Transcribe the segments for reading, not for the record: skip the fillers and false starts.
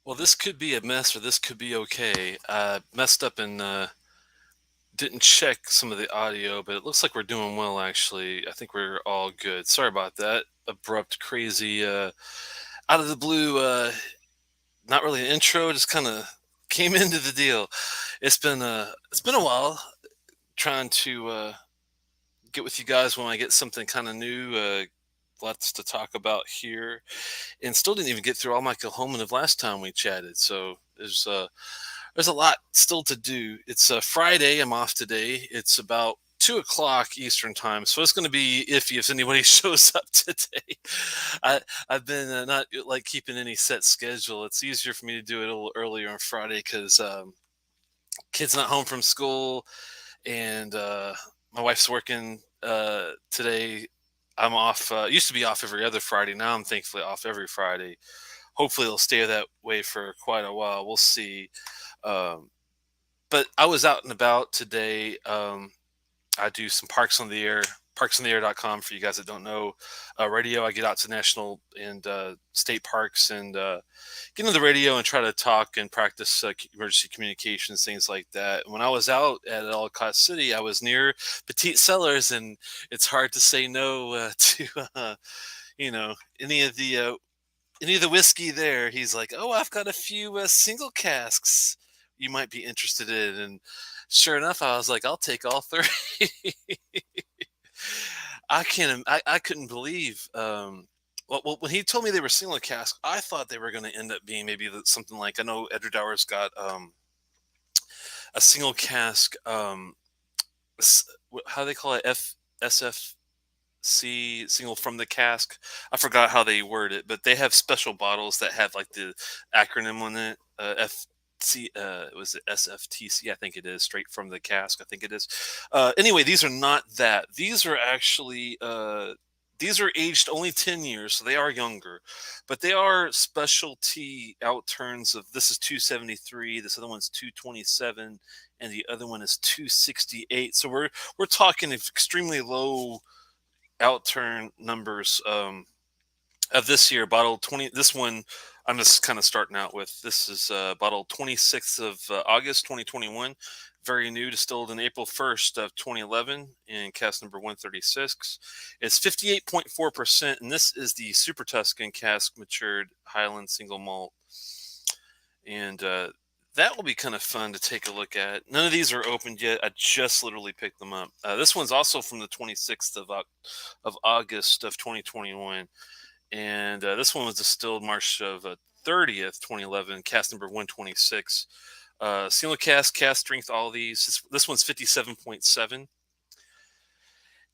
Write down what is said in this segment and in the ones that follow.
Well, this could be a mess or this could be okay. Messed up and didn't check some of the audio, but it looks like we're doing well actually. I think we're all good. Sorry about that. Abrupt, crazy, out of the blue, not really an intro, just kind of came into the deal. It's been a while trying to get with you guys when I get something kind of new. Lots to talk about here, and still didn't even get through all my Kilhoman of last time we chatted. So there's a lot still to do. It's Friday. I'm off today. It's about 2 o'clock Eastern time, so it's going to be iffy if anybody shows up today. I I've been not like keeping any set schedule. It's easier for me to do it a little earlier on Friday because kids not home from school, and my wife's working today. I'm off. Used to be off every other Friday. Now I'm thankfully off every Friday. Hopefully it'll stay that way for quite a while. We'll see. Um, but I was out and about today. I do some parks on the air, parksontheair.com for you guys that don't know. Radio, I get out to national and state parks and get on the radio and try to talk and practice emergency communications, things like that. When I was out at Ellicott City, I was near Petite Cellars, and it's hard to say no to you know any of the whiskey there. He's like, "Oh, I've got a few single casks you might be interested in." And sure enough, I was like, "I'll take all three." I couldn't believe. Well, when he told me they were single cask, I thought they were going to end up being maybe something like, I know Edradour's got a single cask. How do they call it? SFC, single from the cask. I forgot how they word it, but they have special bottles that have like the acronym on it. FC, was it SFTC? I think it is, straight from the cask. I think it is. Anyway, these are not that. These are actually these are aged only 10 years, so they are younger, but they are specialty outturns of, this is 273, this other one's 227, and the other one is 268. So we're talking extremely low outturn numbers of this year. Bottle 20. This one I'm just kind of starting out with. This is bottle 26th of August 2021. Very new, distilled in April 1st of 2011 in cask number 136. It's 58.4%, and this is the Super Tuscan cask matured Highland single malt. And that will be kind of fun to take a look at. None of these are opened yet. I just literally picked them up. This one's also from the 26th of August of 2021, and this one was distilled March of 30th, 2011, cask number 126. Single cask strength, all these. This one's 57.7.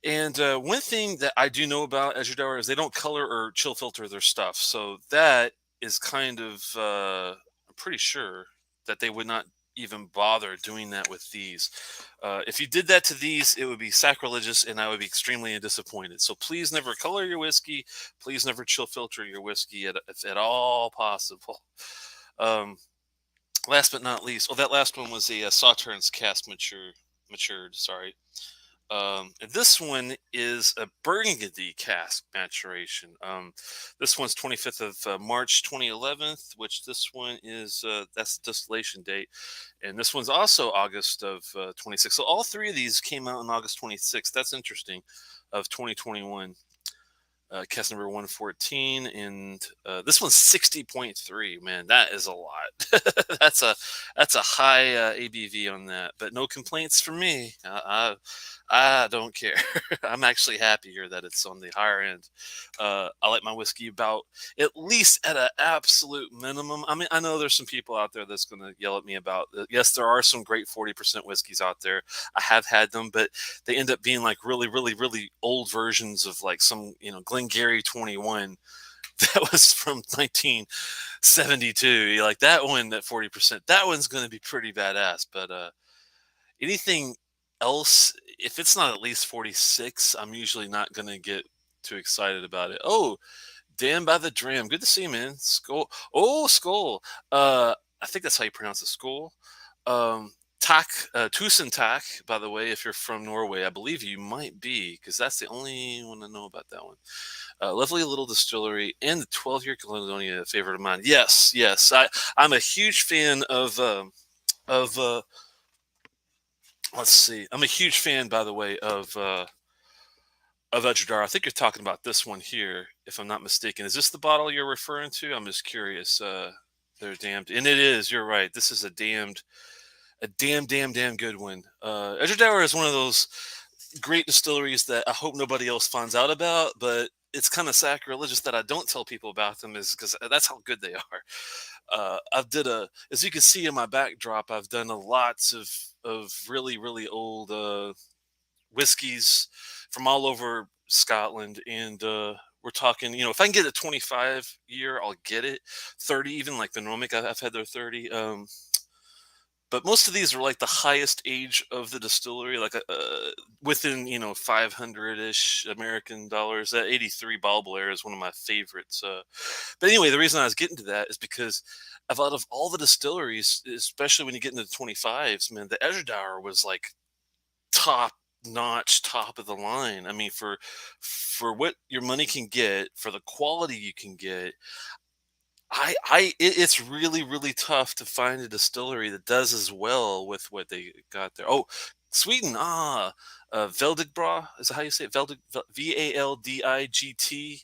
And one thing that I do know about Edradour is they don't color or chill filter their stuff. So that is kind of, I'm pretty sure that they would not even bother doing that with these. If you did that to these, it would be sacrilegious and I would be extremely disappointed. So please never color your whiskey. Please never chill filter your whiskey if at all possible. Um, Last but not least, that last one was a Sauternes cask matured. Sorry. And this one is a Burgundy cask maturation. This one's 25th of March 2011, which this one is, that's the distillation date. And this one's also August of 26. So all three of these came out on August 26th. That's interesting, of 2021. Cask number 114, and this one's 60.3. Man, that is a lot. that's a that's a high ABV on that, but no complaints from me. I don't care. I'm actually happier that it's on the higher end. I like my whiskey about, at least at an absolute minimum. I mean, I know there's some people out there that's going to yell at me about. Yes, there are some great 40% whiskeys out there. I have had them, but they end up being like really, really, really old versions of like some, Glengarry 21 that was from 1972. You're like, that one, that 40%, that one's going to be pretty badass. But anything else, if it's not at least 46, I'm usually not going to get too excited about it. Oh, Dan by the Dram. Good to see you, man. Skull. Oh, Skull. I think that's how you pronounce it, Skull. Um, Tak, Tusen Tak, by the way, if you're from Norway, I believe you might be, because that's the only one I know about that one. Lovely little distillery, and the 12-year Caledonia, a favorite of mine. Yes, yes, I'm a huge fan of let's see, I'm a huge fan, by the way, of Edradour. I think you're talking about this one here, if I'm not mistaken. Is this the bottle you're referring to? I'm just curious. They're damned, and it is. You're right. This is a damn good one. Edradour is one of those great distilleries that I hope nobody else finds out about, but it's kind of sacrilegious that I don't tell people about them, is because that's how good they are. As you can see in my backdrop, I've done a lots of really old whiskeys from all over Scotland, and we're talking, if I can get a 25 year, I'll get it. 30, even like the Nomic, I've had their 30. But most of these are like the highest age of the distillery, like within 500-ish American dollars. That 83 Ball Blair is one of my favorites. But anyway, the reason I was getting to that is because out of all the distilleries, especially when you get into the 25s, man, the Edradour was like top notch, top of the line. I mean, for what your money can get, for the quality you can get, it's really tough to find a distillery that does as well with what they got there. Oh, Sweden, Veldigbra, is that how you say it? Valdigt,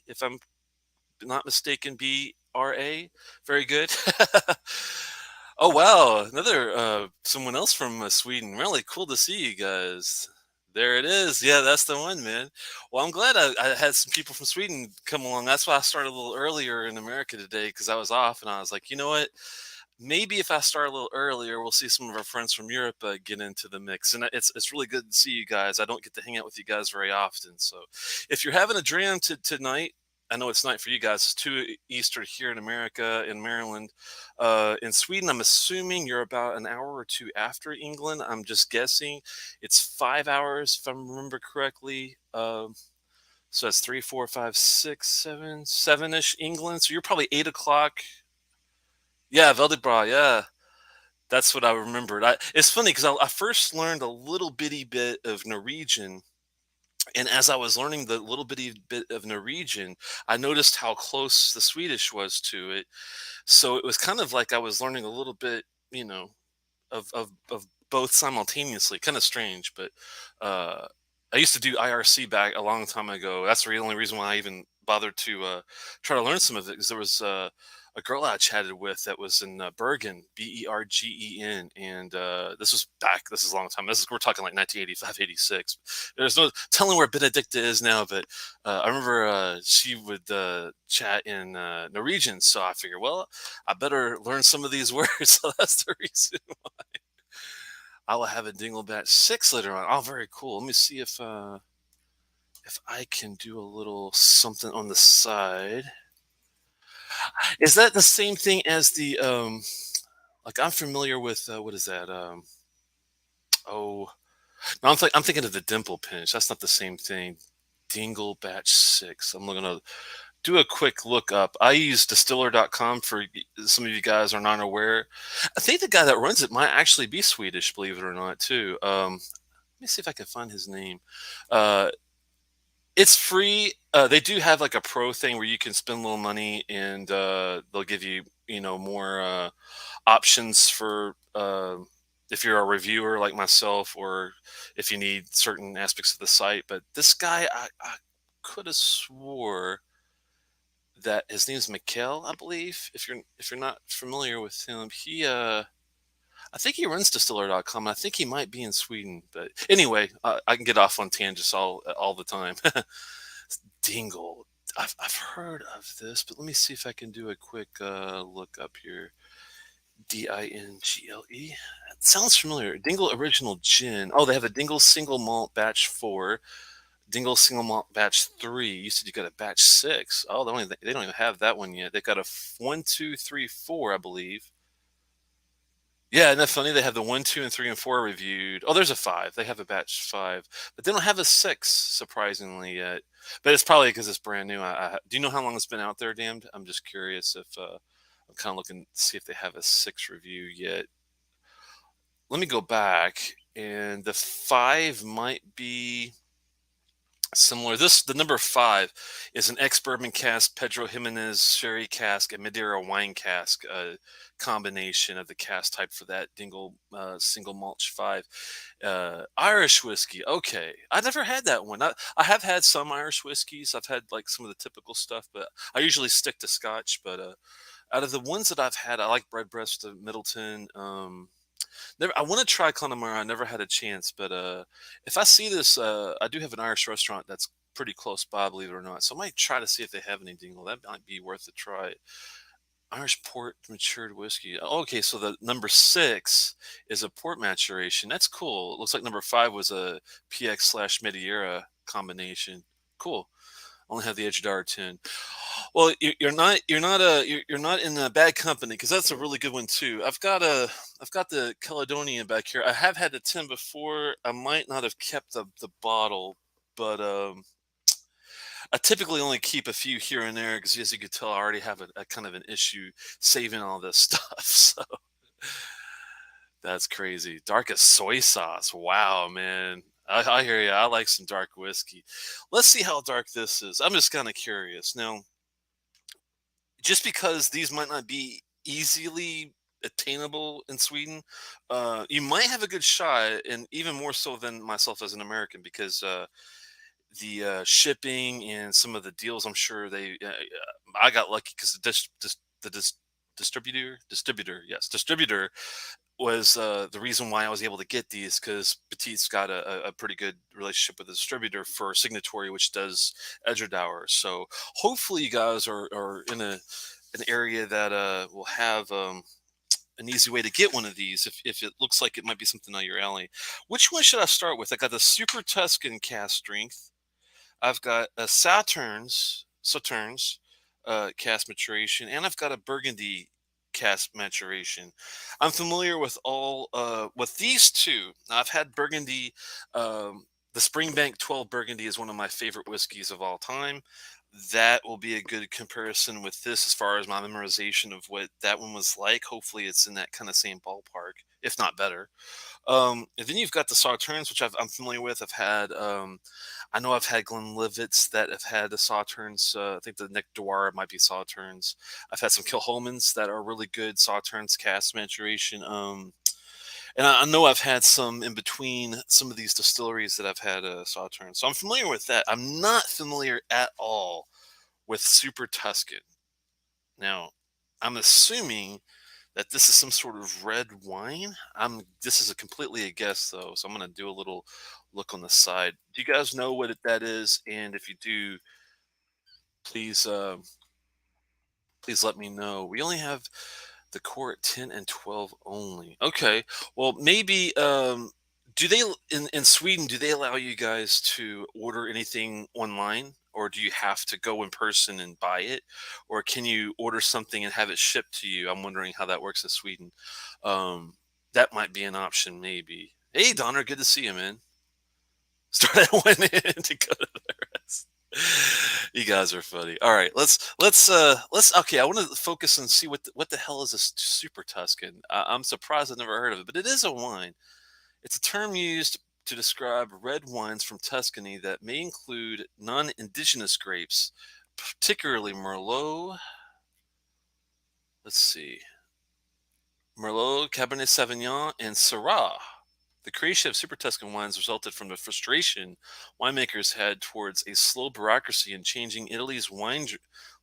if I'm not mistaken, BRA. Very good. Oh wow, another someone else from Sweden. Really cool to see you guys. There it is. Yeah, that's the one, man. Well, I'm glad I had some people from Sweden come along. That's why I started a little earlier in America today, because I was off, and I was like, you know what? Maybe if I start a little earlier, we'll see some of our friends from Europe get into the mix. And it's really good to see you guys. I don't get to hang out with you guys very often. So if you're having a dram tonight, I know it's night for you guys. It's 2 Eastern here in America, in Maryland. In Sweden, I'm assuming you're about an hour or two after England. I'm just guessing. It's 5 hours, if I remember correctly. So that's three, four, five, six, seven-ish England. So you're probably 8 o'clock. Yeah, Veldebra. Yeah, that's what I remembered. It's funny because I first learned a little bitty bit of Norwegian, and as I was learning the little bitty bit of Norwegian, I noticed how close the Swedish was to it. So it was kind of like I was learning a little bit, of both simultaneously. Kind of strange, but uh, I used to do IRC back a long time ago. That's the only reason why I even bothered to try to learn some of it, because there was a girl I chatted with that was in Bergen, Bergen, and this is a long time. We're talking like 1985, 86. There's no telling where Benedicta is now, but I remember she would chat in Norwegian, so I figured, well, I better learn some of these words. So that's the reason I will have a Dinglebat 6 later on. Oh, very cool. Let me see if I can do a little something on the side. Is that the same thing as the like I'm familiar with what is that? Oh, no, I'm thinking of the Dimple Pinch. That's not the same thing. Dingle Batch 6. I'm gonna do a quick look up. I use distiller.com for some of you guys are not aware. I think the guy that runs it might actually be Swedish, believe it or not, too. Let me see if I can find his name. Uh, it's free. They do have like a pro thing where you can spend a little money, and they'll give you, more options for if you're a reviewer like myself, or if you need certain aspects of the site. But this guy, I could have swore that his name's Mikkel, I believe. If you're not familiar with him, I think he runs distiller.com. I think he might be in Sweden, but anyway, I can get off on tangents all the time. Dingle. I've heard of this, but let me see if I can do a quick look up here. Dingle. That sounds familiar. Dingle Original Gin. Oh, they have a Dingle Single Malt Batch 4, Dingle Single Malt Batch 3. You said you got a Batch 6. Oh, they don't even have that one yet. They got a 1, 2, 3, 4, I believe. Yeah, isn't that funny? They have the 1, 2, and 3, and 4 reviewed. Oh, there's a 5. They have a Batch 5, but they don't have a 6, surprisingly, yet. But it's probably because it's brand new. Do you know how long it's been out there, Damned? I'm just curious if I'm kind of looking to see if they have a 6 review yet. let me go back, and the five might be similar. The number five is an ex-bourbon cask, Pedro Jimenez sherry cask, and Madeira wine cask, combination of the cask type for that single mulch five. Irish whiskey. Okay, I never had that one. I have had some Irish whiskeys. I've had like some of the typical stuff, but I usually stick to Scotch. But out of the ones that I've had, I like Redbreast of Middleton. I want to try Connemara. I never had a chance, but if I see this, I do have an Irish restaurant that's pretty close by, believe it or not. So I might try to see if they have any dingle. That might be worth a try. Irish port matured whiskey. Oh, okay, so the number six is a port maturation. That's cool. It looks like number five was a PX slash Madeira combination. Cool. Only have the Edradour 10. Well, you're not in a bad company because that's a really good one too. I've got the Caledonian back here. I have had the 10 before. I might not have kept the bottle, but I typically only keep a few here and there because, as you could tell, I already have a kind of an issue saving all this stuff. So that's crazy. Darkest soy sauce. Wow, man. I hear you. I like some dark whiskey. Let's see how dark this is. I'm just kind of curious. Now, just because these might not be easily attainable in Sweden, you might have a good shot, and even more so than myself as an American, because the shipping and some of the deals, I'm sure I got lucky because distributor was the reason why I was able to get these because Petit's got a pretty good relationship with the distributor for Signatory, which does Edradour. So hopefully you guys are in an area that will have an easy way to get one of these if it looks like it might be something on your alley. Which one should I start with? I got the Super Tuscan cast strength. I've got a Sauternes cast maturation, and I've got a Burgundy cast maturation. I'm familiar with all with these two. I've had Burgundy. The Springbank 12 Burgundy is one of my favorite whiskeys of all time. That will be a good comparison with this as far as my memorization of what that one was like. Hopefully, it's in that kind of same ballpark, if not better. And then you've got the Sauternes, which I'm familiar with. I know I've had Glenlivets that have had the Sauternes. I think the Nick Dwyer might be Sauternes. I've had some Kilholmans that are really good Sauternes cast maturation. And I know I've had some in between some of these distilleries that I've had Sauternes. So I'm familiar with that. I'm not familiar at all with Super Tuscan. Now, I'm assuming that this is some sort of red wine. This is a completely a guess though, so I'm gonna do a little look on the side. Do you guys know what that is? And if you do, please please let me know. We only have the core at 10 and 12 only. Okay. Well, maybe do they in Sweden do they allow you guys to order anything online, or do you have to go in person and buy it, or can you order something and have it shipped to you? I'm wondering how that works in Sweden. Um that might be an option maybe. Hey Donner, good to see you, man. Start at one end to go to the rest. You guys are funny. All right, let's okay. I want to focus and see what the hell is a super Tuscan. I'm surprised I've never heard of it, but it is a wine. It's a term used to describe red wines from Tuscany that may include non-indigenous grapes, particularly Merlot. Let's see, Merlot, Cabernet Sauvignon, and Syrah. The creation of super Tuscan wines resulted from the frustration winemakers had towards a slow bureaucracy in changing Italy's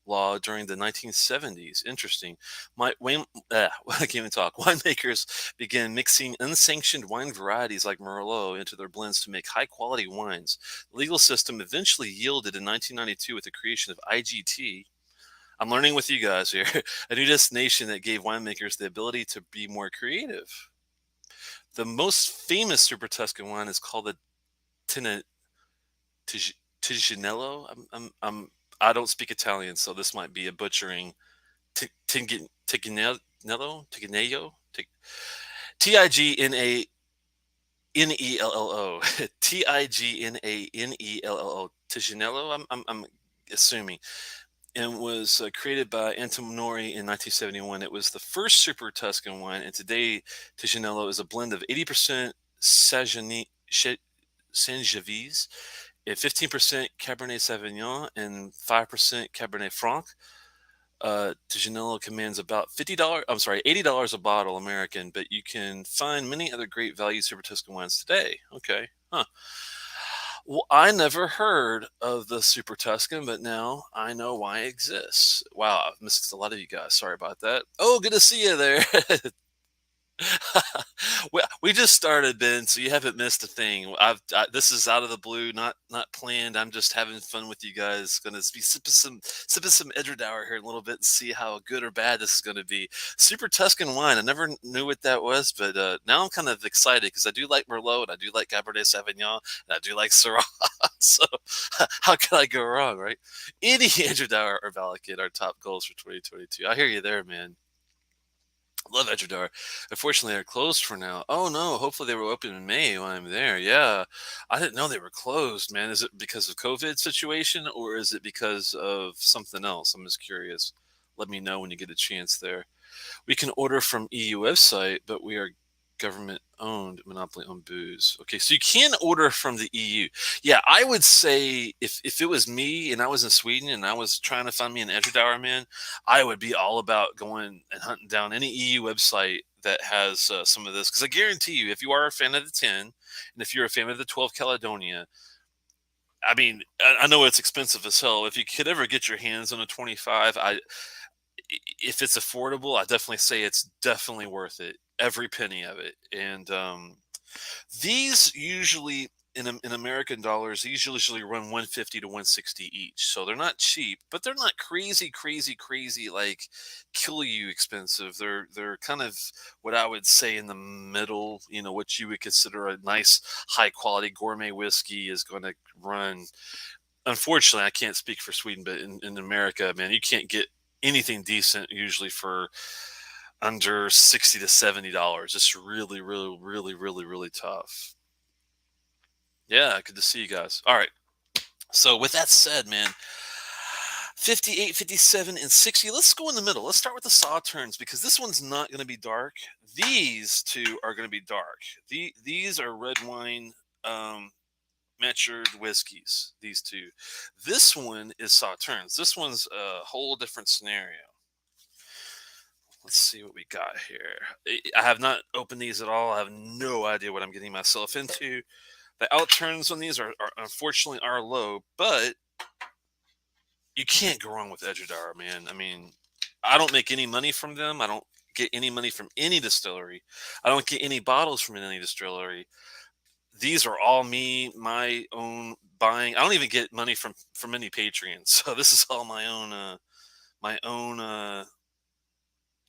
law during the 1970s. Interesting. I can't even talk. Winemakers began mixing unsanctioned wine varieties like Merlot into their blends to make high quality wines. The legal system eventually yielded in 1992 with the creation of IGT. I'm learning with you guys here, a new destination that gave winemakers the ability to be more creative. The most famous Super Tuscan wine is called the Tina, Tiginello. I don't speak Italian, so this might be a butchering. Tiginello, Tiginello, Tignanello, Tignanello, Tiginello. I'm assuming and was created by Antinori in 1971. It was the first super Tuscan wine, and today Tignanello is a blend of 80% Sangiovese, and 15% Cabernet Sauvignon, and 5% Cabernet Franc. Tignanello commands about $50. I'm sorry, $80 a bottle American, but you can find many other great value super Tuscan wines today. Okay, huh? Well, I never heard of the Super Tuscan, but now I know why it exists. Wow, I've missed a lot of you guys. Sorry about that. Oh, good to see you there. We just started, Ben, so you haven't missed a thing. This is out of the blue, not planned. I'm just having fun with you guys. Going to be sipping some Edradour here in a little bit and see how good or bad this is going to be. Super Tuscan wine. I never knew what that was, but now I'm kind of excited because I do like Merlot and I do like Cabernet Sauvignon and I do like Syrah. So how could I go wrong, right? Any Edradour or Valakut are top goals for 2022. I hear you there, man. Love Edradour. Unfortunately, they're closed for now. Oh no! Hopefully, they were open in May when I'm there. Yeah, I didn't know they were closed, man. Is it because of COVID situation or is it because of something else? I'm just curious. Let me know when you get a chance there. We can order from EU website, but we are government owned, monopoly owned booze. Okay, so you can order from the EU. Yeah, I would say if it was me and I was in Sweden and I was trying to find me an Edradour man, I would be all about going and hunting down any EU website that has some of this because I guarantee you, if you are a fan of the 10 and if you're a fan of the 12 Caledonia, I mean, I know it's expensive as hell. If you could ever get your hands on a 25, if it's affordable, I definitely say it's definitely worth it. Every penny of it. And these usually in American dollars, these usually run 150 to 160 each. So they're not cheap, but they're not crazy like kill you expensive. They're kind of what I would say in the middle, what you would consider a nice high quality gourmet whiskey is going to run. Unfortunately, I can't speak for Sweden, but in America, man, you can't get anything decent usually for under 60 to $70. It's really tough. Yeah, good to see you guys. All right. So with that said, man, 58, 57, and 60. Let's go in the middle. Let's start with the Sauternes because this one's not going to be dark. These two are going to be dark. These are red wine matured whiskeys. These two. This one is Sauternes. This one's a whole different scenario. Let's see what we got here. I have not opened these at all. I have no idea what I'm getting myself into. The outturns on these are unfortunately are low, but you can't go wrong with Edradour, man. I mean, I don't make any money from them. I don't get any money from any distillery. I don't get any bottles from any distillery. These are all me, my own buying. I don't even get money from any Patreons. So this is all my own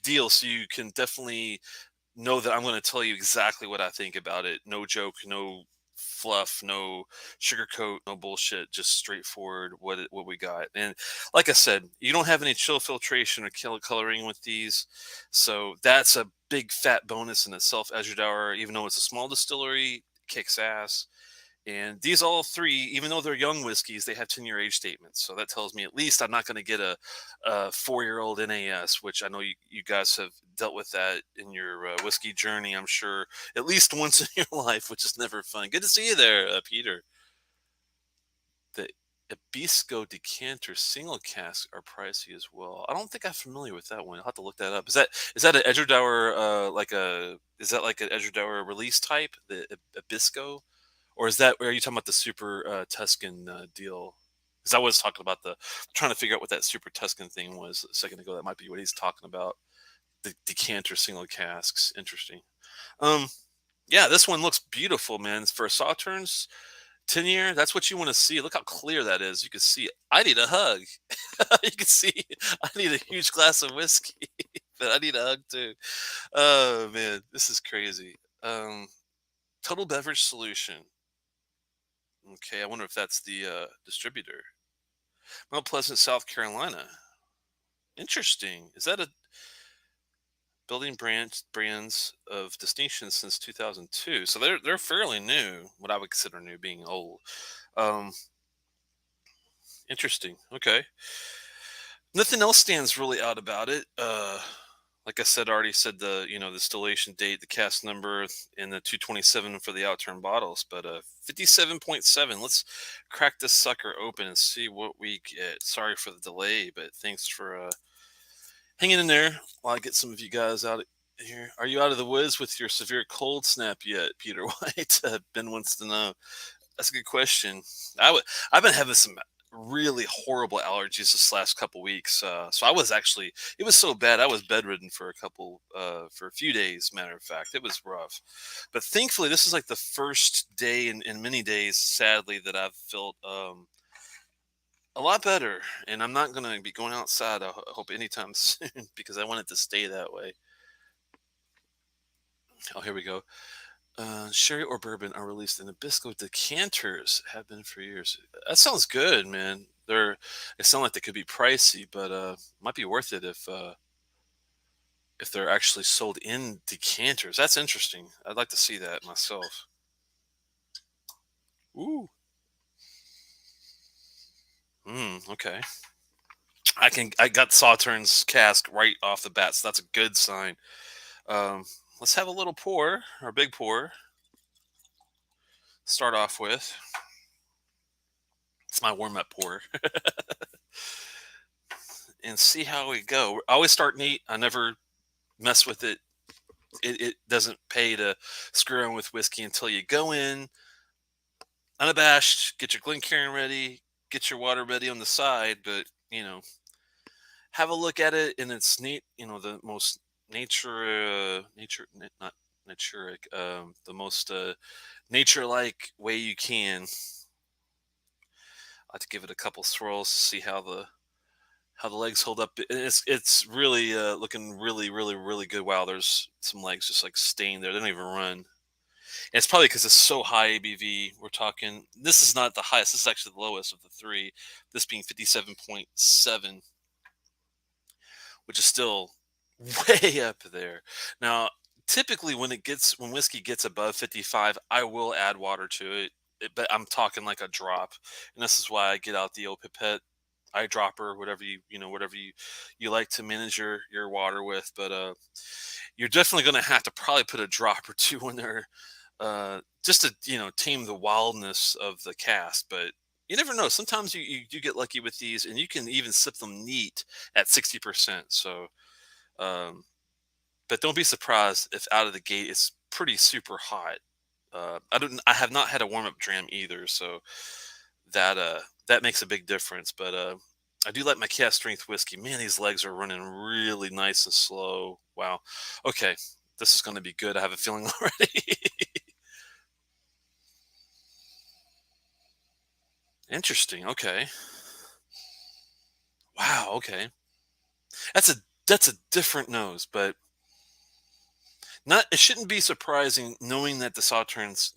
deal. So you can definitely know that I'm going to tell you exactly what I think about it. No joke, no fluff, no sugarcoat, no bullshit. Just straightforward what we got. And like I said, you don't have any chill filtration or coloring with these, so that's a big fat bonus in itself. Edradour, even though it's a small distillery, kicks ass. And these all three, even though they're young whiskeys, they have 10-year age statements. So that tells me at least I'm not going to get a 4-year-old NAS, which I know you guys have dealt with that in your whiskey journey, I'm sure, at least once in your life, which is never fun. Good to see you there, Peter. The Abisco decanter single cask are pricey as well. I don't think I'm familiar with that one. I'll have to look that up. Is that an Edradour is that like an Edradour release type, the Abisco? Or are you talking about the Super Tuscan deal? Because I was talking about trying to figure out what that Super Tuscan thing was a second ago. That might be what he's talking about. The decanter single casks. Interesting. Um, yeah, this one looks beautiful, man. For a Sauternes 10-year, that's what you want to see. Look how clear that is. You can see it. I need a hug. You can see I need a huge glass of whiskey, but I need a hug too. Oh man, this is crazy. Total Beverage Solution. Okay, I wonder if that's the distributor. Mount Pleasant, South Carolina. Interesting. Is that a building brands of distinction since 2002? So they're fairly new. What I would consider new, being old. Um, Interesting. Okay. Nothing else stands really out about it. Like I said, already said the distillation date, the cast number, and the 227 for the outturn bottles. But 57.7. Let's crack this sucker open and see what we get. Sorry for the delay, but thanks for hanging in there while I get some of you guys out here. Are you out of the woods with your severe cold snap yet, Peter White? Ben wants to know. That's a good question. I would. I've been having some really horrible allergies this last couple weeks. So I was actually. It was so bad. I was bedridden for for a few days. Matter of fact, it was rough. But thankfully, this is like the first day in many days, sadly, that I've felt a lot better. And I'm not going to be going outside. Hope anytime soon because I want it to stay that way. Oh, here we go. Sherry or bourbon are released in Nabisco decanters. Have been for years. That sounds good, man. It sounds like they could be pricey, but might be worth it if they're actually sold in decanters. That's interesting. I'd like to see that myself. Ooh. Okay. I got Sautern's cask right off the bat, so that's a good sign. Um, let's have a little pour, or a big pour. Start off with. It's my warm up pour. And see how we go. I always start neat. I never mess with it. It doesn't pay to screw around with whiskey until you go in unabashed, get your Glencairn ready, get your water ready on the side. But have a look at it, and it's neat. The most not naturic, the most nature-like way you can. I like to give it a couple swirls to see how the legs hold up. It's really looking really really really good. Wow, there's some legs just like staying there. They don't even run. And it's probably because it's so high ABV. We're talking. This is not the highest. This is actually the lowest of the three. This being 57.7, which is still way up there. Now, typically when whiskey gets above 55, I will add water to it. But I'm talking like a drop, and this is why I get out the old pipette eyedropper, whatever you like to manage your water with. But you're definitely going to have to probably put a drop or two in there, just to tame the wildness of the cast. But you never know. Sometimes you get lucky with these, and you can even sip them neat at 60%. So, um, but don't be surprised if out of the gate it's pretty super hot. I have not had a warm up dram either, so that makes a big difference. But I do like my cast strength whiskey. Man, these legs are running really nice and slow. Wow. Okay, this is going to be good. I have a feeling already. Interesting. Okay. Wow. Okay. That's a different nose, but not. It shouldn't be surprising knowing that the Sauternes,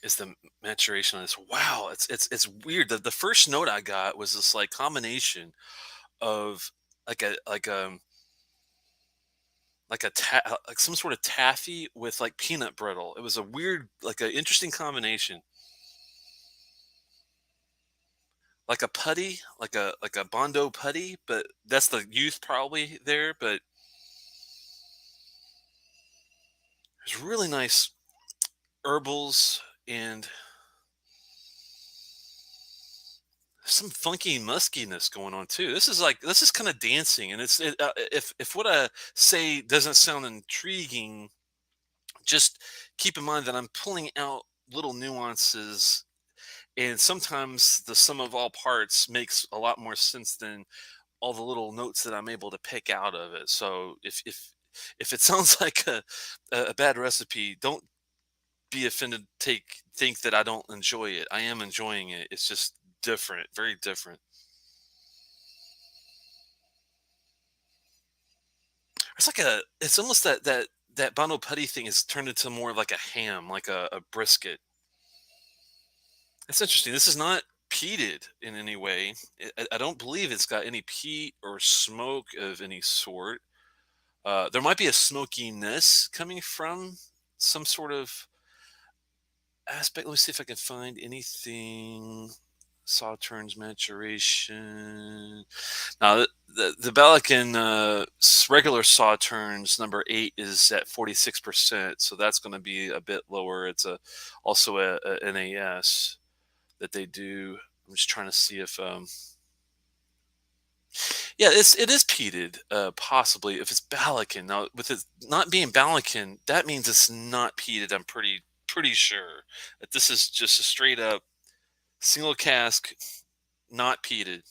is the maturation on this. Wow. It's weird. The first note I got was this like combination of like a like a like some sort of taffy with like peanut brittle. It was a weird, like an interesting combination. Like a putty, like a Bondo putty, but that's the youth probably there. But there's really nice herbals and some funky muskiness going on too. This is kind of dancing, and if what I say doesn't sound intriguing, just keep in mind that I'm pulling out little nuances, and sometimes the sum of all parts makes a lot more sense than all the little notes that I'm able to pick out of it. So if it sounds like a bad recipe, don't be offended. Think that I don't enjoy it. I am enjoying it. It's just different, very different. It's almost that Bono Putty thing has turned into more of like a ham, like a brisket. It's interesting. This is not peated in any way. I don't believe it's got any peat or smoke of any sort. There might be a smokiness coming from some sort of aspect. Let me see if I can find anything. Sauternes maturation. Now, the Balakin regular Sauternes number 8 is at 46%, so that's going to be a bit lower. It's also a NAS that they do. I'm just trying to see if yeah, it is peated, possibly if it's Balakin. Now, with it not being Balakin, that means it's not peated. I'm pretty sure that this is just a straight up single cask, not peated,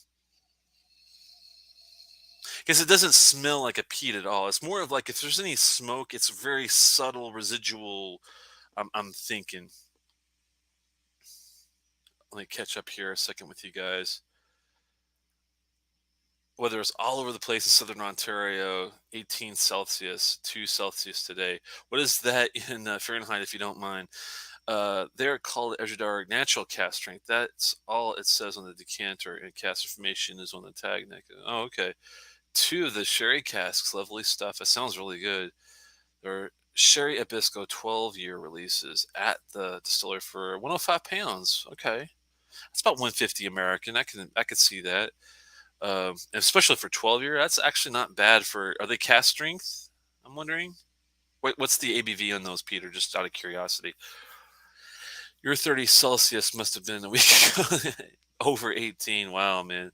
because it doesn't smell like a peat at all. It's more of like if there's any smoke, it's very subtle residual. I'm thinking. Let me catch up here a second with you guys. Whether it's all over the place in southern Ontario, 18 Celsius, 2 Celsius today. What is that in Fahrenheit, if you don't mind? They're called Edradour natural cask strength. That's all it says on the decanter, and cask information is on the tag neck. Oh, okay. Two of the sherry casks, lovely stuff. It sounds really good. They're Sherry Abisco 12-year releases at the distiller for 105 pounds. Okay. That's about 150 American. I could see that. Especially for 12-year, that's actually not bad for. Are they cask strength? I'm wondering. What's the ABV on those, Peter? Just out of curiosity. Your 30 Celsius must have been a week ago. Over 18. Wow, man.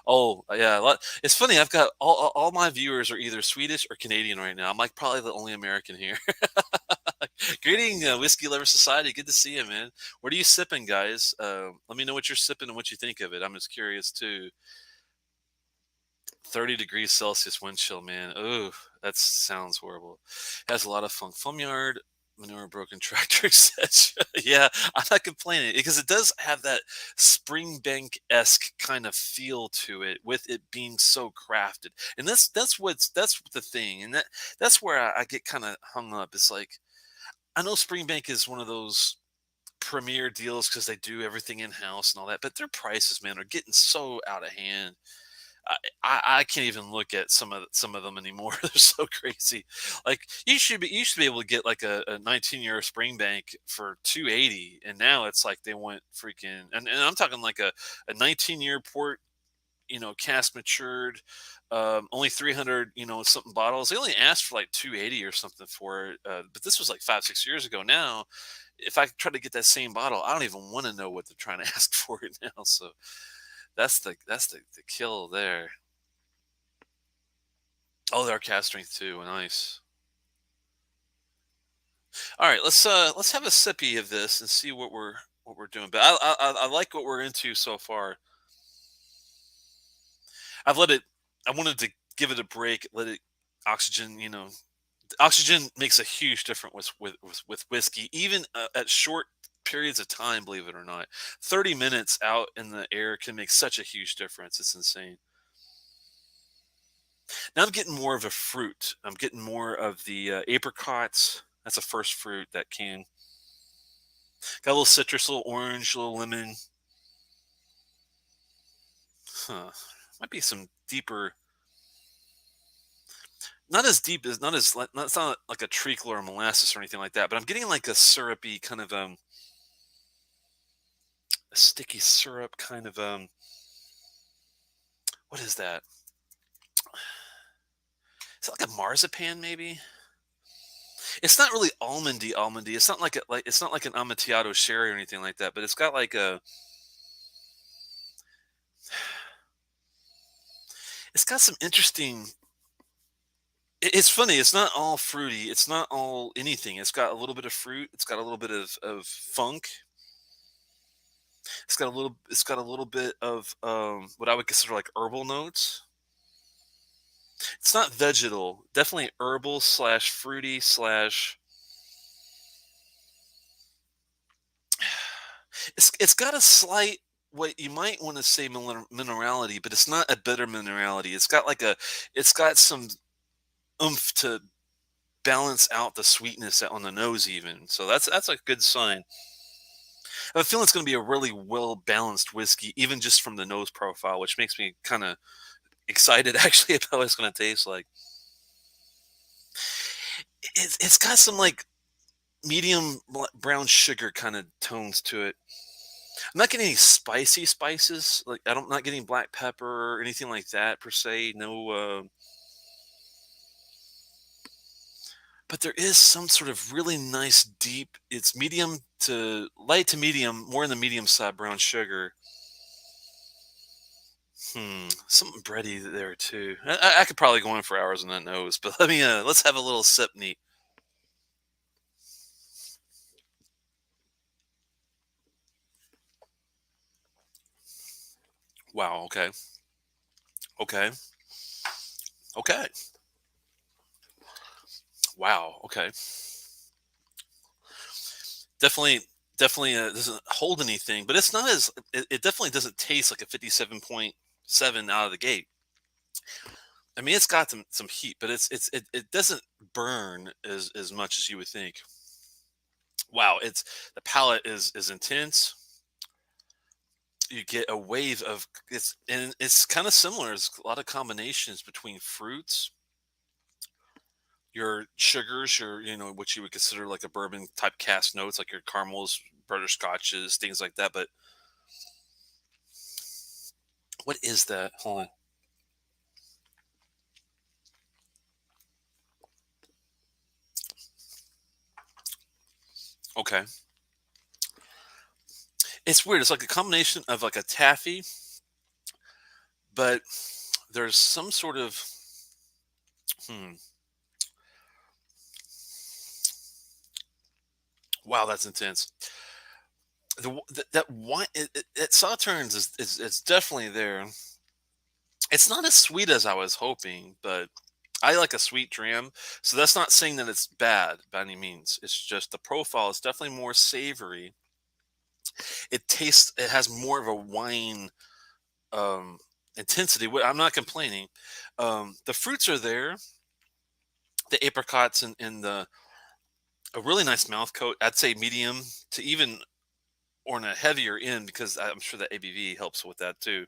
Oh yeah, it's funny. I've got all my viewers are either Swedish or Canadian right now. I'm like probably the only American here. Greeting, Whiskey Lover Society. Good to see you, man. What are you sipping, guys? Let me know what you're sipping and what you think of it. I'm just curious too. 30 degrees Celsius wind chill, man. Ooh, that sounds horrible. Has a lot of funk. Foam yard, manure, broken tractor, etc. Yeah, I'm not complaining because it does have that Springbank-esque kind of feel to it, with it being so crafted. And that's the thing, and that's where I get kind of hung up. It's like I know Springbank is one of those premier deals because they do everything in house and all that, but their prices, man, are getting so out of hand. I can't even look at some of them anymore. They're so crazy. Like you should be able to get like a 19-year Springbank for 280, and now it's like they want freaking and I'm talking like a 19-year port, cask matured, only 300 something bottles. They only asked for like 280 or something for it, but this was like 5-6 years ago. Now, if I try to get that same bottle, I don't even want to know what they're trying to ask for it now. So that's the kill there. Oh, they're cast strength too. Nice. All right, let's have a sippy of this and see what we're doing. But I like what we're into so far. I've let it. I wanted to give it a break, let it oxygen. Oxygen makes a huge difference with whiskey, even at short periods of time. Believe it or not, 30 minutes out in the air can make such a huge difference. It's insane. Now I'm getting more of a fruit. I'm getting more of the apricots. That's a first fruit that can got a little citrus, a little orange, a little lemon. Huh. Might be some deeper. Not as deep as not as not. It's not like a treacle or a molasses or anything like that. But I'm getting like a syrupy kind of a sticky syrup kind of what is that? Is it like a marzipan maybe? It's not really almondy. It's not like it's not like an amontillado sherry or anything like that. But it's got like a it's got some interesting. It's funny. It's not all fruity. It's not all anything. It's got a little bit of fruit. It's got a little bit of funk. It's got a little bit of what I would consider like herbal notes. It's not vegetal. Definitely herbal slash fruity slash. It's got a slight what you might want to say minerality, but it's not a bitter minerality. It's got some oomph to balance out the sweetness on the nose even. So that's a good sign. I have a feeling it's going to be a really well balanced whiskey, even just from the nose profile, which makes me kind of excited actually about what it's going to taste like. It's got some like medium brown sugar kind of tones to it. I'm not getting any spicy spices. Like I'm not getting black pepper or anything like that per se. No, but there is some sort of really nice deep. It's medium to light to medium, more in the medium side brown sugar. Something bready there too. I could probably go on for hours on that nose, but let's have a little sip, neat. Wow. Okay. Okay. Okay. Wow. Okay. Definitely. Definitely doesn't hold anything, but it's not as. It definitely doesn't taste like a 57.7 out of the gate. I mean, it's got some heat, but it doesn't burn as much as you would think. Wow. It's the palate is intense. You get a wave of it's kind of similar. There's a lot of combinations between fruits, your sugars, your what you would consider like a bourbon type cast notes, like your caramels, butterscotches, things like that. But what is that? Hold on. Okay, it's weird. It's like a combination of like a taffy, but there's some sort of hmm. Wow, that's intense. That wine, Sauternes is it's definitely there. It's not as sweet as I was hoping, but I like a sweet dram, so that's not saying that it's bad by any means. It's just the profile is definitely more savory. It has more of a wine um, intensity. I'm not complaining. The fruits are there, the apricots and the a really nice mouth coat. I'd say medium to even on a heavier end because I'm sure that ABV helps with that too.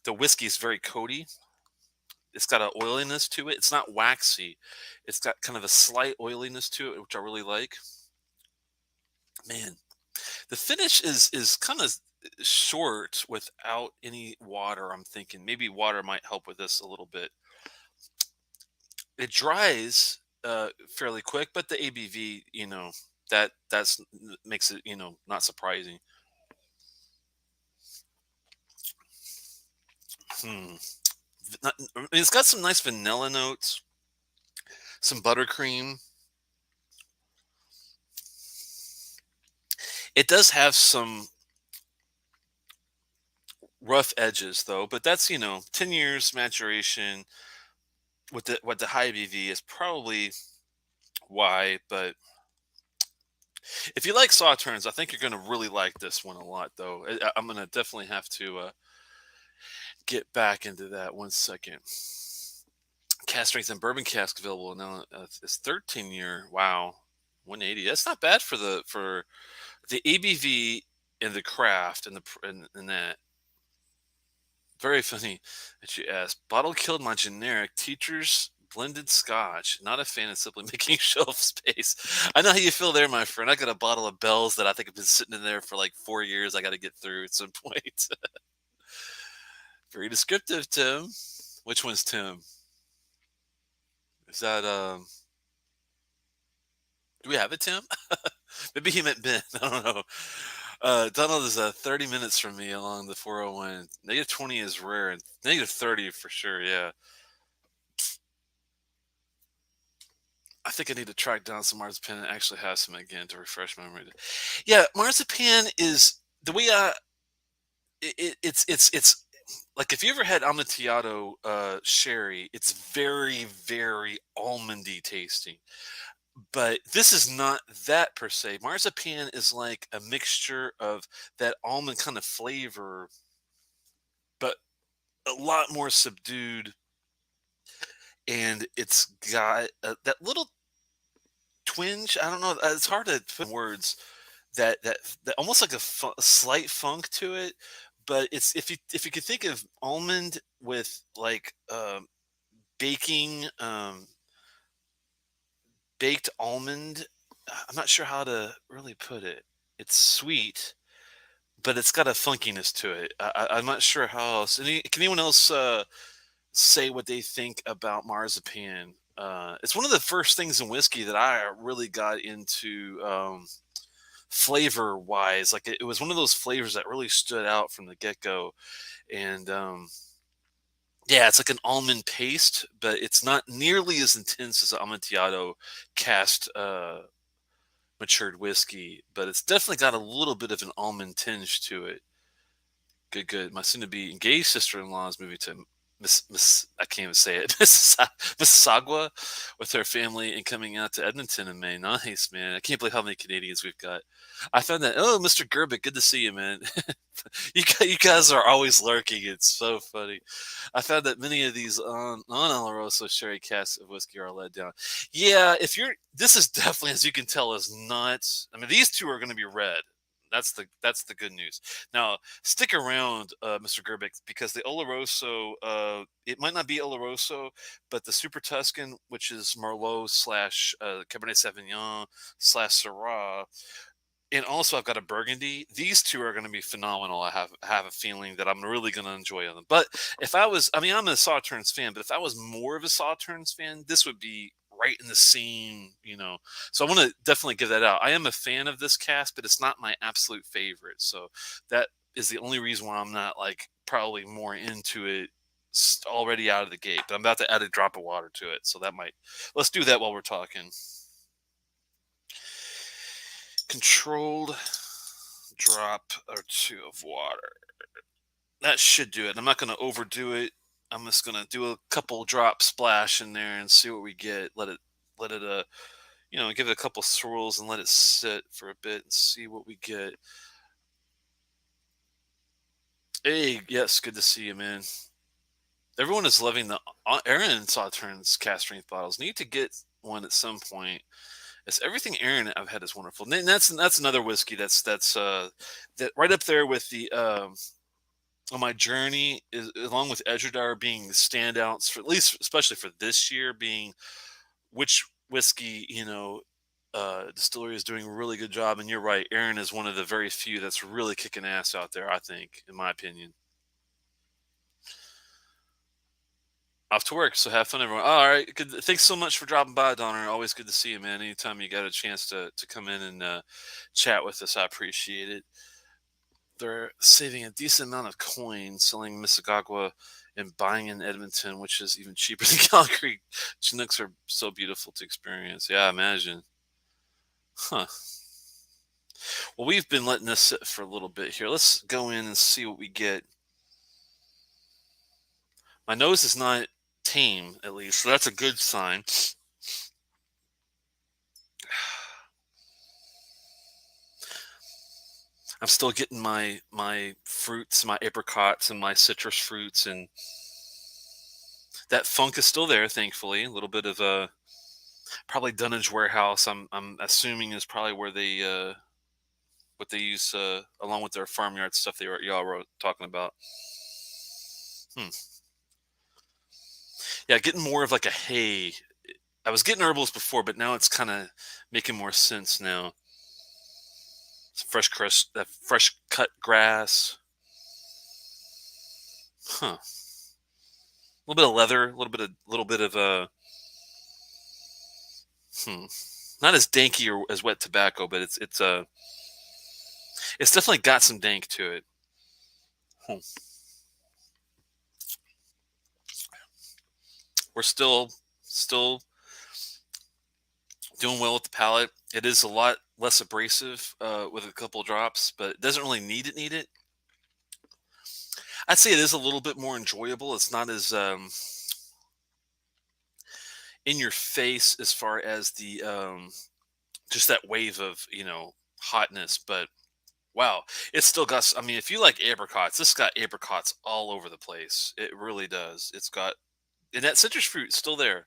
The whiskey is very coaty. It's got an oiliness to it. It's not waxy. It's got kind of a slight oiliness to it, which I really like. Man, the finish is kind of short without any water. I'm thinking maybe water might help with this a little bit. It dries fairly quick, but the ABV, that's makes it not surprising. Hmm. I mean, it's got some nice vanilla notes, some buttercream. It does have some rough edges though, but that's 10 years maturation with the high ABV is probably why. But if you like Sauternes, I think you're going to really like this one a lot, though. I'm going to definitely have to get back into that. One second. Cask strength and bourbon cask available now. It's 13 year. Wow, 180. That's not bad for the ABV and the craft and that. Very funny that you asked. Bottle killed my generic teacher's blended scotch. Not a fan of simply making shelf space. I know how you feel there, my friend. I got a bottle of Bell's that I think have been sitting in there for like 4 years. I got to get through at some point. Very descriptive, Tim. Which one's Tim? Is that Do we have a Tim? Maybe he meant Ben. I don't know. Donald is 30 minutes from me along the 401. -20 is rare, and -30 for sure. Yeah. I think I need to track down some marzipan and actually have some again to refresh my memory. Yeah, marzipan is the way it's like if you ever had Amontillado sherry, it's very very almondy tasting. But this is not that per se. Marzipan is like a mixture of that almond kind of flavor, but a lot more subdued, and it's got that little twinge. I don't know. It's hard to put in words. That almost like a slight funk to it, but it's if you could think of almond with like baking baked almond. I'm not sure how to really put it. It's sweet, but it's got a funkiness to it. I'm not sure how else. Can anyone else say what they think about marzipan? It's one of the first things in whiskey that I really got into flavor wise. Like it was one of those flavors that really stood out from the get go. And yeah, it's like an almond paste, but it's not nearly as intense as Amontillado cast matured whiskey. But it's definitely got a little bit of an almond tinge to it. Good, good. My soon-to-be engaged sister-in-law is moving to Miss I can't even say it Mississauga with her family and coming out to Edmonton in May. Nice, man. I can't believe how many Canadians we've got. I found that. Oh, Mr. Gerbic, good to see you, man. You guys are always lurking. It's so funny. I found that many of these non-Oloroso sherry casks of whiskey are let down. Yeah, if you're, this is definitely, as you can tell, is not. I mean, these two are going to be red. That's the good news. Now, stick around, Mr. Gerbic, because the Oloroso, it might not be Oloroso, but the Super Tuscan, which is Merlot slash Cabernet Sauvignon slash Syrah, and also I've got a Burgundy. These two are going to be phenomenal. I have a feeling that I'm really going to enjoy them. But if I was, I mean, I'm a Sauternes fan, but if I was more of a Sauternes fan, this would be right in the scene, you know. So I want to definitely give that out. I am a fan of this cast, but it's not my absolute favorite. So that is the only reason why I'm not like probably more into it already out of the gate. But I'm about to add a drop of water to it, so that might. Let's do that while we're talking. Controlled drop or two of water. That should do it. I'm not going to overdo it. I'm just going to do a couple drop splash in there and see what we get. Let it, give it a couple swirls and let it sit for a bit and see what we get. Hey, yes, good to see you, man. Everyone is loving the Aaron Sauternes cast strength bottles. Need to get one at some point. It's everything Aaron I've had is wonderful. And that's another whiskey that right up there with the on my journey is along with Edradour being the standouts for at least especially for this year being which whiskey distillery is doing a really good job. And you're right, Aaron is one of the very few that's really kicking ass out there, I think, in my opinion. Off to work, so have fun, everyone. All right, good. Thanks so much for dropping by, Donner. Always good to see you, man. Anytime you got a chance to come in and chat with us, I appreciate it. They're saving a decent amount of coin selling Mississauga and buying in Edmonton, which is even cheaper than Calgary. Chinooks are so beautiful to experience. Yeah, I imagine. Huh. Well, we've been letting this sit for a little bit here. Let's go in and see what we get. My nose is not tame, at least, so that's a good sign. I'm still getting my fruits, my apricots, and my citrus fruits, and that funk is still there. Thankfully, a little bit of a probably Dunnage Warehouse. I'm assuming is probably where they what they use along with their farmyard stuff. Y'all were talking about. Hmm. Yeah, getting more of like a hay. I was getting herbals before, but now it's kind of making more sense now. Fresh crust, that fresh cut grass. Huh. A little bit of leather, a little bit of hmm. Not as danky or as wet tobacco, but it's definitely got some dank to it. Hmm. We're still doing well with the palate. It is a lot less abrasive with a couple drops, but it doesn't really need it. I'd say it is a little bit more enjoyable. It's not as in your face as far as the just that wave of hotness, but wow, it's still got. I mean, if you like apricots, this got apricots all over the place. It really does. It's got and that citrus fruit is still there.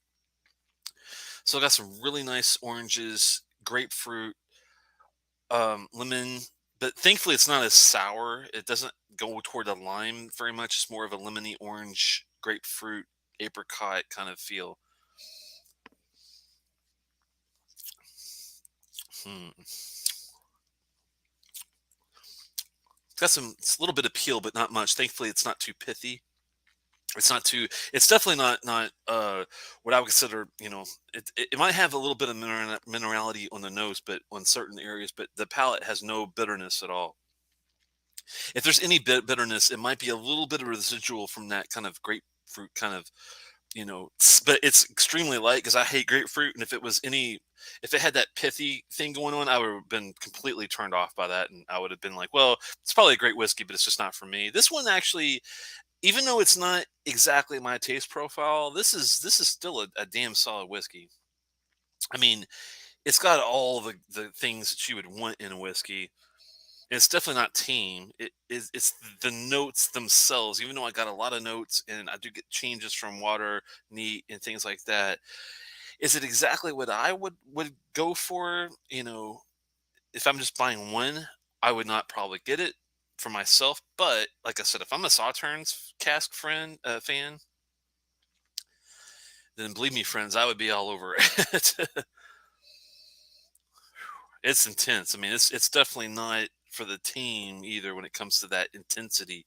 So I got some really nice oranges, grapefruit, lemon, but thankfully it's not as sour. It doesn't go toward the lime very much. It's more of a lemony orange, grapefruit, apricot kind of feel. Hmm. got some it's a little bit of peel, but not much. Thankfully, it's not too pithy. It's not too. It's definitely not what I would consider. It might have a little bit of minerality on the nose, but on certain areas. But the palate has no bitterness at all. If there's any bitterness, it might be a little bit of residual from that kind of grapefruit kind of, but it's extremely light because I hate grapefruit. And if it had that pithy thing going on, I would have been completely turned off by that. And I would have been like, well, it's probably a great whiskey, but it's just not for me. This one actually, even though it's not exactly my taste profile, this is still a damn solid whiskey. I mean, it's got all the things that you would want in a whiskey. It's definitely not tame. It's the notes themselves. Even though I got a lot of notes and I do get changes from water, neat, and things like that. Is it exactly what I would go for? If I'm just buying one, I would not probably get it for myself. But like I said, if I'm a Sauternes cask fan, then believe me, friends, I would be all over it. It's intense. I mean, it's definitely not for the team either when it comes to that intensity.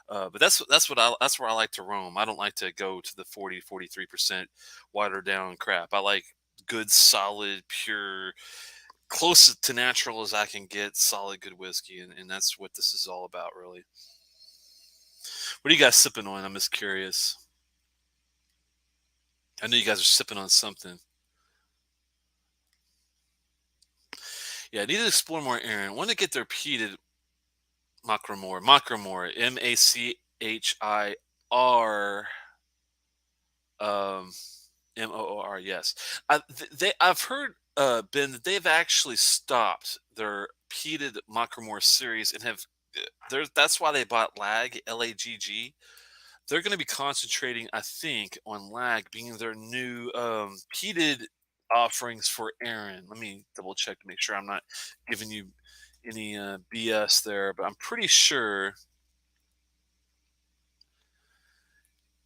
But that's where I like to roam. I don't like to go to the 43% watered down crap. I like good, solid, pure, close to natural as I can get, solid, good whiskey, and that's what this is all about, really. What are you guys sipping on? I'm just curious. I know you guys are sipping on something. Yeah, I need to explore more, Aaron. Want to get their peated Macromore, Machir, um, Moor. Yes, I've heard Ben that they've actually stopped their peated Macromore series and have. That's why they bought Lagg. They're going to be concentrating, I think, on Lag being their new peated offerings for Aaron. Let me double check to make sure I'm not giving you any BS there, but I'm pretty sure.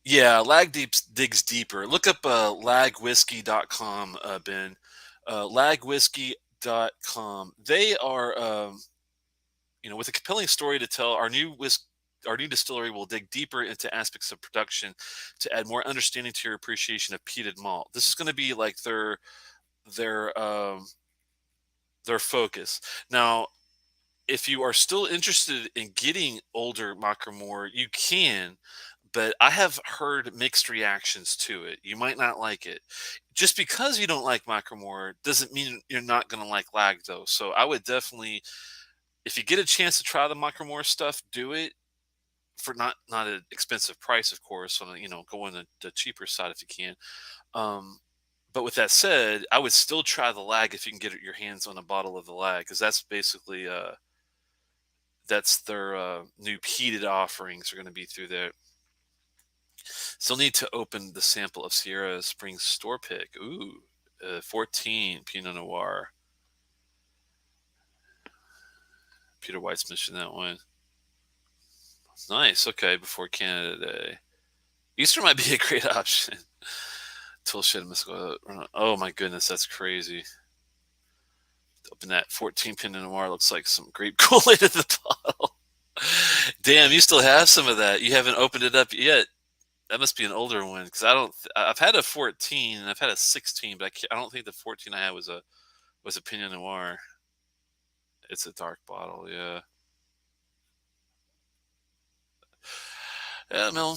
Yeah, digs deeper. Look up lagwhiskey.com, Ben. Lagwhiskey.com. They are, with a compelling story to tell. Our new distillery will dig deeper into aspects of production to add more understanding to your appreciation of peated malt. This is going to be like their their focus. Now, if you are still interested in getting older Macklemore, you can, but I have heard mixed reactions to it. You might not like it. Just because you don't like Macklemore doesn't mean you're not going to like Lag, though. So I would definitely, if you get a chance to try the Macklemore stuff, do it for not an expensive price, of course. On go on the cheaper side if you can. Um, but with that said, I would still try the Lag if you can get your hands on a bottle of the Lag, because that's basically that's their new peated offerings are going to be through there. Still need to open the sample of Sierra Springs store pick. Ooh, 14 Pinot Noir. Peter White's mentioned that one. Nice. Okay, before Canada Day. Easter might be a great option. Till shit must go. Oh my goodness, that's crazy. Open that 14 Pinot Noir. Looks like some grape Kool-Aid in the bottle. Damn, you still have some of that. You haven't opened it up yet. That must be an older one because I don't. I've had a 14 and I've had a 16, but I don't think the 14 I had was a Pinot Noir. It's a dark bottle, yeah. Yeah, no,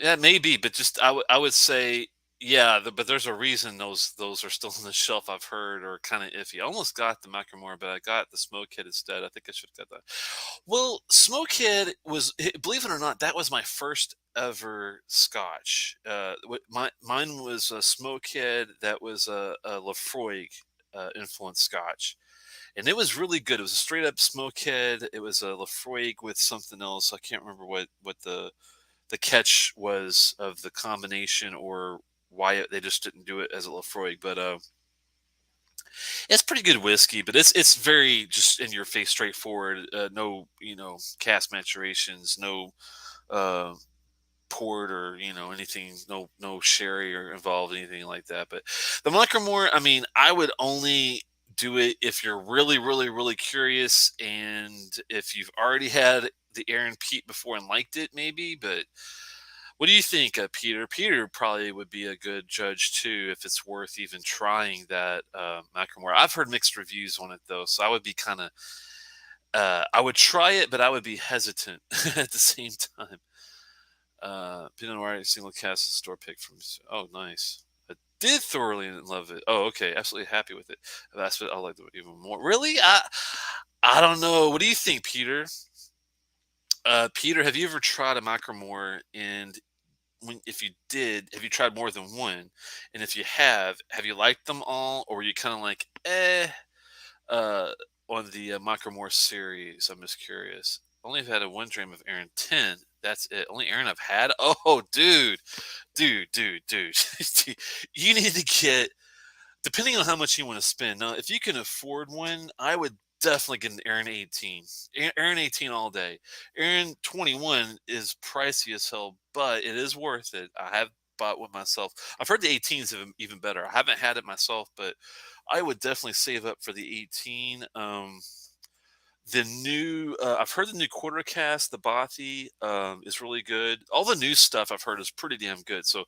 yeah, maybe, but just I would say, yeah, but there's a reason those are still on the shelf. I've heard are kind of iffy. I almost got the Macklemore, but I got the Smokehead instead. I think I should have got that. Well, Smokehead was, believe it or not, that was my first ever Scotch. Mine was a Smokehead that was a Lafroig influenced Scotch, and it was really good. It was a straight up Smokehead. It was a Lafroig with something else. I can't remember what the catch was of the combination or why they just didn't do it as a Lafroig, but it's pretty good whiskey, but it's very just in your face, straightforward. No, cask maturations, no uh, port or anything, no sherry or involved anything like that. But the Macklemore, I mean, I would only do it if you're really, really, really curious, and if you've already had the Aaron Pete before and liked it, maybe. But what do you think, Peter? Peter probably would be a good judge too if it's worth even trying that Macklemore. I've heard mixed reviews on it though, so I would be kind of I would try it, but I would be hesitant at the same time. Pinot Noir single cask store pick from. Oh, nice. I did thoroughly love it. Oh, okay. Absolutely happy with it. That's what I liked it even more. Really? I don't know. What do you think, Peter? Peter, have you ever tried a Macklemore? And if you did, have you tried more than one? And if you have you liked them all, or were you kind of like, uh, on the Macklemore series? I'm just curious. Only have had a one dream of Aaron 10. That's it. Only Aaron I've had. Oh, dude. You need to get, depending on how much you want to spend. Now, if you can afford one, I would definitely get an Aaron 18. Aaron 18 all day. Aaron 21 is pricey as hell, but it is worth it. I have bought one myself. I've heard the 18 is even better. I haven't had it myself, but I would definitely save up for the 18. The new, I've heard the new quarter cast, the Bothy, is really good. All the new stuff I've heard is pretty damn good. So,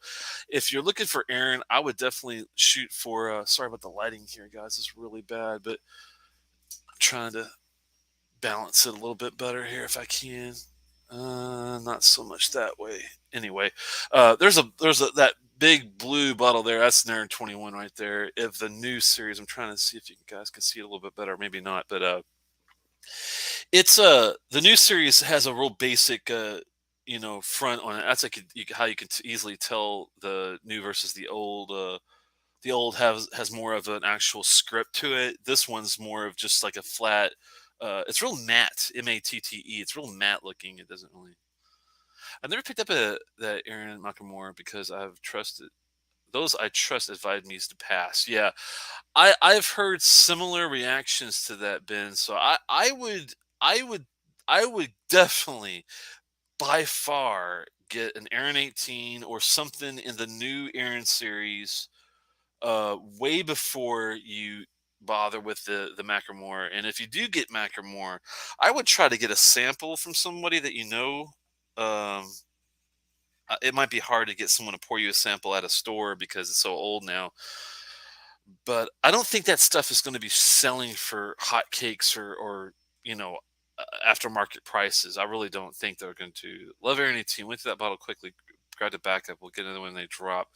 if you're looking for Aaron, I would definitely shoot for. Sorry about the lighting here, guys. It's really bad, but I'm trying to balance it a little bit better here if I can. Not so much that way. Anyway, there's a that big blue bottle there. That's an Aaron 21 right there. If the new series, I'm trying to see if you guys can see it a little bit better. Maybe not, but it's the new series has a real basic front on it. That's like how you can easily tell the new versus the old. The old has more of an actual script to it. This one's more of just like a flat. It's real matte, matte. It's real matte looking. It doesn't really. I've never picked up that Aaron Nakamura because I've trusted those I trust advised me to pass. Yeah, I've heard similar reactions to that, Ben. So I would I would definitely by far get an Aaron 18 or something in the new Aaron series way before you bother with the Macklemore. And if you do get Macklemore, I would try to get a sample from somebody that you know. Um, it might be hard to get someone to pour you a sample at a store because it's so old now. But I don't think that stuff is going to be selling for hotcakes or you know aftermarket prices. I really don't think they're going to. Love Aaron 18. Went through that bottle quickly. Grabbed it back up. We'll get another one when they drop.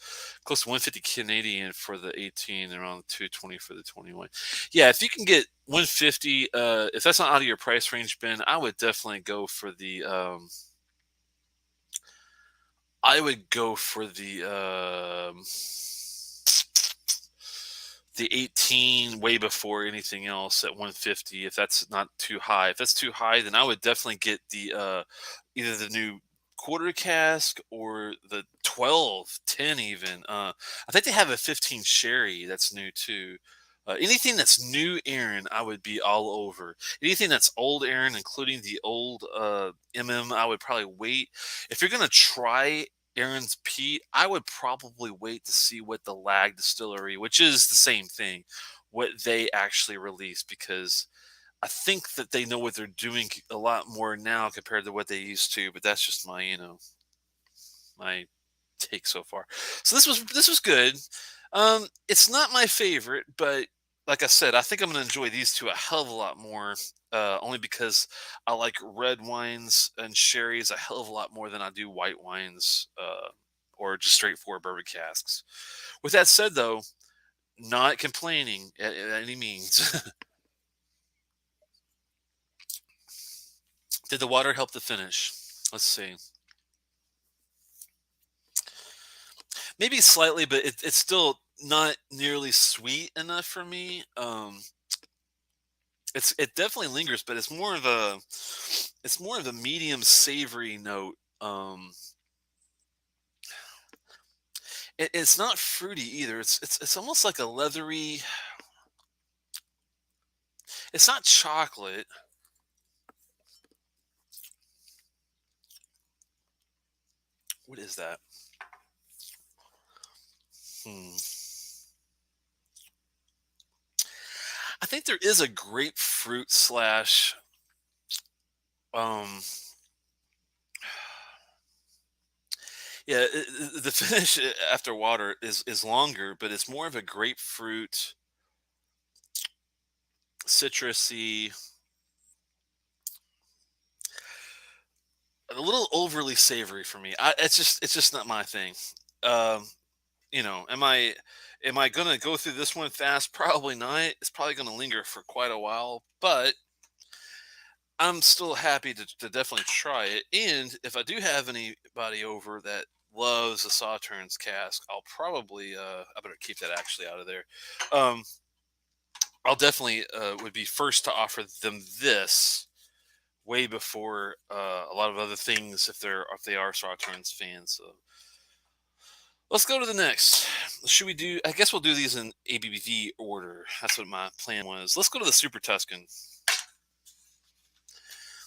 Close to 150 Canadian for the 18 and around 220 for the 21. Yeah, if you can get 150, if that's not out of your price range, Ben, I would definitely go for the. I would go for the 18 way before anything else at 150 if that's not too high. If that's too high, then I would definitely get the either the new quarter cask or the 12 10 even. I think they have a 15 sherry that's new too. Anything that's new Aaron, I would be all over. Anything that's old Aaron, including the old I would probably wait. If you're gonna try Aaron's Pete, I would probably wait to see what the Lag Distillery, which is the same thing, what they actually release because I think that they know what they're doing a lot more now compared to what they used to. But that's just my my take so far. So this was good. It's not my favorite, but like I said, I think I'm going to enjoy these two a hell of a lot more. Only because I like red wines and sherries a hell of a lot more than I do white wines or just straightforward bourbon casks. With that said, though, not complaining at any means. Did the water help the finish? Let's see. Maybe slightly, but it's still not nearly sweet enough for me. It definitely lingers, but it's more of a medium savory note. It's not fruity either. It's almost like a leathery. It's not chocolate. What is that? Hmm. I think there is a grapefruit slash um yeah, the finish after water is longer, but it's more of a grapefruit, citrusy, a little overly savory for me. It's just not my thing. Um, am I gonna go through this one fast? Probably not. It's probably gonna linger for quite a while, but I'm still happy to definitely try it. And if I do have anybody over that loves a Sauternes cask, I'll probably I better keep that actually out of there. Um, I'll definitely would be first to offer them this way before a lot of other things if they are Sauternes fans. So let's go to the next. Should we do? I guess we'll do these in ABV order. That's what my plan was. Let's go to the Super Tuscan.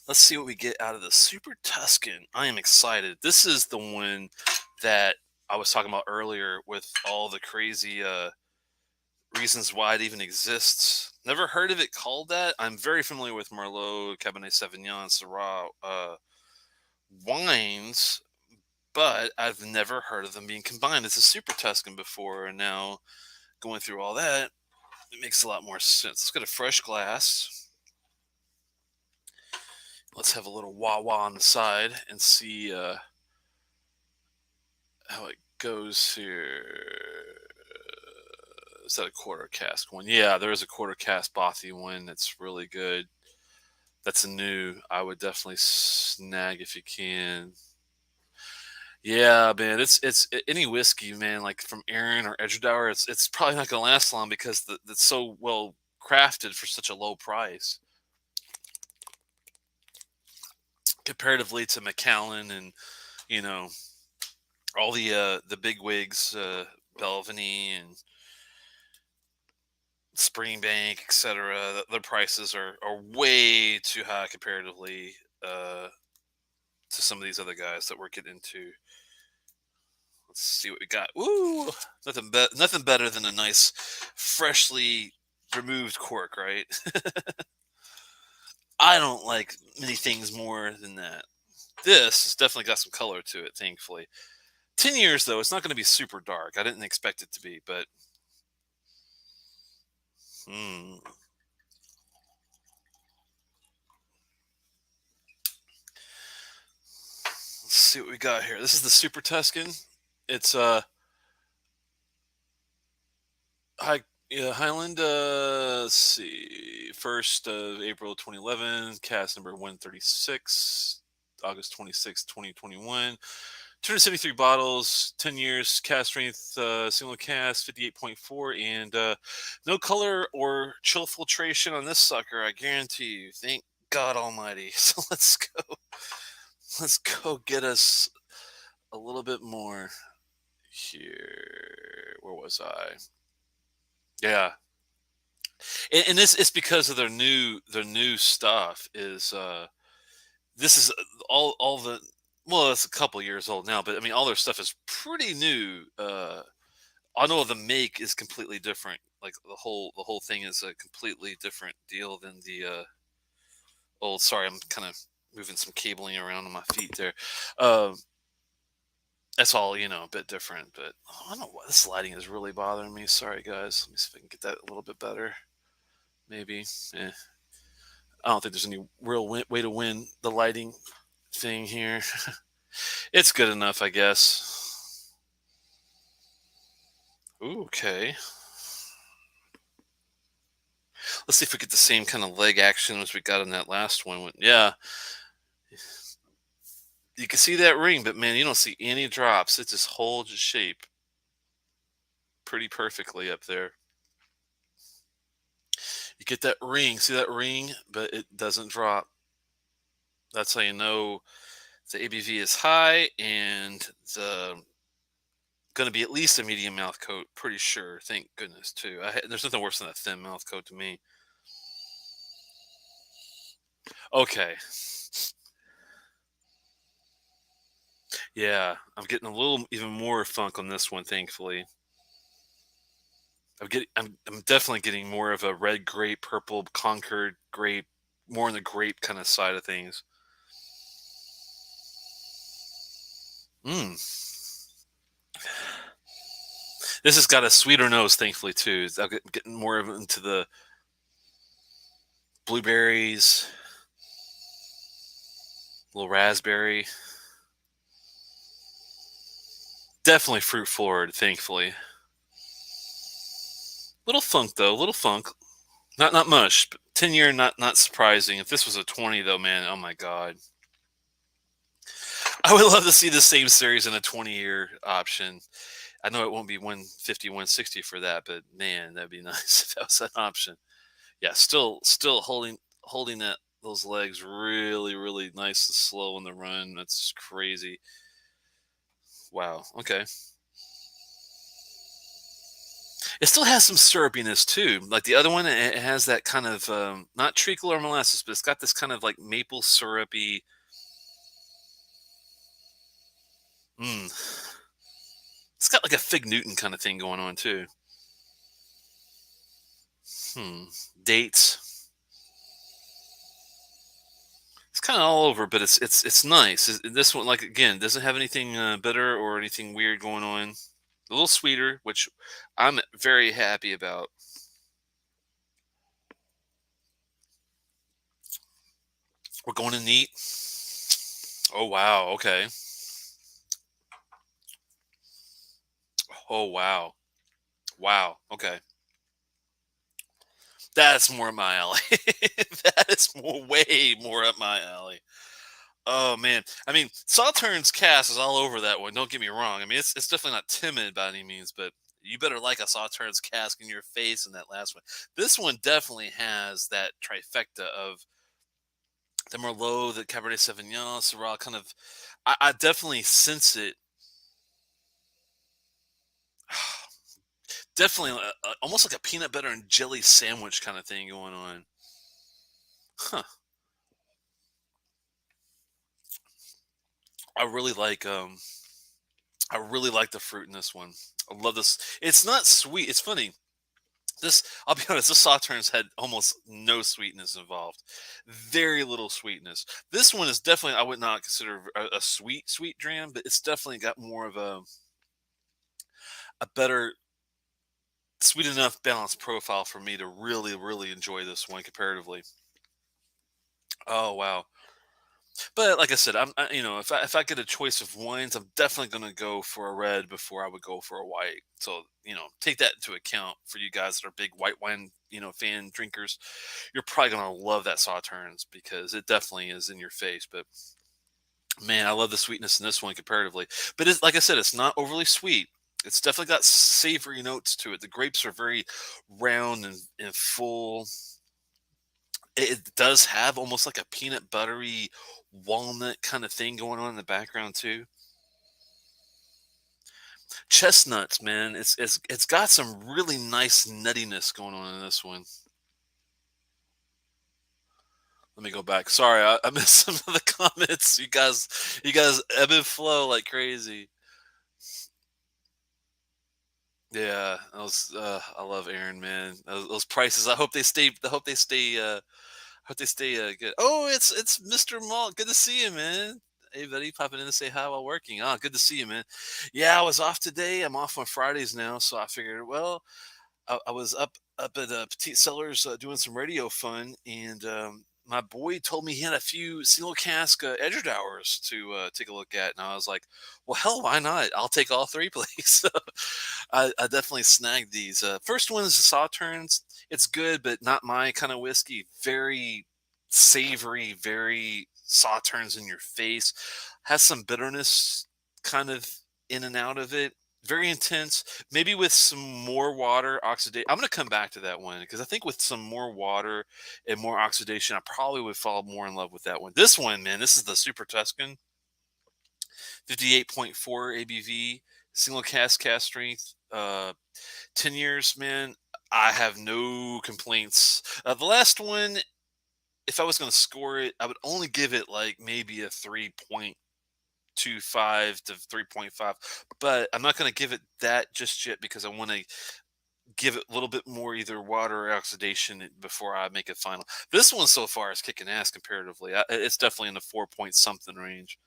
Let's see what we get out of the Super Tuscan. I am excited. This is the one that I was talking about earlier with all the crazy reasons why it even exists. Never heard of it called that. I'm very familiar with Merlot, Cabernet Sauvignon, Syrah wines, but I've never heard of them being combined as a Super Tuscan before. And now going through all that, it makes a lot more sense. Let's get a fresh glass. Let's have a little wah wah on the side and see how it goes here. Is that a quarter cask one? Yeah, there is a quarter cask Bothy one that's really good. That's a new. I would definitely snag if you can. Yeah, man, any whiskey, man, like from Aaron or Edradour, it's probably not gonna last long because it's so well crafted for such a low price comparatively to Macallan and you know all the big wigs, Belvany and Springbank, etc. Their prices are way too high comparatively uh, to some of these other guys that we're getting into. Let's see what we got. Ooh, nothing better than a nice, freshly removed cork, right? I don't like many things more than that. This has definitely got some color to it, thankfully. 10 years though, it's not going to be super dark. I didn't expect it to be, but hmm. Let's see what we got here. This is the Super Tuscan. It's High, yeah, Highland. Let's see. First of April 2011, cast number 136, August 26, 2021. 273 bottles, 10 years, cast strength, single cast, 58.4, and no color or chill filtration on this sucker. I guarantee you. Thank God Almighty. So let's go get us a little bit more here. Where was I? Yeah, and this it's because of their new stuff is this is all the well it's a couple years old now, but I mean all their stuff is pretty new. I know the make is completely different, like the whole thing is a completely different deal than the old. Sorry, I'm kind of moving some cabling around on my feet there. um that's all, a bit different, but I don't know why this lighting is really bothering me. Sorry guys, let me see if I can get that a little bit better, maybe. eh. I don't think there's any real way to win the lighting thing here. It's good enough, I guess. Ooh, okay. Let's see if we get the same kind of leg action as we got in that last one. Yeah, you can see that ring, but man, you don't see any drops. It just holds its shape pretty perfectly up there. You get that ring, see that ring, but it doesn't drop. That's how you know the ABV is high and the going to be at least a medium mouth coat. Pretty sure. Thank goodness too. There's nothing worse than a thin mouth coat to me. Okay. Yeah, I'm getting a little even more funk on this one, thankfully. I'm definitely getting more of a red grape, purple Concord grape, more on the grape kind of side of things. Mm. This has got a sweeter nose, thankfully too. I'm getting more of into the blueberries, little raspberry. Definitely fruit forward, thankfully. Little funk though, little funk. Not much. But 10 year, not surprising. If this was a 20 though, man, oh my god. I would love to see the same series in a 20-year option. I know it won't be 150, 160 for that, but man, that'd be nice if that was an option. Yeah, still holding that those legs really, really nice and slow in the run. That's crazy. Wow. Okay. It still has some syrupiness too. Like the other one, it has that kind of not treacle or molasses, but it's got this kind of like maple syrupy. Mm, it's got like a fig Newton kind of thing going on too. Hmm. Dates. It's kind of all over, but it's nice. This one, like again, doesn't have anything bitter or anything weird going on. A little sweeter, which I'm very happy about. We're going to neat. Oh wow. Okay. Oh wow. Wow. Okay. That's more up my alley. That is way more up my alley. Oh man, I mean, Sauternes cast is all over that one. Don't get me wrong. I mean, it's definitely not timid by any means, but you better like a Sauternes cask in your face in that last one. This one definitely has that trifecta of the Merlot, the Cabernet Sauvignon, Syrah. Kind of, I definitely sense it. Definitely, almost like a peanut butter and jelly sandwich kind of thing going on. Huh. I really like I really like the fruit in this one. I love this. It's not sweet. It's funny. This, I'll be honest, this Sauternes had almost no sweetness involved. Very little sweetness. This one is definitely, I would not consider a sweet dram, but it's definitely got more of a better, sweet enough balanced profile for me to really, really enjoy this one comparatively. Oh, wow. But like I said, if I get a choice of wines, I'm definitely going to go for a red before I would go for a white. So take that into account for you guys that are big white wine fan drinkers. You're probably going to love that Sauternes because it definitely is in your face. But man, I love the sweetness in this one comparatively. But it's, like I said, it's not overly sweet. It's definitely got savory notes to it. The grapes are very round and full. It does have almost like a peanut buttery walnut kind of thing going on in the background too. Chestnuts, man, it's got some really nice nuttiness going on in this one. Let me go back. Sorry, I missed some of the comments. You guys ebb and flow like crazy. Yeah, I love Aaron, man. Those prices. I hope they stay good. Oh, it's Mr. Malt. Good to see you, man. Hey, buddy, popping in to say hi while working. Ah, good to see you, man. Yeah, I was off today. I'm off on Fridays now, so I figured, well, I was up at Petite Cellars doing some radio fun, and my boy told me he had a few single cask Edradours to take a look at, and I was like, "Well, hell, why not? I'll take all three, please." So I definitely snagged these. First one is the Sauternes. It's good, but not my kind of whiskey. Very savory, very Sauternes in your face. Has some bitterness kind of in and out of it, very intense. Maybe with some more water oxidate. I'm gonna come back to that one because I think with some more water and more oxidation, I probably would fall more in love with that one. This one, man, this is the Super Tuscan, 58.4 ABV, single cast strength, 10 years, man. I have no complaints. The last one, if I was going to score it, I would only give it like maybe a 3.25 to 3.5, but I'm not going to give it that just yet because I want to give it a little bit more either water or oxidation before I make a final. This one so far is kicking ass comparatively. It's definitely in the 4 point something range.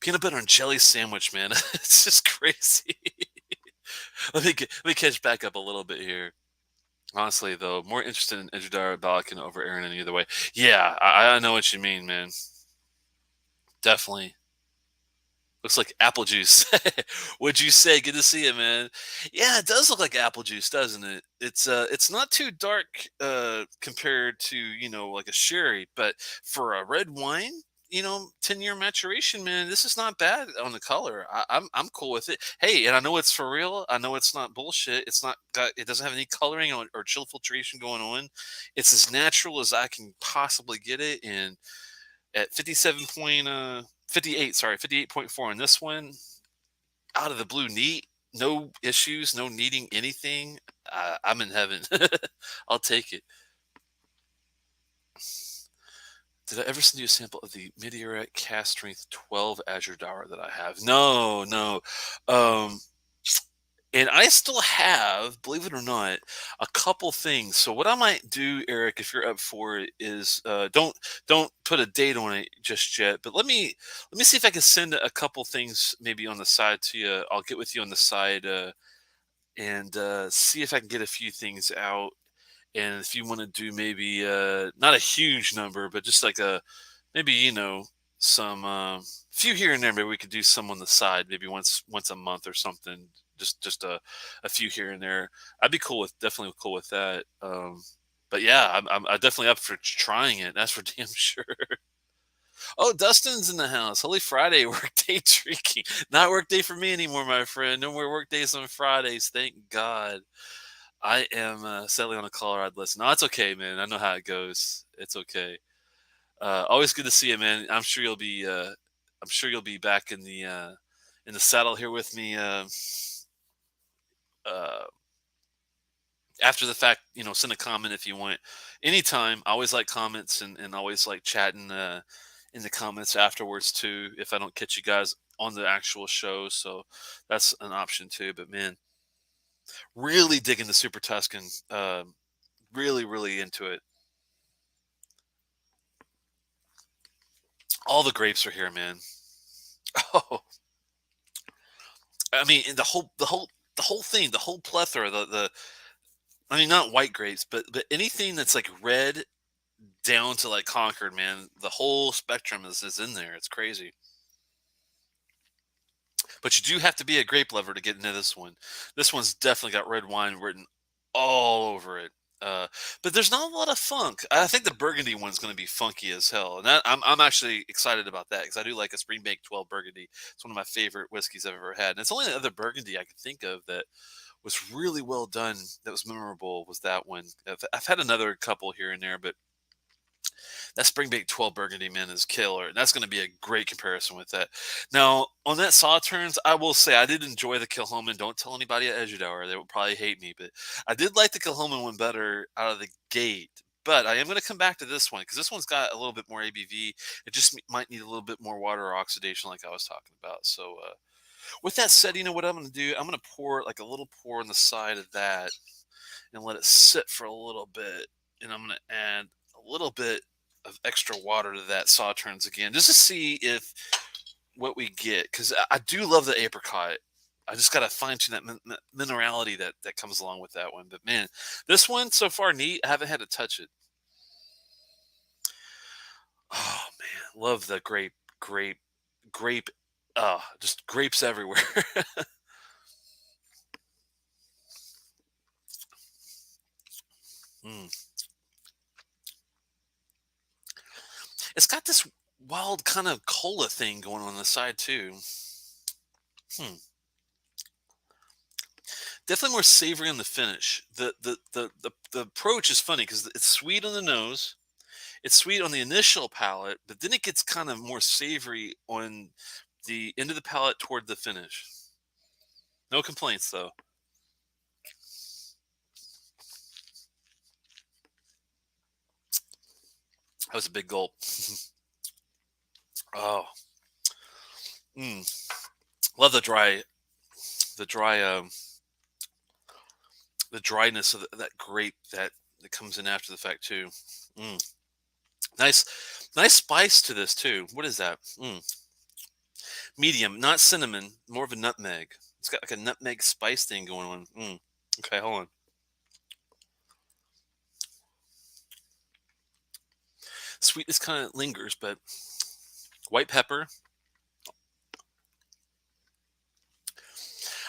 Peanut butter and jelly sandwich, man. It's just crazy. Let me catch back up a little bit here. Honestly, though, more interested in Edradour Balkan over Aaron and either way. Yeah, I know what you mean, man. Definitely. Looks like apple juice. Would you say? Good to see you, man. Yeah, it does look like apple juice, doesn't it? It's not too dark compared to like a sherry, but for a red wine, 10-year maturation, man, this is not bad on the color. I'm cool with it. Hey, and I know it's for real. I know it's not bullshit. It doesn't have any coloring or chill filtration going on. It's as natural as I can possibly get it, and at 58, sorry, 58.4 on this one. Out of the blue, neat, no issues, no needing anything. I'm in heaven. I'll take it. Did I ever send you a sample of the Meteorite Cast Strength 12 Azure Dower that I have? No, no. Um, And I still have, believe it or not, a couple things. So what I might do, Eric, if you're up for it, is don't put a date on it just yet. But let me see if I can send a couple things maybe on the side to you. I'll get with you on the side and see if I can get a few things out. And if you want to do maybe not a huge number, but just like a maybe some few here and there. Maybe we could do some on the side, maybe once a month or something. Just a few here and there. I'd be definitely cool with that. But yeah, I'm definitely up for trying it. That's for damn sure. Oh, Dustin's in the house. Holy Friday, workday drinking. Not workday for me anymore, my friend. No more work days on Fridays. Thank God. I am sadly on a Colorado list. No, it's okay, man. I know how it goes. It's okay. Always good to see you, man. I'm sure you'll be back in the saddle here with me uh, after the fact. Send a comment if you want. Anytime. I always like comments and always like chatting in the comments afterwards too. If I don't catch you guys on the actual show, so that's an option too. But man, really digging the Super Tuscan. Really, really into it. All the grapes are here, man. Oh, I mean, and the whole thing, the whole plethora, the I mean, not white grapes, but anything that's like red down to like Concord, man. The whole spectrum is in there. It's crazy. But you do have to be a grape lover to get into this one. This one's definitely got red wine written all over it. Uh, but there's not a lot of funk. I think the Burgundy one's going to be funky as hell, and I'm actually excited about that because I do like a Springbank 12 Burgundy. It's one of my favorite whiskeys I've ever had, and it's only the other Burgundy I could think of that was really well done. That was memorable. Was that one? I've had another couple here and there, but that Springbank 12 Burgundy, man, is killer. And that's going to be a great comparison with that. Now, on that Sauternes, I will say I did enjoy the Kilhoman. Don't tell anybody at Edradour. They will probably hate me. But I did like the Kilhoman one better out of the gate. But I am going to come back to this one because this one's got a little bit more ABV. It just might need a little bit more water or oxidation, like I was talking about. So, with that said, you know what I'm going to do? I'm going to pour like a little pour on the side of that and let it sit for a little bit. And I'm going to add a little bit of extra water to that Sauternes again, just to see if what we get. Because I do love the apricot. I just got to fine tune that minerality that comes along with that one. But man, this one so far neat. I haven't had to touch it. Oh man, love the grape. Just grapes everywhere. Mm. It's got this wild kind of cola thing going on the side too. Hmm. Definitely more savory on the finish. The approach is funny because it's sweet on the nose, it's sweet on the initial palate, but then it gets kind of more savory on the end of the palate toward the finish. No complaints though. That was a big gulp. Oh, mm. Love the dry. the dryness of that grape that comes in after the fact too. Mm. Nice, nice spice to this too. What is that? Medium, not cinnamon, more of a nutmeg. It's got like a nutmeg spice thing going on. Okay, hold on. Sweetness kind of lingers, but white pepper.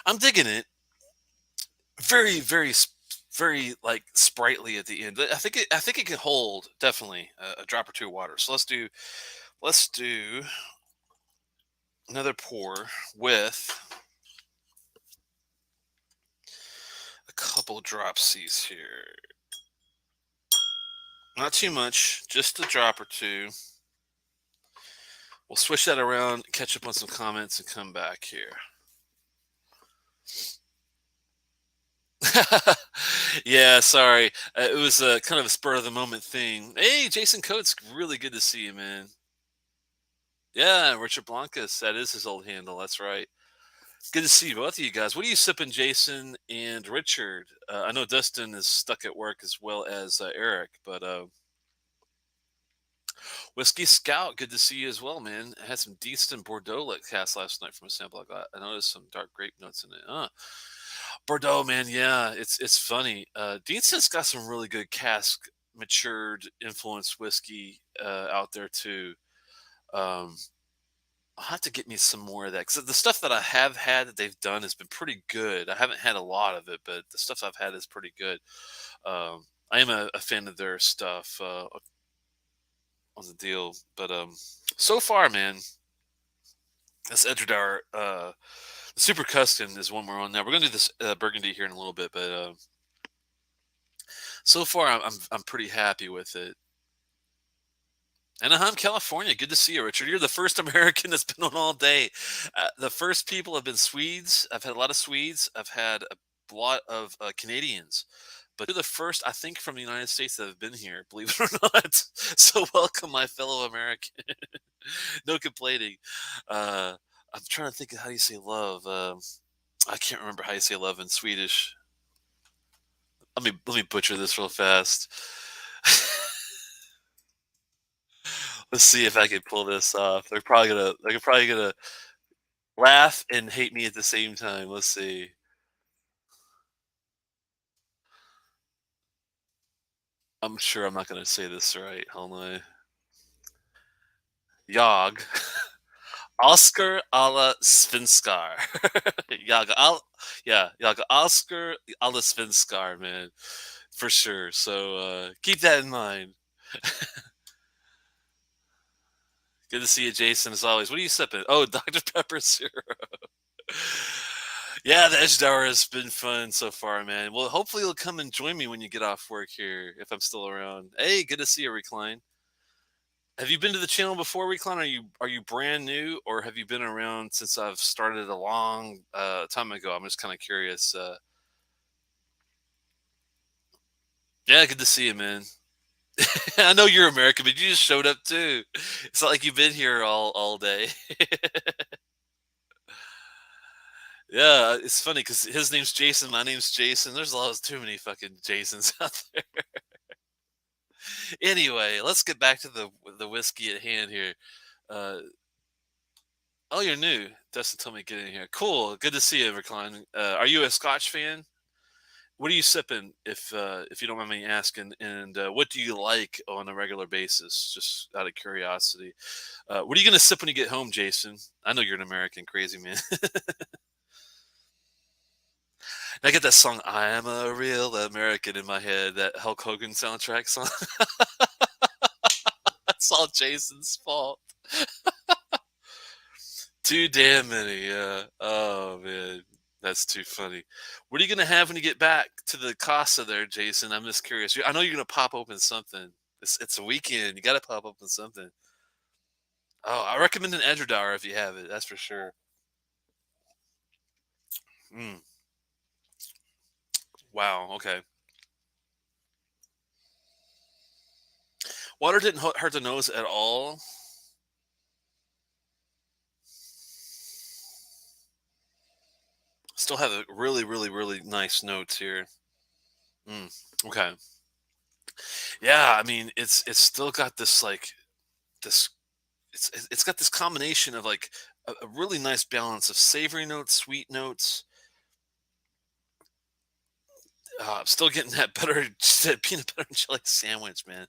I'm digging it. Very, very like sprightly at the end. I think it can hold definitely a drop or two of water. So let's do another pour with a couple dropsies here. Not too much, just a drop or two. We'll switch that around, catch up on some comments, and come back here. Yeah, sorry. It was kind of a spur of the moment thing. Hey, Jason Coates, really good to see you, man. Yeah, Richard Blancas, that is his old handle. That's right. Good to see both of you guys. What are you sipping, Jason and Richard? I know Dustin is stuck at work as well as Eric, but Whiskey Scout, good to see you as well, man. I had some decent Bordeaux like cast last night from a sample I got. I noticed some dark grape notes in it. Bordeaux, man, yeah, it's funny. Deanson's got some really good cask matured influenced whiskey out there too. Um, I'll have to get me some more of that because the stuff that I have had that they've done has been pretty good. I haven't had a lot of it, but the stuff I've had is pretty good. I am a fan of their stuff on the deal, but so far, man, this Edradour, the Super Custom is one we're on now. We're gonna do this Burgundy here in a little bit, but so far I'm pretty happy with it. Anaheim, California. Good to see you, Richard. You're the first American that's been on all day. The first people have been Swedes. I've had a lot of Swedes. I've had a lot of Canadians. But you're the first, I think, from the United States that have been here, believe it or not. So welcome, my fellow American. No complaining. I'm trying to think of how you say love. I can't remember how you say love in Swedish. Let me butcher this real fast. Let's see if I can pull this off. They're probably gonna laugh and hate me at the same time. Let's see. I'm sure I'm not gonna say this right. Hold on. Jag. Oscar alla svenskar. Jag all yeah, jag Oscar alla svenskar, man. For sure. So keep that in mind. Good to see you, Jason, as always. What are you sipping? Oh, Dr. Pepper syrup. Yeah, the Edge Tower has been fun so far, man. Well, hopefully you'll come and join me when you get off work here, if I'm still around. Hey, good to see you, Recline. Have you been to the channel before, Recline? Are you brand new, or have you been around since I've started a long time ago? I'm just kind of curious. Yeah, good to see you, man. I know you're American, but you just showed up too. It's not like you've been here all day. Yeah, it's funny because his name's Jason, my name's Jason. There's a lot too many fucking Jasons out there. Anyway, let's get back to the whiskey at hand here. Uh, oh, you're new. Dustin told me to get in here. Cool. Good to see you, Recline. Are you a Scotch fan? What are you sipping, if you don't mind me asking? And what do you like on a regular basis? Just out of curiosity. What are you gonna sip when you get home, Jason? I know you're an American, crazy man. I get that song "I Am a Real American" in my head. That Hulk Hogan soundtrack song. That's all Jason's fault. Too damn many. Yeah. Oh man, that's too funny. What are you gonna have when you get back to the Casa there, Jason? I'm just curious. I know you're gonna pop open something. It's a weekend. You got to pop open something. Oh, I recommend an Edradour if you have it. That's for sure. Mm, wow. Okay. Water didn't hurt the nose at all. Still have a really, really, really nice notes here. Mm, okay. Yeah, I mean, it's still got this like this. It's got this combination of like a really nice balance of savory notes, sweet notes. I'm still getting that butter, that peanut butter and jelly sandwich, man.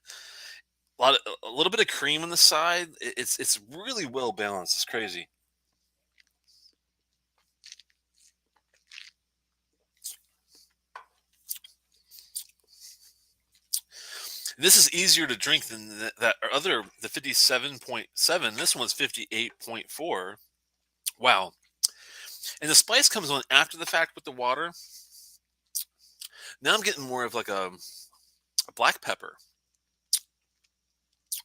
A little bit of cream on the side. It's really well balanced. It's crazy. This is easier to drink than that other the 57.7. This one's 58.4. Wow. And the spice comes on after the fact with the water. Now I'm getting more of like a black pepper.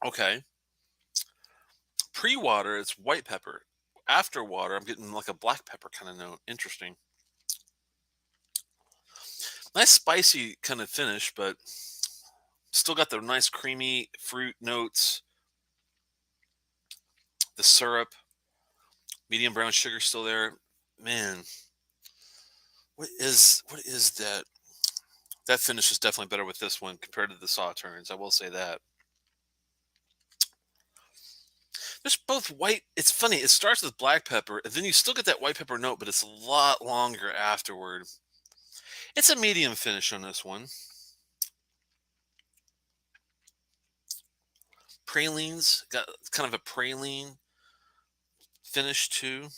Okay. Pre-water, it's white pepper. After water, I'm getting like a black pepper kind of note. Interesting. Nice spicy kind of finish, but still got the nice creamy fruit notes, the syrup, medium brown sugar still there. Man, what is that? That finish is definitely better with this one compared to the sauternes. I will say that. There's both white. It's funny. It starts with black pepper, and then you still get that white pepper note, but it's a lot longer afterward. It's a medium finish on this one. Pralines got kind of a praline finish too.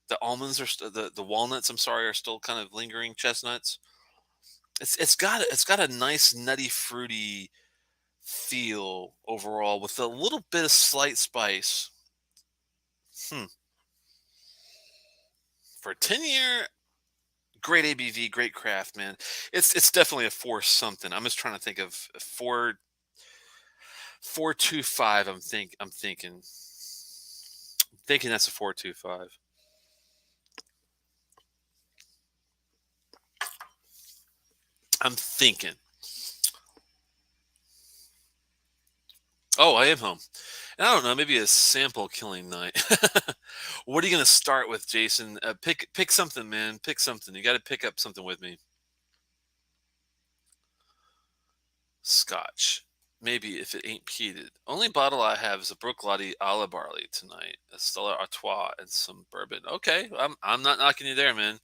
The almonds are the walnuts. I'm sorry, are still kind of lingering. Chestnuts. It's got a nice nutty fruity feel overall with a little bit of slight spice. Hmm. For a 10-year, great ABV, great craft, man. It's definitely a four something. I'm just trying to think of 4.25. I'm thinking that's a 4.25. I'm thinking. Oh, I am home. And I don't know, maybe a sample killing night. What are you gonna start with, Jason? Pick something, man. Pick something. You got to pick up something with me. Scotch. Maybe if it ain't peated. Only bottle I have is a Brooklady a la Barley tonight. A Stella Artois and some bourbon. Okay, I'm not knocking you there, man.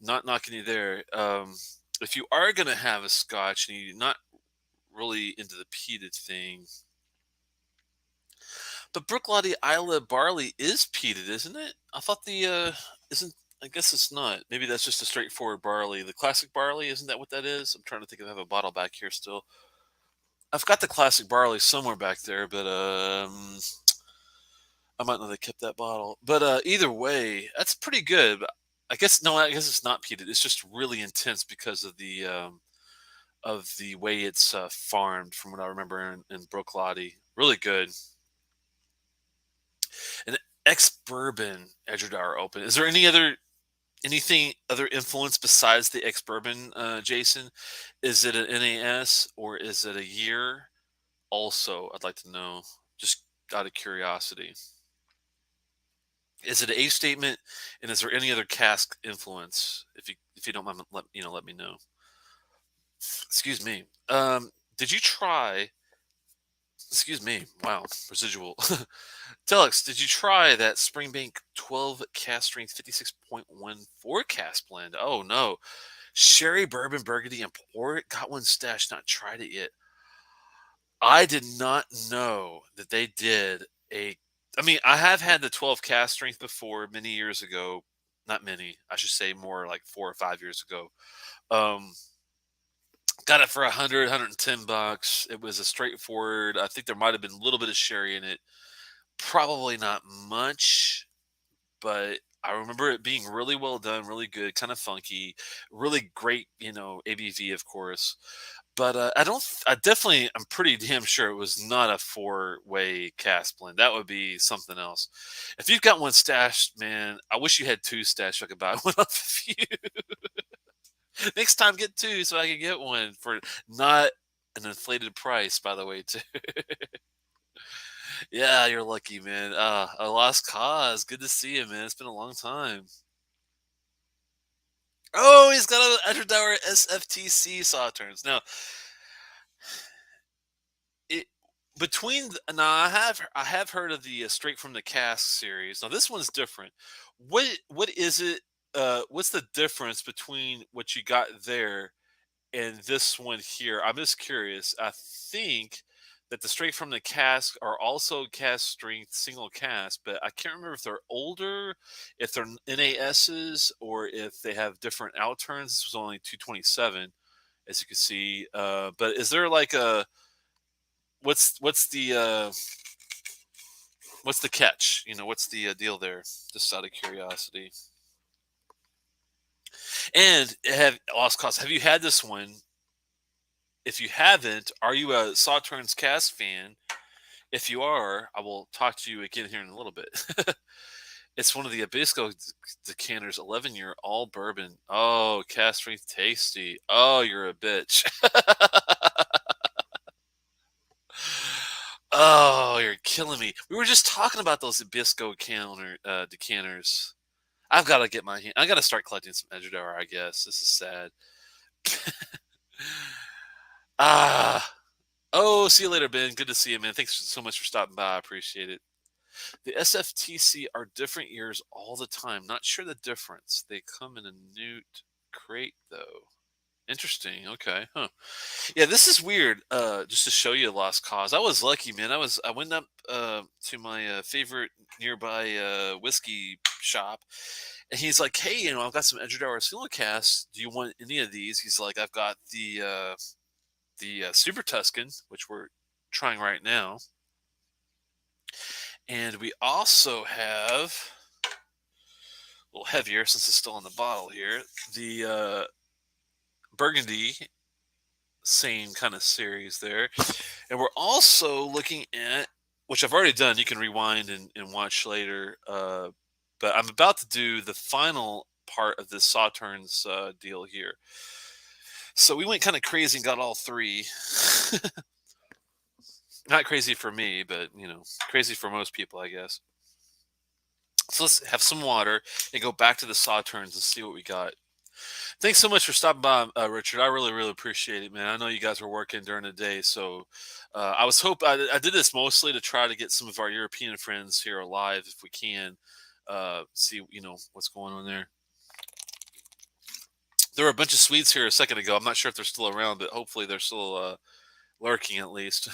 Not knocking you there. If you are gonna have a Scotch and you're not really into the peated thing, but Brooklady Isla barley is peated, isn't it? I thought the isn't. I guess it's not. Maybe that's just a straightforward barley. The classic barley, isn't that what that is? I'm trying to think if I have a bottle back here still. I've got the classic barley somewhere back there, but I might not have kept that bottle. But either way, that's pretty good. I guess no, I guess it's not peated. It's just really intense because of the way it's farmed, from what I remember in Brooklady. Really good. An ex bourbon Edradour open. Is there anything other influence besides the ex bourbon, Jason? Is it an NAS or is it a year? Also, I'd like to know, just out of curiosity. Is it an age statement, and is there any other cask influence? If you don't mind, let me know. Excuse me. Did you try? Excuse me. Wow, residual. Telex, did you try that Springbank 12 cast strength 56.14 cast blend? Oh no. Sherry, bourbon, burgundy, and port. Got one stashed, not tried it yet. I did not know that they did a. I mean, I have had the 12 cast strength before many years ago. Not many, I should say more like 4 or 5 years ago. Um, got it for 110 bucks. It was a straightforward. I think there might have been a little bit of sherry in it. Probably not much, but I remember it being really well done, really good, kind of funky, really great, ABV, of course. But I don't. I definitely. I'm pretty damn sure it was not a four-way cast blend. That would be something else. If you've got one stashed, man, I wish you had two stashed. So I could buy one off of you. Next time, get two so I can get one for not an inflated price. By the way, too. Yeah, you're lucky, man. A lost cause. Good to see you, man. It's been a long time. Oh, he's got an Edradour SFTC Sauternes. Now, it now I have heard of the straight from the cask series. Now this one's different. What is it? What's the difference between what you got there and this one here? I'm just curious. I think that the straight from the cask are also cask strength single cask, but I can't remember if they're older, if they're NASs, or if they have different outturns. This was only 227, as you can see. But is there like a what's the what's the catch? What's the deal there? Just out of curiosity. And have lost cost. Have you had this one? If you haven't, are you a Sauternes cast fan? If you are, I will talk to you again here in a little bit. It's one of the Abisco decanters, 11-year all bourbon. Oh, cast strength tasty. Oh, you're a bitch. Oh, you're killing me. We were just talking about those Abisco decanters. I've got to get my hand. I got to start collecting some Edradour, I guess. This is sad. Ah. Oh, see you later, Ben. Good to see you, man. Thanks so much for stopping by. I appreciate it. The SFTC are different years all the time. Not sure the difference. They come in a newt crate, though. Interesting. Okay. Huh. Yeah, this is weird. Just to show you a lost cause. I was lucky, man. I went up to my favorite nearby whiskey shop, and he's like, "Hey, I've got some Edradour Silicast. Do you want any of these?" He's like, "I've got the Super Tuscan, which we're trying right now, and we also have a little heavier since it's still in the bottle here. The Burgundy, same kind of series there, and we're also looking at, which I've already done. You can rewind and watch later. But I'm about to do the final part of this Sauternes deal here. So we went kind of crazy and got all three. Not crazy for me, but crazy for most people, I guess. So let's have some water and go back to the Sauternes and see what we got. Thanks so much for stopping by, Richard. I really, really appreciate it, man. I know you guys were working during the day, so I did this mostly to try to get some of our European friends here alive if we can. See, what's going on there. There were a bunch of Swedes here a second ago. I'm not sure if they're still around, but hopefully they're still lurking at least.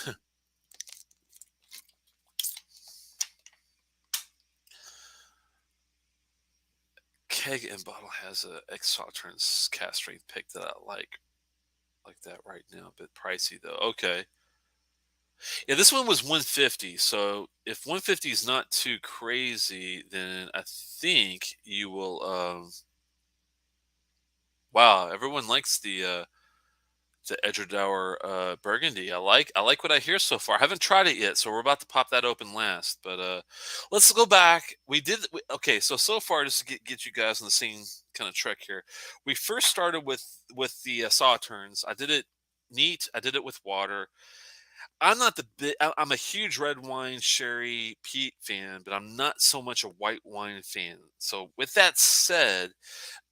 Keg and bottle has a Sauternes cast strength pick that I like that right now, a bit pricey though. Okay. Yeah, this one was 150. So if 150 is not too crazy, then I think you will. Wow, everyone likes the Edradour Burgundy. I like what I hear so far. I haven't tried it yet, so we're about to pop that open last. But let's go back. Okay. So far, just to get you guys on the same kind of trek here, we first started with the Sauternes. I did it neat. I did it with water. I'm a huge red wine sherry peat fan, but I'm not so much a white wine fan. So with that said,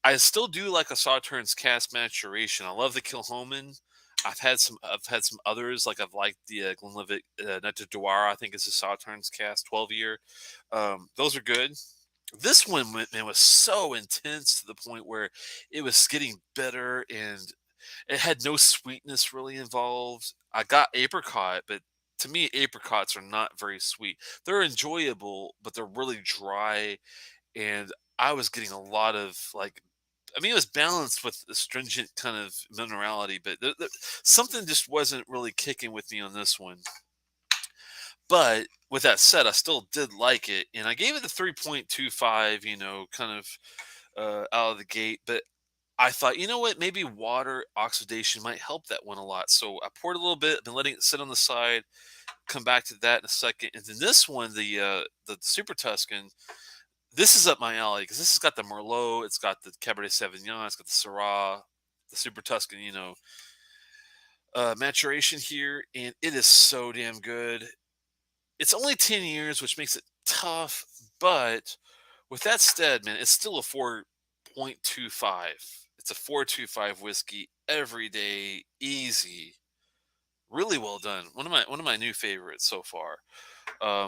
I still do like a Sauternes cask maturation. I love the Kilhoman. I've had some others, like I've liked the Glenlivet Edradour. I think it's a Sauternes cask 12-year. Those are good. This one, man, was so intense to the point where it was getting bitter and it had no sweetness really involved. I got apricot, but to me, apricots are not very sweet. They're enjoyable, but they're really dry. And I was getting a lot of it was balanced with astringent kind of minerality, but something just wasn't really kicking with me on this one. But with that said, I still did like it, and I gave it the 3.25, kind of out of the gate. But I thought, you know what, maybe water oxidation might help that one a lot. So I poured a little bit, been letting it sit on the side. Come back to that in a second. And then this one, the Super Tuscan, this is up my alley because this has got the Merlot, it's got the Cabernet Sauvignon, it's got the Syrah, the Super Tuscan, maturation here, and it is so damn good. It's only 10 years, which makes it tough, but with that said, man, it's still a 4.25. It's a 4.25 whiskey every day, easy. Really well done. One of my new favorites so far.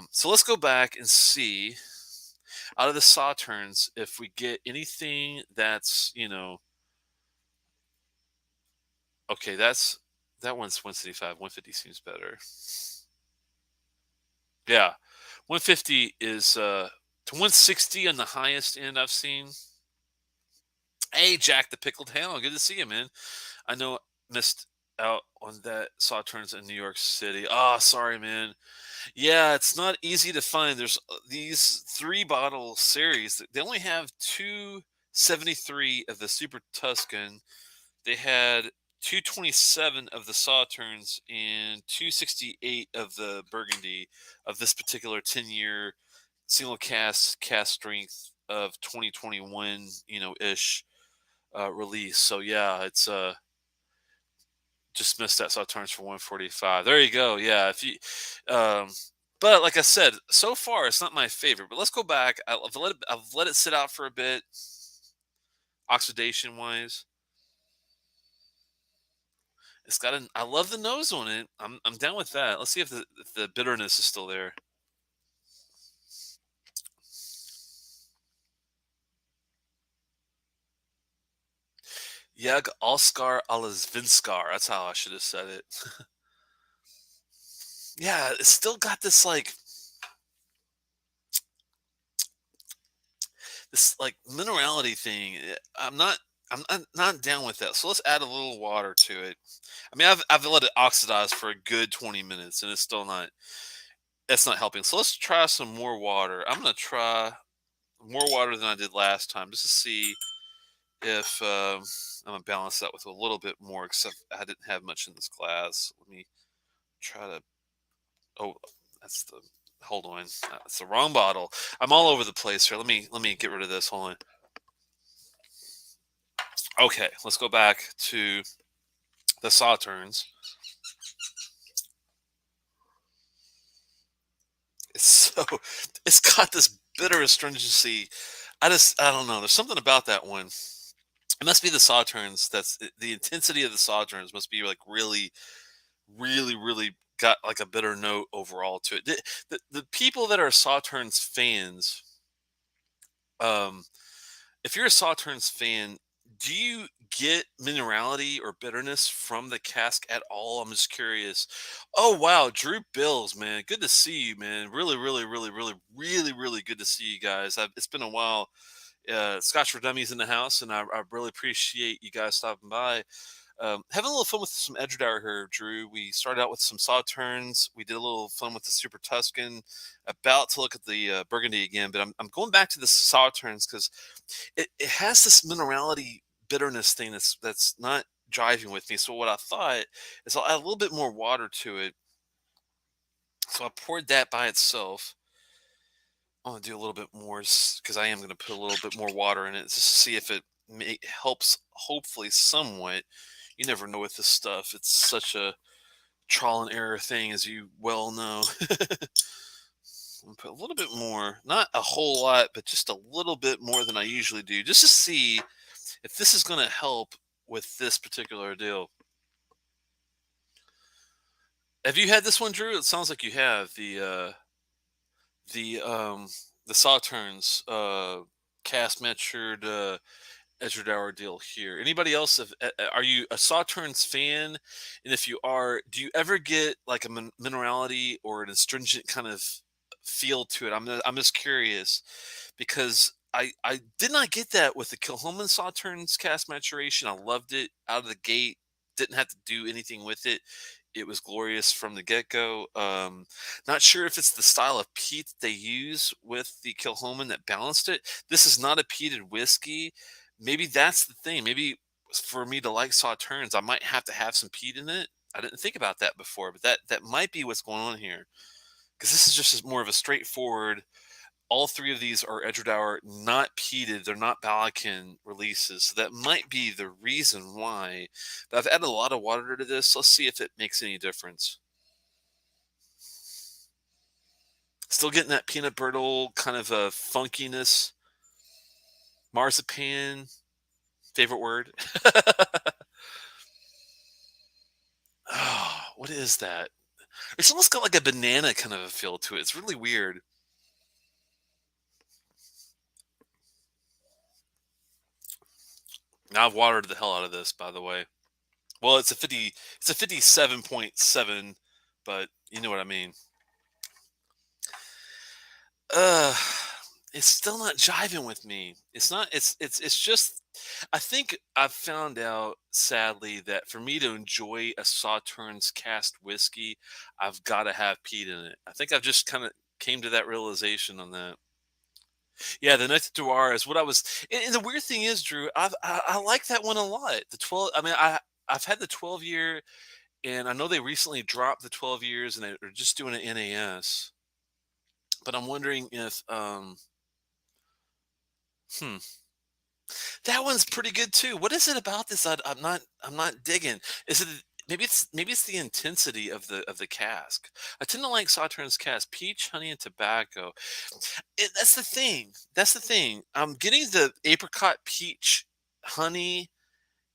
So let's go back and see out of the Sauternes if we get anything that's okay. That one's 175. 150 seems better. Yeah, 150 is to 160 on the highest end I've seen. Hey, Jack the Pickled Hound, good to see you, man. I know I missed out on that Sauternes in New York City. Ah, sorry, man. Yeah, it's not easy to find. There's these 3 bottle series. They only have 273 of the Super Tuscan. They had 227 of the Sauternes and 268 of the Burgundy of this particular 10-year single cast strength of 2021, ish release. So yeah, it's just missed that Sauternes for 145. There you go. Yeah, if you um but like I said, so far it's not my favorite. But let's go back. I've let it sit out for a bit, oxidation wise. It's got an. I love the nose on it. I'm down with that. Let's see if the bitterness is still there. Jag Oscar Alazvinskar. That's how I should have said it. Yeah, it's still got this minerality thing. I'm not down with that. So let's add a little water to it. I mean, I've let it oxidize for a good 20 minutes, and it's still not. That's not helping. So let's try some more water. I'm gonna try more water than I did last time, just to see if I'm gonna balance that with a little bit more. Except I didn't have much in this glass. Let me try to. Oh, that's the. Hold on, that's the wrong bottle. I'm all over the place here. Let me get rid of this. Hold on. Okay, let's go back to the Sauternes. It's so it's got this bitter astringency. I don't know. There's something about that one. It must be the Sauternes. That's the intensity of the Sauternes must be like really, really, really got like a bitter note overall to it. The people that are Sauternes fans, um, if you're a Sauternes fan, do you get minerality or bitterness from the cask at all? I'm just curious. Oh wow, Drew Bills, man, good to see you, man. Really, really, really, really, really, really good to see you guys. It's been a while. Scotch for Dummies in the house, and I really appreciate you guys stopping by. Having a little fun with some Edradour here, Drew. We started out with some Sauternes. We did a little fun with the Super Tuscan. About to look at the Burgundy again, but I'm going back to the Sauternes because it has this minerality bitterness thing that's not driving with me. So what I thought is I'll add a little bit more water to it. So I poured that by itself. I'm gonna do a little bit more because I am gonna put a little bit more water in it just to see if it helps. Hopefully, somewhat. You never know with this stuff. It's such a trial and error thing, as you well know. I'm put a little bit more, not a whole lot, but just a little bit more than I usually do, just to see if this is going to help with this particular deal. Have you had this one, Drew? It sounds like you have the the Sauternes cast matured Edradour deal here. Anybody else? Are you a Sauternes fan? And if you are, do you ever get like a minerality or an astringent kind of feel to it? I'm just curious because I did not get that with the Kilhoman Sauternes cast maturation. I loved it out of the gate. Didn't have to do anything with it. It was glorious from the get go. Not sure if it's the style of peat that they use with the Kilhoman that balanced it. This is not a peated whiskey. Maybe that's the thing. Maybe for me to like Sauternes, I might have to have some peat in it. I didn't think about that before, but that might be what's going on here. Because this is just more of a straightforward. All 3 of these are Edradour, not peated. They're not Balakin releases. So that might be the reason why. But I've added a lot of water to this. Let's see if it makes any difference. Still getting that peanut brittle kind of a funkiness. Marzipan. Favorite word? Oh, what is that? It's almost got like a banana kind of a feel to it. It's really weird. Now I've watered the hell out of this, by the way. Well, it's a 57.7, but you know what I mean. Uh, it's still not jiving with me. It's not. It's just. I think I've found out, sadly, that for me to enjoy a Sauternes cast whiskey, I've got to have peat in it. I think I've just kind of came to that realization on that. Yeah, the Edradour is what I was. And the weird thing is, Drew, I like that one a lot. The 12. I mean, I've had the 12 year, and I know they recently dropped the 12 years, and they're just doing an NAS. But I'm wondering if hmm, that one's pretty good too. What is it about this? I'm not digging. Is it maybe it's the intensity of the cask. I tend to like Sauternes cask, peach, honey, and tobacco. That's the thing. That's the thing. I'm getting the apricot, peach, honey,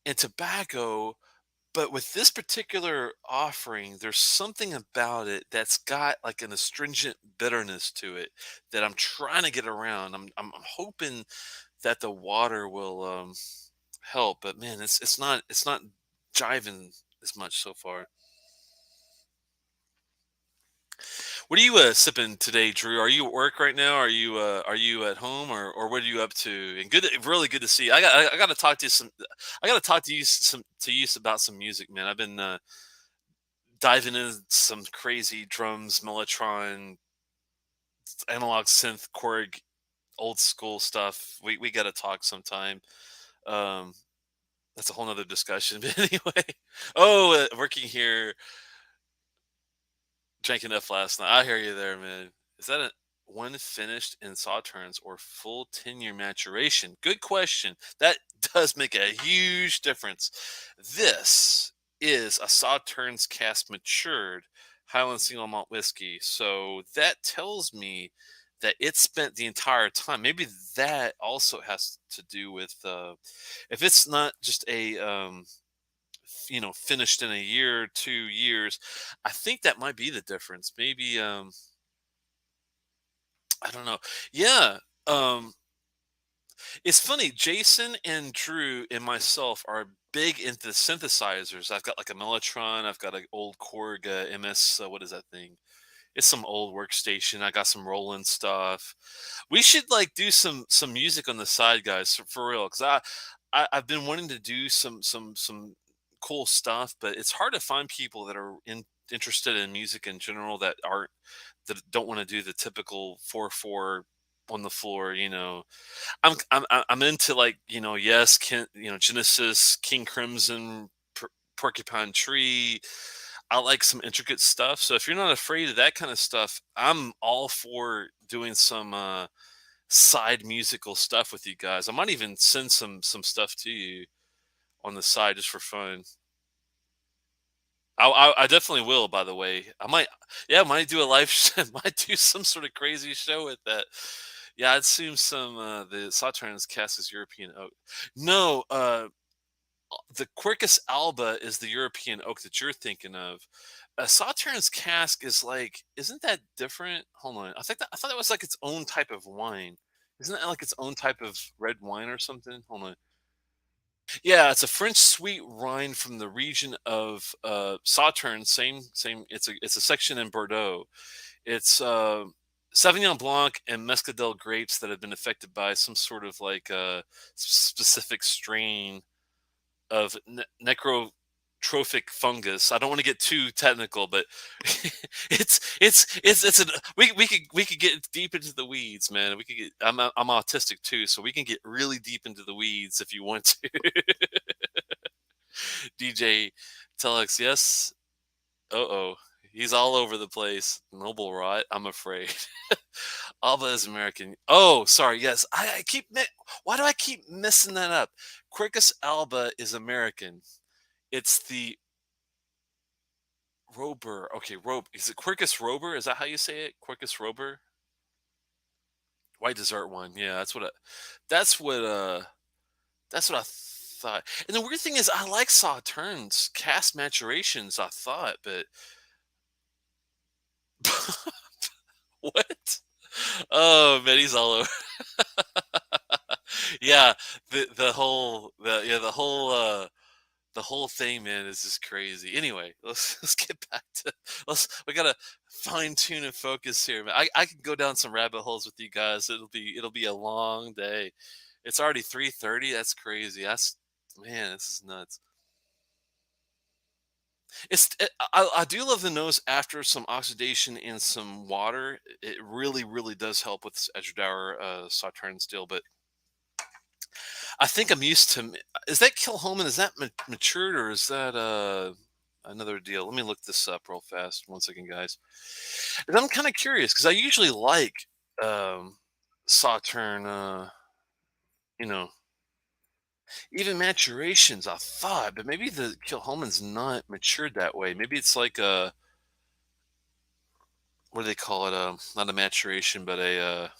and tobacco. But with this particular offering, there's something about it that's got like an astringent bitterness to it that I'm trying to get around. I'm hoping that the water will help, but man, it's not jiving as much so far. What are you sipping today, Drew? Are you at work right now? Are you at home, or what are you up to? And really good to see you. I got to talk to you some. I got to talk to you about some music, man. I've been diving into some crazy drums, mellotron, analog synth, Korg, old school stuff. We got to talk sometime. Um, that's a whole nother discussion. But anyway, oh, working here, drank enough last night. I hear you there, man. Is that a one finished in Sauternes or full 10-year maturation? Good question. That does make a huge difference. This is a Sauternes cast matured Highland single malt whiskey. So that tells me that it spent the entire time. Maybe that also has to do with if it's not just a finished in a year, 2 years. I think that might be the difference. Maybe I don't know. Yeah. Um it's funny, Jason and Drew and myself are big into synthesizers. I've got like a Mellotron, I've got an old Korg MS, what is that thing? It's some old workstation. I got some Roland stuff. We should like do some music on the side, guys, for real. Because I've been wanting to do some cool stuff, but it's hard to find people that are interested in music in general that don't want to do the typical 4/4 on the floor. I'm into like yes, Genesis, King Crimson, Porcupine Tree. I like some intricate stuff. So if you're not afraid of that kind of stuff, I'm all for doing some side musical stuff with you guys. I might even send some stuff to you on the side just for fun. I definitely will. By the way, I might, yeah, I might do a live, might do some sort of crazy show with that. Yeah, I'd assume some the Sauternes cast is European oak. No, the Quercus alba is the European oak that you're thinking of. Sauternes cask is like, isn't that different? Hold on, I thought that was like its own type of wine. Isn't that like its own type of red wine or something? Hold on. Yeah, it's a French sweet wine from the region of Sauternes. Same. It's a section in Bordeaux. It's Sauvignon Blanc and Muscadel grapes that have been affected by some sort of like specific strain of necrotrophic fungus. I don't want to get too technical, but it's an we could get deep into the weeds, man. We could get. I'm autistic too, so we can get really deep into the weeds if you want to. DJ Telex, yes. Oh, he's all over the place. Noble rot. I'm afraid. Alba is American. Oh, sorry. Yes, I keep. Why do I keep messing that up? Quercus alba is American. It's the Rober. Okay, Robe. Is it Quercus Rober? Is that how you say it? Quercus Rober? White dessert one. Yeah, that's what. That's what. That's what I thought. And the weird thing is, I like sauternes, cast maturations. I thought, but what? Oh man, he's all over. Yeah, the whole thing, man, is just crazy. Anyway, let's get back to we gotta fine tune and focus here, man. I can go down some rabbit holes with you guys. It'll be a long day. It's already 3:30. That's crazy. That's man, this is nuts. I do love the nose after some oxidation and some water. It really, really does help with this Edradour Sauterne still. But I think I'm used to. Is that Kilhoman? Is that matured or is that another deal? Let me look this up real fast. One second, guys. 'Cause I'm kind of curious because I usually like Sauterne. You know, even maturations. I thought, but maybe the Kilhoman's not matured that way. Maybe it's like a what do they call it? Not a maturation, but a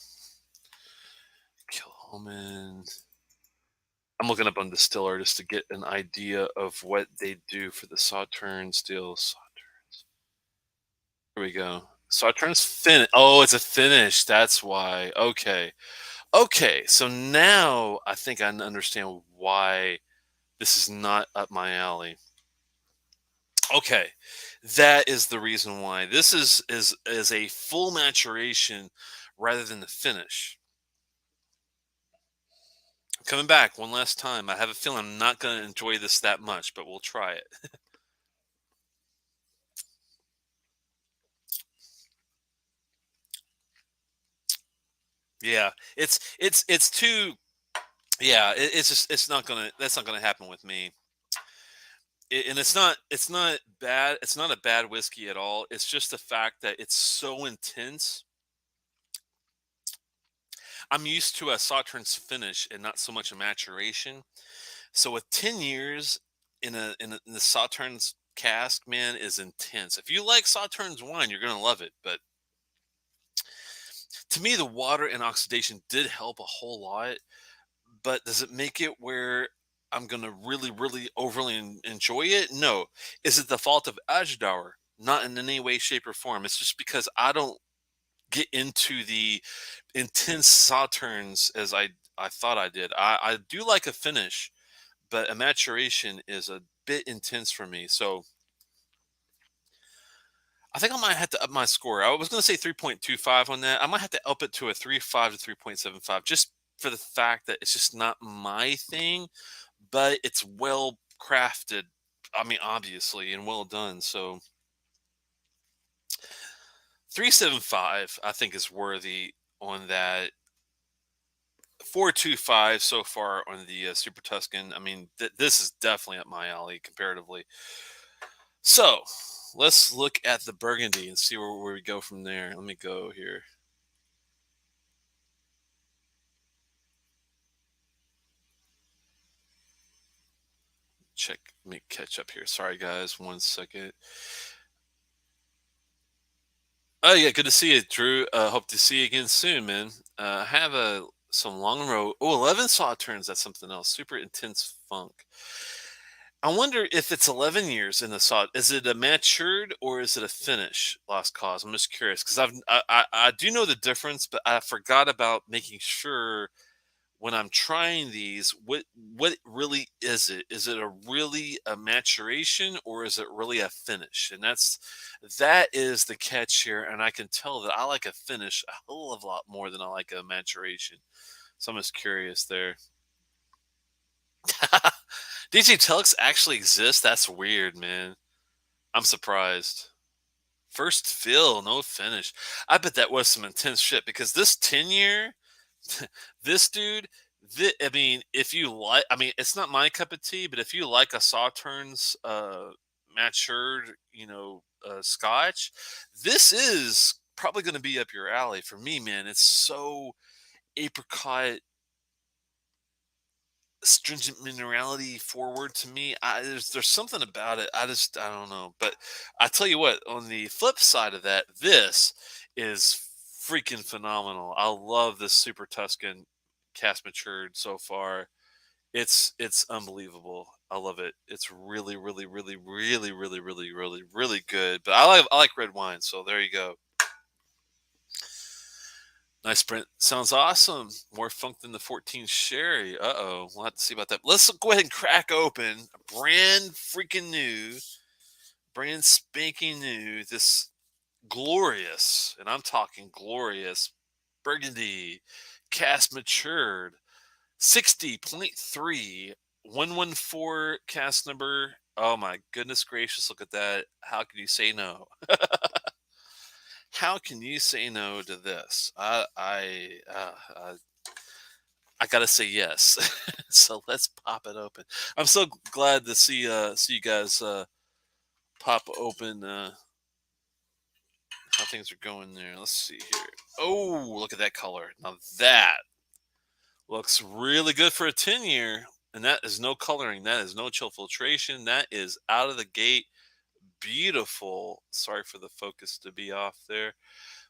Kilhoman. I'm looking up on Distiller just to get an idea of what they do for the Sauterne still. Sauternes. Here we go. Sauternes fin. Oh, it's a finish. That's why. Okay. Okay. So now I think I understand why this is not up my alley. Okay. That is the reason why. This is a full maturation rather than the finish. Coming back one last time. I have a feeling I'm not going to enjoy this that much, but we'll try it. Yeah, it's too. Yeah, it's just it's not gonna that's not gonna happen with me. And it's not bad. It's not a bad whiskey at all. It's just the fact that it's so intense. I'm used to a Sautern's finish and not so much a maturation. So with 10 years in the Sautern's cask, man, is intense. If you like Sautern's wine, you're gonna love it. But to me, the water and oxidation did help a whole lot. But does it make it where I'm gonna really, really overly enjoy it? No. Is it the fault of Ajdaur? Not in any way, shape, or form. It's just because I don't get into the intense sauternes as I thought I did. I do like a finish, but a maturation is a bit intense for me. So I think I might have to up my score. I was going to say 3.25 on that. I might have to up it to a 3.5 to 3.75 just for the fact that it's just not my thing, but it's well crafted. I mean, obviously, and well done. So 3.75, I think, is worthy on that. 4.25 so far on the Super Tuscan. I mean, this is definitely up my alley comparatively. So let's look at the Burgundy and see where we go from there. Let me go here. Check, let me catch up here. Sorry, guys. One second. Oh, yeah. Good to see you, Drew. Hope to see you again soon, man. Have some long road. Oh, 11 sauternes. That's something else. Super intense funk. I wonder if it's 11 years in the saut. Is it a matured or is it a finish? Lost cause. I'm just curious because I do know the difference, but I forgot about making sure when I'm trying these, what really is it? Is it a really a maturation or is it really a finish? And that is the catch here. And I can tell that I like a finish a whole of lot more than I like a maturation. So I'm just curious there. DJ Telex actually exists? That's weird, man. I'm surprised. First fill, no finish. I bet that was some intense shit because this 10 year, this dude, I mean, if you like, I mean, it's not my cup of tea, but if you like a Sauternes matured, scotch, this is probably going to be up your alley. For me, man, it's so apricot stringent minerality forward to me. There's something about it. I don't know. But I tell you what, on the flip side of that, this is freaking phenomenal. I love this Super Tuscan cast matured so far. It's unbelievable. I love it. It's really, really, really, really, really, really, really, really good. But I like red wine, so there you go. Nice print. Sounds awesome. More funk than the 14 sherry. Uh-oh. We'll have to see about that. Let's go ahead and crack open a brand freaking new, brand spanking new, this glorious, and I'm talking glorious, Burgundy cask matured 60.3 114 cask number. Oh my goodness gracious, look at that. How can you say no? How can you say no to this? I gotta say yes. So let's pop it open. I'm so glad to see you guys pop open how things are going there. Let's see here. Oh, look at that color. Now that looks really good for a 10-year. And that is no coloring. That is no chill filtration. That is out of the gate. Beautiful. Sorry for the focus to be off there.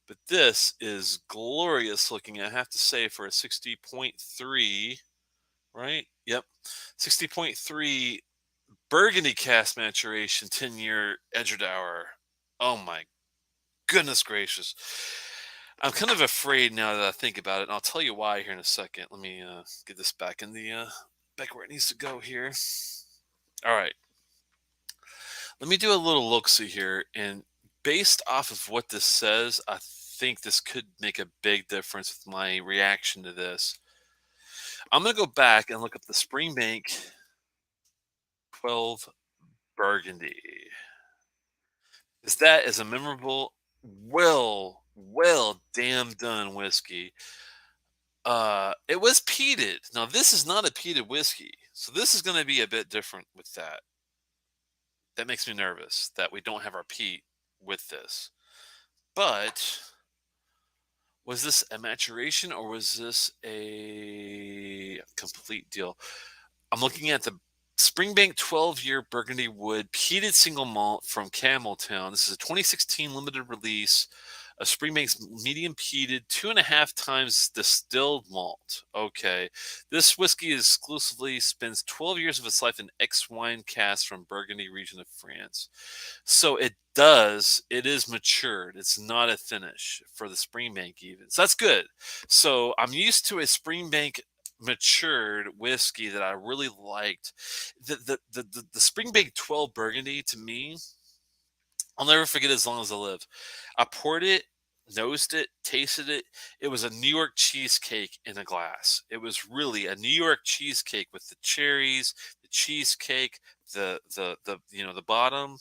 But this is glorious looking, I have to say, for a 60.3, right? Yep. 60.3 Burgundy cask maturation 10-year Edradour. Oh my goodness gracious. I'm kind of afraid now that I think about it, and I'll tell you why here in a second. Let me get this back in the back where it needs to go here. All right, let me do a little look see here, and based off of what this says, I think this could make a big difference with my reaction to this. I'm gonna go back and look up the Springbank 12 Burgundy. Is that is a memorable, well damn done whiskey. It was peated. Now this is not a peated whiskey, so this is going to be a bit different with that. That makes me nervous that we don't have our peat with this. But was this a maturation or was this a complete deal? I'm looking at the Springbank 12-year Burgundy Wood peated single malt from Campbelltown. This is a 2016 limited release. A Springbank's medium peated, 2.5 times distilled malt. Okay, this whiskey exclusively spends 12 years of its life in X wine casks from Burgundy region of France. So it is matured. It's not a finish for the Springbank even. So that's good. So I'm used to a Springbank matured whiskey that I really liked. The Springbank 12 Burgundy to me, I'll never forget as long as I live. I poured it, nosed it, tasted it. It was a New York cheesecake in a glass. It was really a New York cheesecake with the cherries, the cheesecake, the bottom.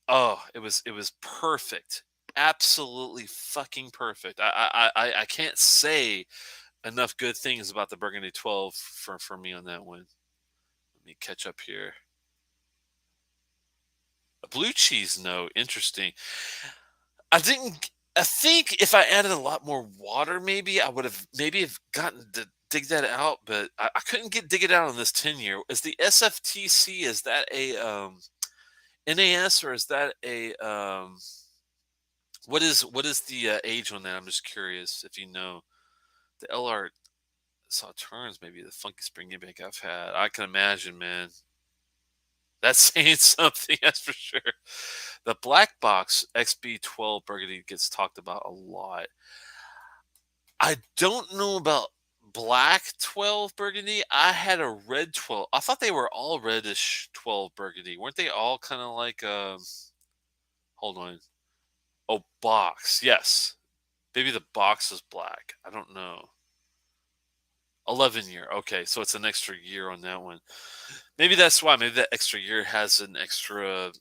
Oh, it was perfect. Absolutely fucking perfect. I can't say enough good things about the Burgundy 12 for me on that one. Let me catch up here. A blue cheese note, interesting. I didn't. I think if I added a lot more water, maybe I would have maybe have gotten to dig that out, but I couldn't dig it out on this 10-year. Is the SFTC, is that a NAS, or is that a what is the age on that? I'm just curious if you know. The LR Sauternes, maybe the funky spring bank I've had. I can imagine, man. That's saying something, that's for sure. The black box XB12 Burgundy gets talked about a lot. I don't know about black 12 Burgundy. I had a red 12. I thought they were all reddish 12 Burgundy. Weren't they all kind of like hold on. Oh, box. Yes. Maybe the box is black. I don't know. 11 year. Okay, so it's an extra year on that one. Maybe that's why. Maybe that extra year has an extra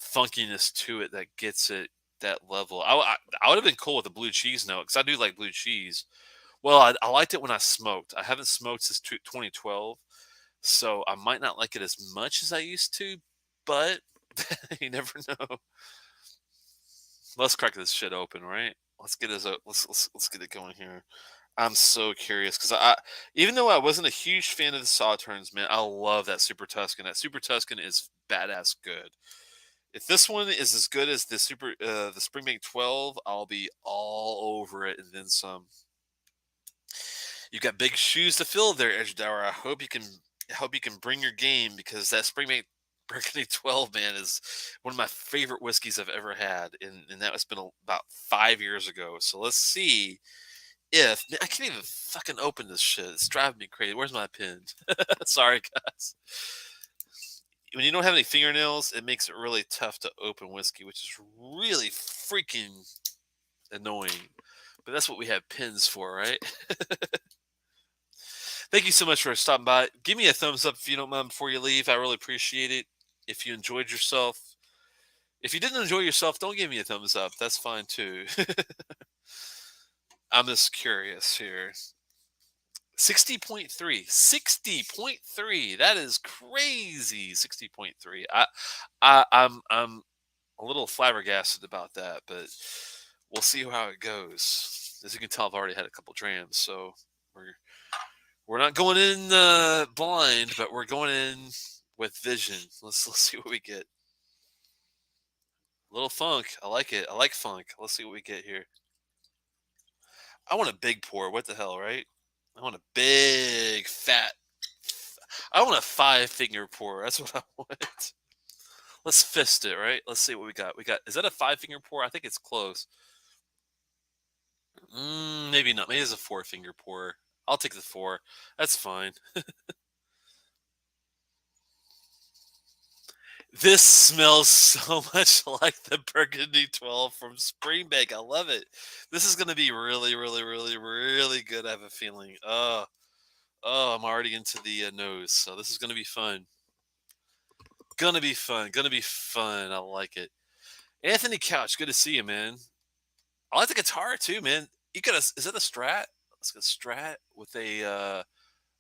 funkiness to it that gets it that level. I would have been cool with the blue cheese note because I do like blue cheese. Well, I liked it when I smoked. I haven't smoked since 2012, so I might not like it as much as I used to, but you never know. Let's crack this shit open, right? Let's get this. Let's get it going here. I'm so curious because even though I wasn't a huge fan of the Sauternes, man, I love that Super Tuscan. That Super Tuscan is badass good. If this one is as good as the Springbank 12, I'll be all over it and then some. You've got big shoes to fill there, Edgedower. I hope you can I hope you can bring your game because that Springbank Burgundy 12, man, is one of my favorite whiskeys I've ever had, and that was been about 5 years ago. So let's see if man, I can't even fucking open this shit. It's driving me crazy. Where's my pen? Sorry, guys. When you don't have any fingernails, it makes it really tough to open whiskey, which is really freaking annoying. But that's what we have pins for, right? Thank you so much for stopping by. Give me a thumbs up if you don't mind before you leave. I really appreciate it. If you enjoyed yourself, if you didn't enjoy yourself, don't give me a thumbs up. That's fine too. I'm just curious here. 60.3. 60.3. That is crazy. 60.3. I'm a little flabbergasted about that, but we'll see how it goes. As you can tell, I've already had a couple drams, so we're we're not going in blind, but we're going in with vision. Let's see what we get. A little funk. I like it. I like funk. Let's see what we get here. I want a big pour. What the hell, right? I want a big fat. I want a 5 finger pour. That's what I want. Let's fist it, right? Let's see what we got. We got. Is that a 5 finger pour? I think it's close. Maybe not. Maybe it's a 4 finger pour. I'll take the four. That's fine. This smells so much like the Burgundy 12 from Springbank. I love it. This is going to be really, really, really, really good. I have a feeling. Oh, I'm already into the nose. So this is going to be fun. Gonna be fun. Gonna be fun. I like it. Anthony Couch, good to see you, man. I like the guitar too, man. You got a, is that a Strat? It's a Strat with a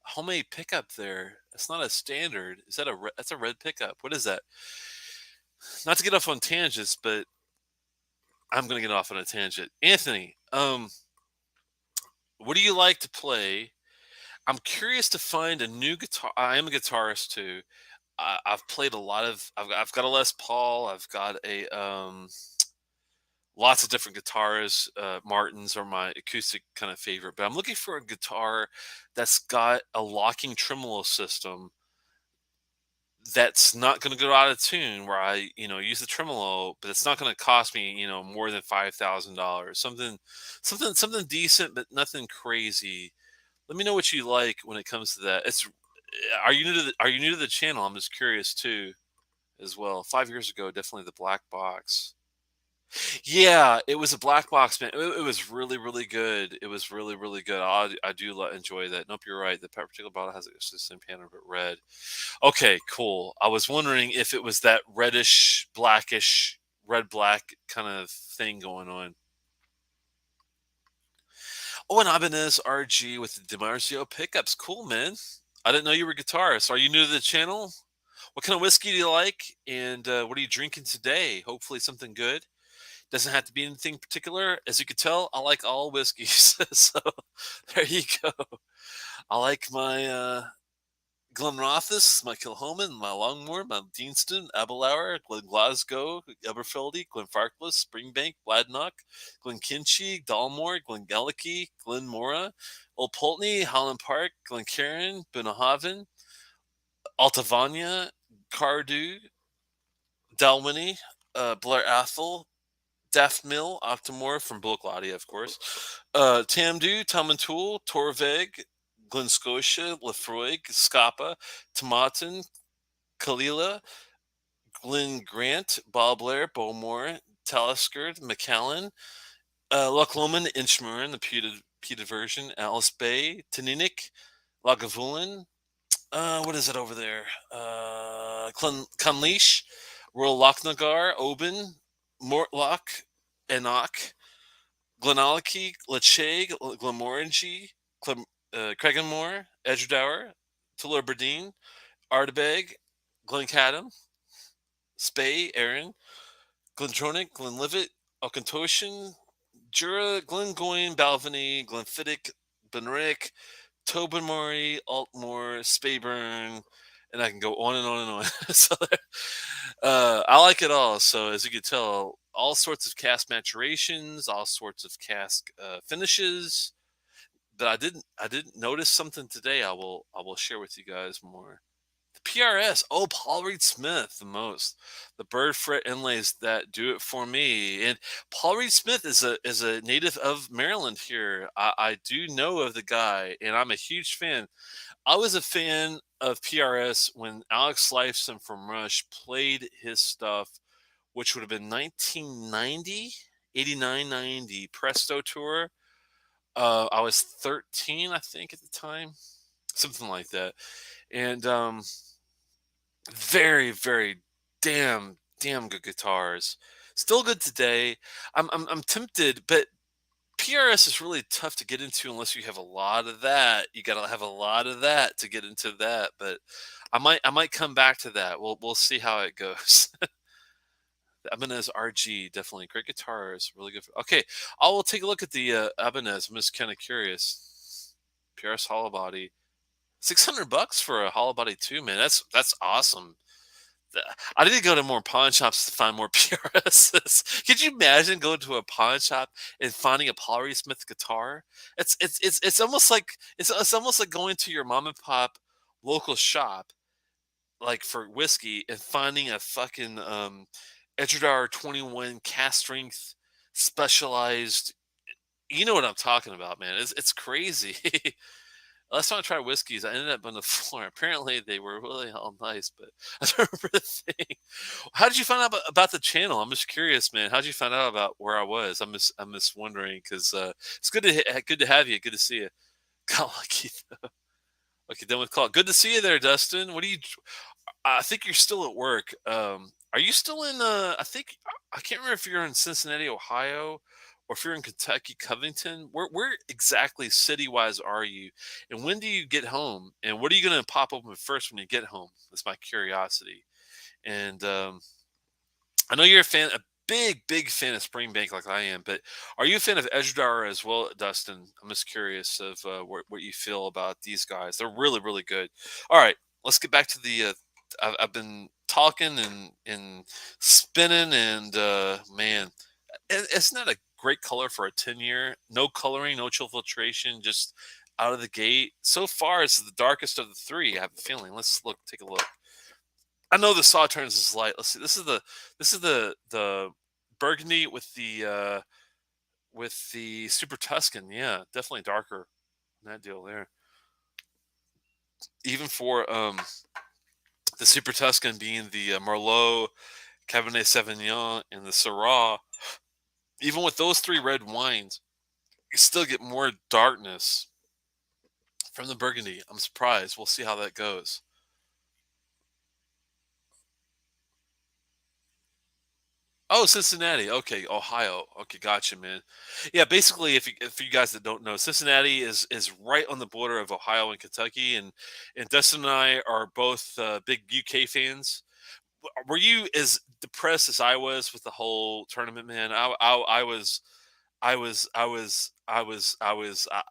homemade pickup there. It's not a standard. Is that that's a red pickup? What is that? Not to get off on tangents, but I'm gonna get off on a tangent. Anthony, what do you like to play? I'm curious to find a new guitar. I am a guitarist too. I've played a lot of. I've got a Les Paul. I've got a lots of different guitars. Martins are my acoustic kind of favorite, but I'm looking for a guitar that's got a locking tremolo system that's not going to go out of tune where I, use the tremolo, but it's not going to cost me, more than $5,000. Something decent, but nothing crazy. Let me know what you like when it comes to that. Are you new to the channel? I'm just curious too, as well. 5 years ago, definitely the black box. Yeah, it was a black box, man. It was really, really good. It was really, really good. I do enjoy that. Nope, you're right. The particular bottle has actually the same pattern but red. Okay, cool. I was wondering if it was that reddish, blackish, red black kind of thing going on. Oh, an Ibanez RG with the DiMarzio pickups. Cool, man. I didn't know you were a guitarist. Are you new to the channel? What kind of whiskey do you like? And what are you drinking today? Hopefully something good. Doesn't have to be anything particular. As you can tell, I like all whiskeys. So there you go. I like my Glenrothes, my Kilhoman, my Longmore, my Deanston, Abelauer, Glen Glasgow, Eberfeldy, Glenfarclas, Springbank, Bladnoch, Glenkinchie, Dalmore, Glengellicky, Glenmora, Old Pulteney, Holland Park, Glencairn, Bunnahabhain, Altavania, Cardew, Dalwhinnie, Blair Athol, Daft Mill, Octomore from Bulklady, of course. Tamdu, Tamantoul, Torveg, Glen Scotia, Lefroy, Scapa, Tomatin, Kalila, Glen Grant, Bob Blair, Bowmore, Talisker, McAllen, Loch Lomond, Inchmurren, the Peta version, Alice Bay, Taninik, Lagavulin. What is it over there? Clonleash, Royal Lochnagar, Oban, Mortlock, Enoch, Glenallachie, Lechaig, Glamorganshire, Craigenmore, Edradour, Tullabardine, Ardbeg, Glencadam, Spey, Erin, Glentronic, Glenlivet, Auchentoshan, Jura, Glengoyne, Balvenie, Glenfiddich, Benrick, Tobermory, Altmore, Speyburn, and I can go on and on and on. So I like it all. So as you can tell, all sorts of cask maturations, all sorts of cask finishes, but I didn't notice something today. I will share with you guys more. The PRS. Oh, Paul Reed Smith, the most. The bird fret inlays that do it for me. And Paul Reed Smith is a native of Maryland here. I do know of the guy, and I'm a huge fan. I was a fan of PRS when Alex Lifeson from Rush played his stuff, which would have been 1990, 89, 90 Presto Tour. I was 13, I think, at the time, something like that. And very, very damn good guitars. Still good today. I'm tempted, but PRS is really tough to get into unless you have a lot of that. You got to have a lot of that to get into that. But I might come back to that. We'll see how it goes. The Ibanez RG, definitely great guitars, really good. Okay, I will take a look at the Ibanez. I'm just kind of curious. PRS hollow body, $600 for a hollow body too, man. That's awesome. I need to go to more pawn shops to find more PRSs. Could you imagine going to a pawn shop and finding a Paul Reed Smith guitar? It's almost like it's almost like going to your mom and pop local shop, like for whiskey, and finding a fucking Edradour 21 cast strength specialized. You know what I'm talking about, man. It's crazy. Last time I tried whiskeys, I ended up on the floor. Apparently, they were really all nice, but I don't remember the thing. How did you find out about the channel? I'm just curious, man. How did you find out about where I was? I'm just wondering because it's good to have you. Good to see you. Got lucky though. Okay, done with call. Good to see you there, Dustin. What do you? I think you're still at work. Are you still in? I think I can't remember if you're in Cincinnati, Ohio, or if you're in Kentucky, Covington. Where exactly city wise are you? And when do you get home? And what are you going to pop open first when you get home? That's my curiosity. And I know you're a big fan of Springbank like I am, but are you a fan of Ejdar as well, Dustin? I'm just curious of what you feel about these guys. They're really good. All right, let's get back to the. I've been talking and spinning, and man, it's not a great color for a 10-year. No coloring, no chill filtration, just out of the gate. So far, it's the darkest of the three. I have a feeling. Let's look. Take a look. I know the Sauternes is light. Let's see. This is the burgundy with the Super Tuscan. Yeah, definitely darker than that deal there. Even for the Super Tuscan being the Merlot, Cabernet Sauvignon, and the Syrah. Even with those three red wines, you still get more darkness from the Burgundy. I'm surprised. We'll see how that goes. Oh, Cincinnati. Okay, Ohio. Okay, gotcha, man. Yeah, basically, if you guys that don't know, Cincinnati is right on the border of Ohio and Kentucky, and Dustin and I are both big UK fans. Were you as depressed as I was with the whole tournament, man? I was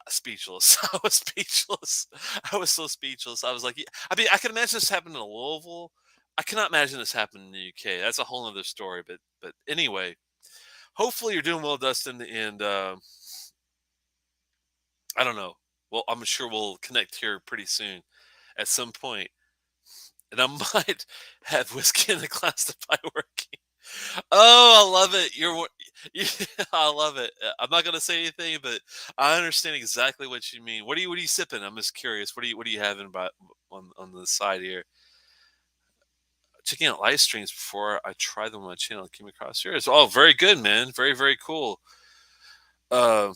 speechless. I was speechless. I was so speechless. I was like, yeah, I mean, I can imagine this happening in Louisville. I cannot imagine this happening in the UK. That's a whole other story. But anyway, hopefully you're doing well, Dustin. And I don't know. Well, I'm sure we'll connect here pretty soon at some point, and I might have whiskey in the glass to buy working. Oh, I love it. You, I love it. I'm not gonna say anything, but I understand exactly what you mean. What are you sipping? I'm just curious. What are you having about on the side here? Checking out live streams before I try them on my channel. Came across yours. Oh, very good, man. Very cool. Uh,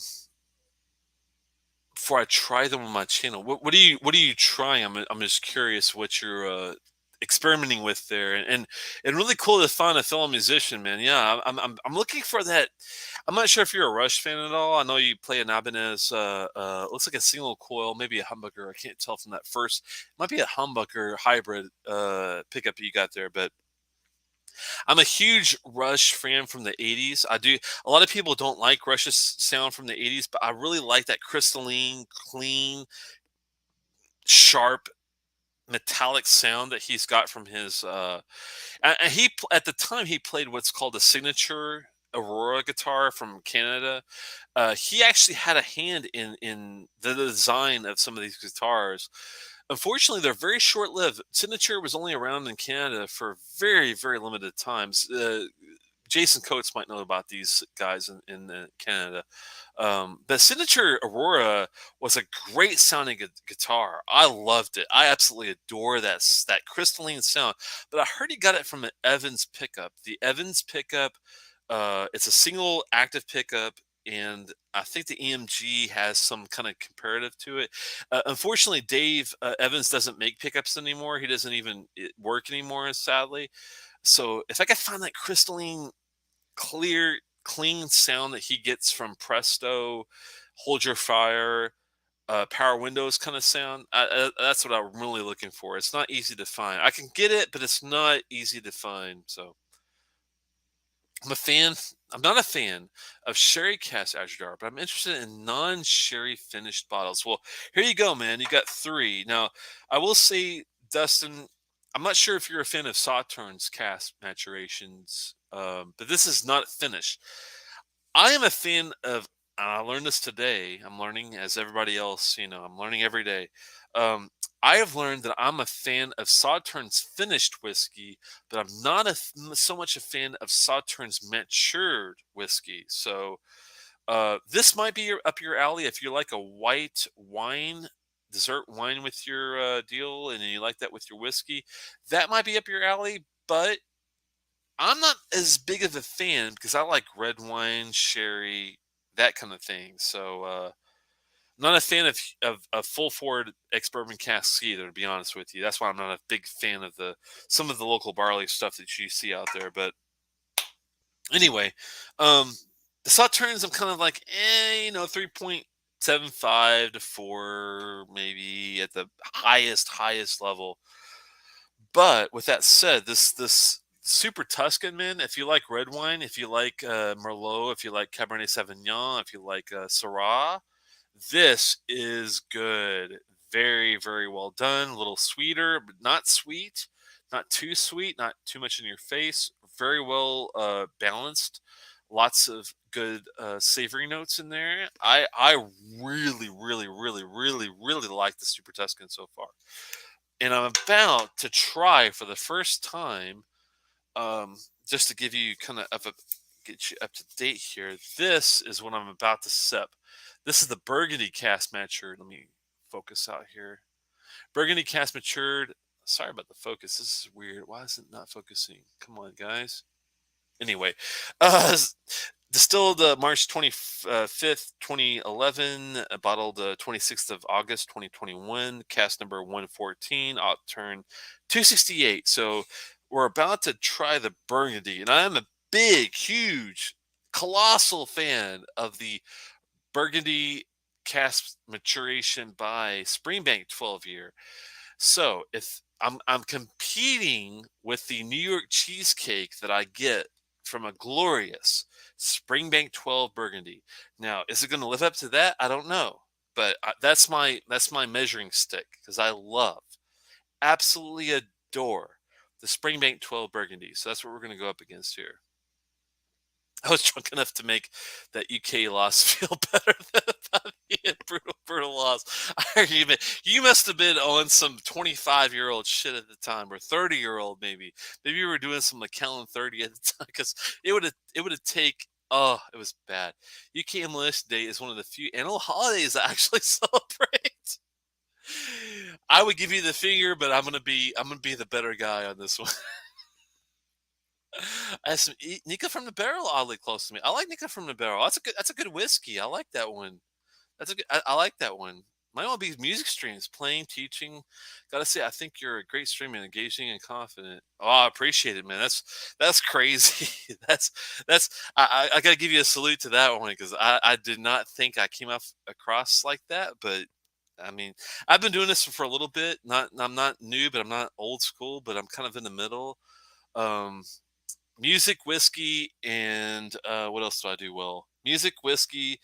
Before I try them on my channel, what are you trying? I'm just curious what you're experimenting with there, and really cool to find a fellow musician, man. Yeah, I'm looking for that. I'm not sure if you're a Rush fan at all. I know you play an Ibanez. Looks like a single coil, maybe a humbucker. I can't tell from that first. It might be a humbucker hybrid pickup you got there, but I'm a huge Rush fan from the 80s. I do. A lot of people don't like Rush's sound from the 80s, but I really like that crystalline, clean, sharp, metallic sound that he's got from his. And at the time he played what's called a signature. Aurora guitar from Canada. He actually had a hand in the design of some of these guitars. Unfortunately, they're very short-lived. Signature was only around in Canada for very, very limited times. Jason Coates might know about these guys in Canada. The Signature Aurora was a great sounding guitar. I loved it. I absolutely adore that crystalline sound. But I heard he got it from an Evans pickup. The Evans pickup, it's a single active pickup, and I think the EMG has some kind of comparative to it. Unfortunately, Dave Evans doesn't make pickups anymore. He doesn't even work anymore, sadly. So if I could find that crystalline, clear, clean sound that he gets from Presto, Hold Your Fire, Power Windows kind of sound, that's what I'm really looking for. It's not easy to find. I can get it, but it's not easy to find. So I'm a fan. I'm not a fan of sherry cask Edradour, but I'm interested in non-sherry finished bottles. Well, here you go, man. You got three. Now, I will say, Dustin, I'm not sure if you're a fan of Sautern's cask maturations, but this is not finished. I am a fan of, and I learned this today. I'm learning as everybody else, I'm learning every day. Um, I have learned that I'm a fan of Sautern's finished whiskey, but I'm not so much a fan of Sautern's matured whiskey. So this might be up your alley if you like a white wine, dessert wine with your deal, and you like that with your whiskey. That might be up your alley, but I'm not as big of a fan because I like red wine, sherry, that kind of thing. So, not a fan of full forward ex bourbon casks either. To be honest with you, that's why I'm not a big fan of the some of the local barley stuff that you see out there. But anyway, um, the Sauternes, I'm kind of like, 3.75 to 4, maybe at the highest level. But with that said, this super Tuscan, man. If you like red wine, if you like Merlot, if you like Cabernet Sauvignon, if you like Syrah, this is good. Very, very well done. A little sweeter, but not sweet, not too sweet, not too much in your face. Very well balanced. Lots of good savory notes in there. I really, really, really, really, really like the Super Tuscan so far, and I'm about to try for the first time. Just to give you kind of get you up to date here. This is what I'm about to sip. This is the Burgundy cask matured. Let me focus out here. Burgundy cask matured. Sorry about the focus. This is weird. Why is it not focusing? Come on, guys. Anyway, uh, distilled March 25th, 2011, bottled 26th of August, 2021, cast number 114, outturn 268. So we're about to try the Burgundy, and I'm a big, huge, colossal fan of the Burgundy cask maturation by Springbank 12 year. So if I'm competing with the New York cheesecake that I get from a glorious Springbank 12 Burgundy. Now, is it going to live up to that? I don't know, but that's my measuring stick because I love, absolutely adore the Springbank 12 Burgundy. So that's what we're going to go up against here. I was drunk enough to make that UK loss feel better than about being brutal loss argument. You must have been on some 25-year-old shit at the time, or 30-year-old maybe. Maybe you were doing some McKellen 30 at the time, because it would have take. Oh, it was bad. UK Enlist Day is one of the few annual holidays I actually celebrate. I would give you the finger, but I'm gonna be the better guy on this one. I have some Nika from the Barrel oddly close to me. I like Nika from the Barrel. That's a good whiskey. I like that one. I like that one. Mine will be music streams, playing, teaching. Gotta say, I think you're a great streamer, engaging and confident. Oh, I appreciate it, man. That's crazy. That's I gotta give you a salute to that one because I did not think I came off across like that, but I mean, I've been doing this for a little bit. I'm not new, but I'm not old school, but I'm kind of in the middle. Um, Music, whiskey, and what else do I do well? Music, whiskey,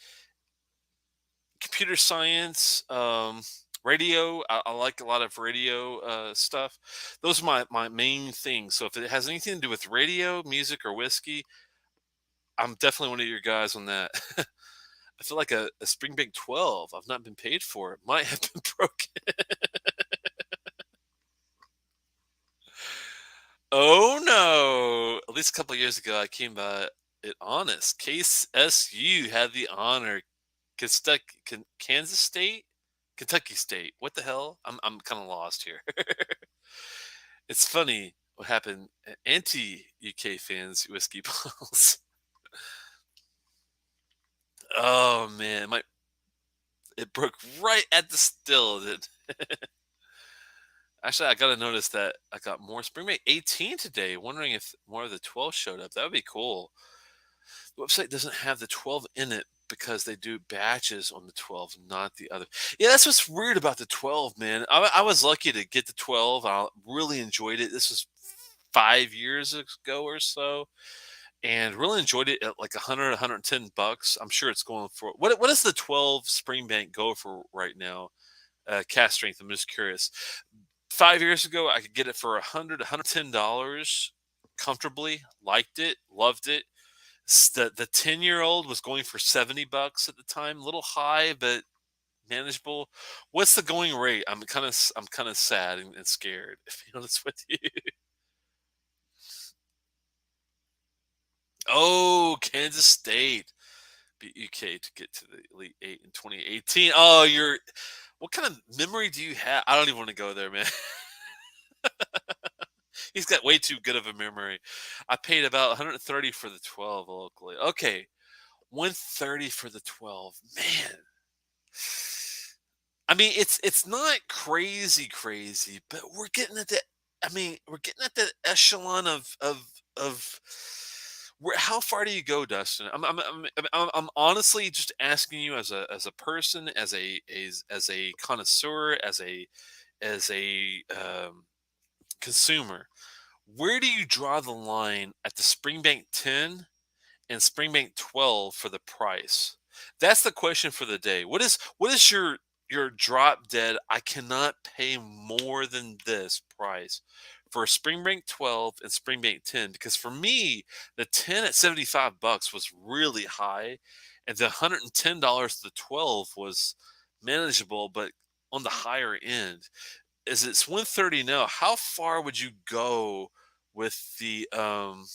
computer science, radio. I like a lot of radio stuff. Those are my main things. So if it has anything to do with radio, music, or whiskey, I'm definitely one of your guys on that. I feel like a Springbank 12. I've not been paid for it. Might have been broken. Oh no! At least a couple years ago, I came by it honest. Case SU had the honor. Kansas State, Kentucky State. What the hell? I'm kind of lost here. It's funny what happened. Anti UK fans, whiskey bottles. Oh man, my it broke right at the still. Actually, I gotta notice that I got more Springmate 18 today. Wondering if more of the 12 showed up. That would be cool. The website doesn't have the 12 in it because they do batches on the 12, not the other. Yeah, that's what's weird about the 12, man. I was lucky to get the 12. I really enjoyed it. This was 5 years ago or so, and really enjoyed it at like 100, $110. I'm sure it's going for what does the 12 Springbank go for right now? Cast strength. I'm just curious. 5 years ago, I could get it for $110 comfortably. Liked it, loved it. The 10-year-old was going for $70 at the time. A little high, but manageable. What's the going rate? I'm kind of sad and scared. If be honest with you. Oh, Kansas State beat UK to get to the Elite Eight in 2018. Oh, you're. What kind of memory do you have? I don't even want to go there, man. He's got way too good of a memory. I paid about 130 for the 12 locally. Okay, 130 for the 12. Man, I mean it's not crazy, but we're getting at the. I mean, we're getting at the echelon of. How far do you go, Dustin? I'm honestly just asking you as a person, as a connoisseur, as a consumer. Where do you draw the line at the Springbank 10 and Springbank 12 for the price? That's the question for the day. What is your drop dead? I cannot pay more than this price for a Springbank 12 and Springbank 10 because for me, the 10 at $75 was really high, and the $110 to the 12 was manageable, but on the higher end. Is it's 130 now? How far would you go with the 10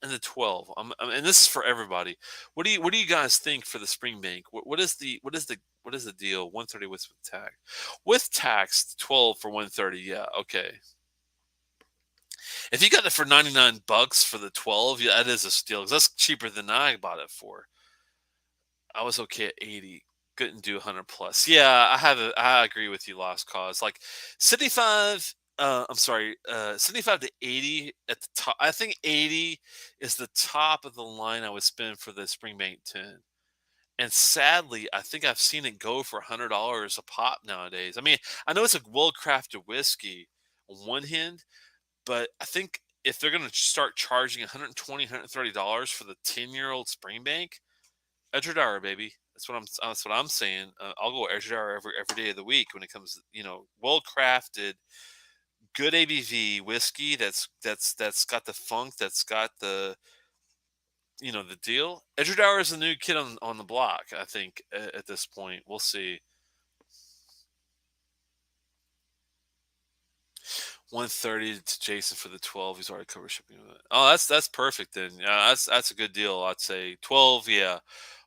and the 12? And this is for everybody. What do you guys think for the Springbank? What is the deal? 130 with tax. With tax, 12 for 130. Yeah, okay. If you got it for $99 for the 12, yeah, that is a steal because that's cheaper than I bought it for. I was okay at 80. Couldn't do 100 plus. Yeah, I agree with you, Lost Cause. Like 75, I'm sorry, 75 to 80 at the top. I think 80 is the top of the line I would spend for the Springbank 10. And sadly, I think I've seen it go for $100 a pop nowadays. I mean, I know it's a well-crafted whiskey on one hand, but I think if they're going to start charging $120, $130 for the 10-year-old Springbank, Edradour, baby. That's what I'm saying. I'll go Edradour every day of the week when it comes to well crafted, good ABV whiskey that's got the funk, that's got the deal. Edradour is the new kid on the block. I think at this point we'll see. 130 to Jason for the 12. He's already covered shipping. Oh, that's perfect then. Yeah, that's a good deal. I'd say 12. Yeah,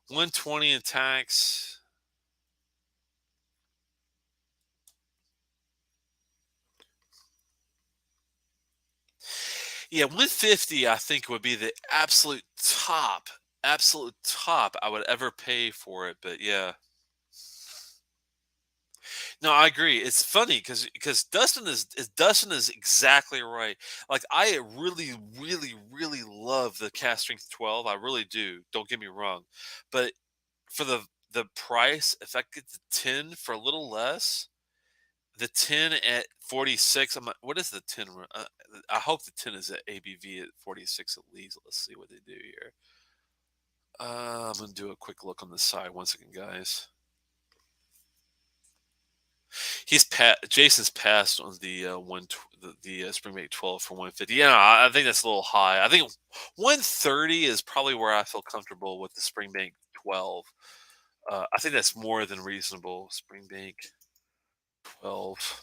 120 in tax. Yeah, 150 I think would be the absolute top I would ever pay for it. But yeah, no, I agree. It's funny because Dustin is exactly right. Like I really love the cast strength 12. I really do. Don't get me wrong, but for the price, if I get the 10 for a little less, the 10 at 46. What is the 10? I hope the 10 is at ABV at 46 at least. Let's see what they do here. I'm gonna do a quick look on the side. One second, guys. Jason's passed on the Springbank 12 for 150. Yeah, I think that's a little high. I think 130 is probably where I feel comfortable with the Springbank 12. I think that's more than reasonable. Springbank 12.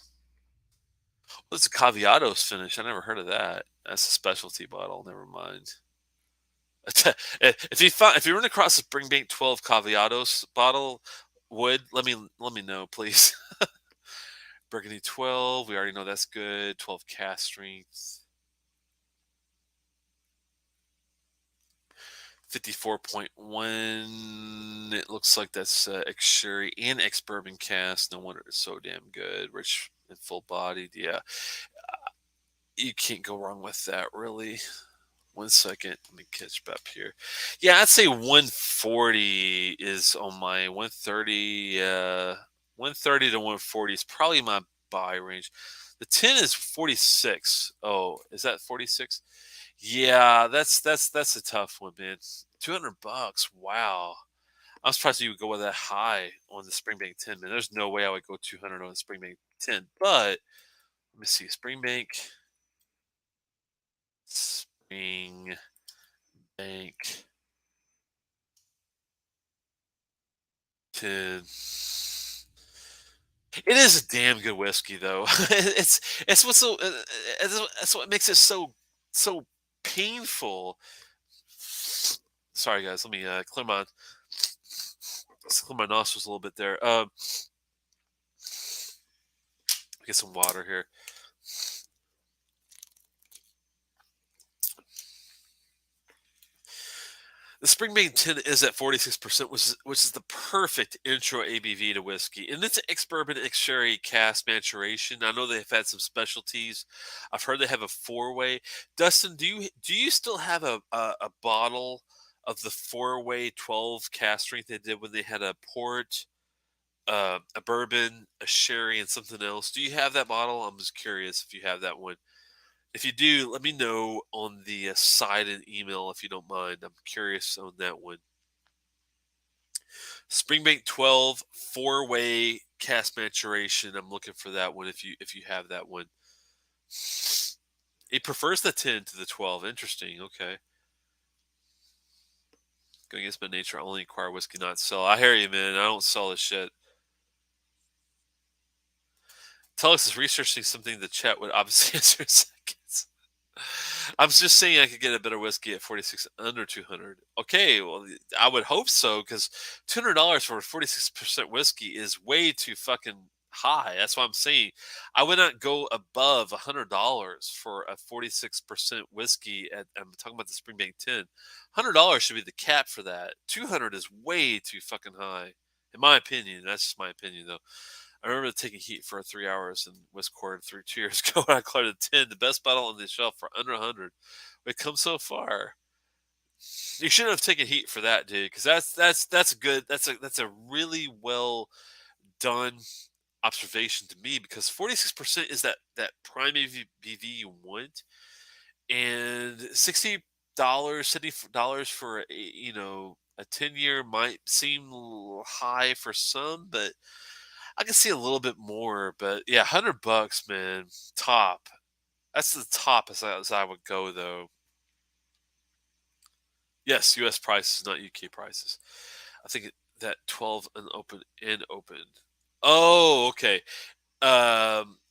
What's a Caviados finish? I never heard of that. That's a specialty bottle. Never mind. If you run across a Springbank 12 Caviados bottle, let me know, please. Burgundy 12. We already know that's good. 12 cast strength. 54.1. It looks like that's ex-sherry and ex-bourbon cast. No wonder it's so damn good. Rich and full bodied. Yeah. You can't go wrong with that, really. 1 second. Let me catch up here. Yeah, I'd say 140 is on my 130. 130 to 140 is probably my buy range. The 10 is 46. Oh, is that 46? Yeah, that's a tough one, man. $200. Wow. I'm surprised you would go with that high on the Springbank 10, man. There's no way I would go 200 on the Springbank 10. But let me see. Springbank 10. It is a damn good whiskey, though. It's what's so that's what makes it so painful. Sorry, guys. Let me clear my nostrils a little bit there. Get some water here. The Springbank 10 is at 46%, which is the perfect intro ABV to whiskey. And it's an ex-bourbon, ex-sherry cask maturation. I know they've had some specialties. I've heard they have a four-way. Dustin, do you still have a bottle of the four-way 12 cask strength they did when they had a port, a bourbon, a sherry, and something else? Do you have that bottle? I'm just curious if you have that one. If you do, let me know on the side and email if you don't mind. I'm curious on that one. Springbank 12 four-way cask maturation. I'm looking for that one if you have that one. It prefers the 10 to the 12. Interesting. Okay. Going against my nature, I only acquire whiskey, not sell. I hear you, man. I don't sell this shit. Telex is researching something the chat would obviously answer in seconds. I'm just saying I could get a better whiskey at 46 under 200. Okay, well, I would hope so because $200 for 46% whiskey is way too fucking high. That's what I'm saying. I would not go above $100 for a 46% whiskey. I'm talking about the Springbank 10. $100 should be the cap for that. 200 is way too fucking high, in my opinion. That's just my opinion, though. I remember taking heat for 3 hours in Westcord 2 years ago. And I cleared a 10, the best bottle on the shelf for under 100. We've come so far. You shouldn't have taken heat for that, dude, because that's good. That's a really well done observation to me because 46% is that prime ABV you want, and $60, $70 for a 10-year might seem a little high for some, but I can see a little bit more, but yeah, $100, man, top. That's the top as I would go, though. Yes, U.S. prices, not UK prices. I think that 12 and open. Oh, okay.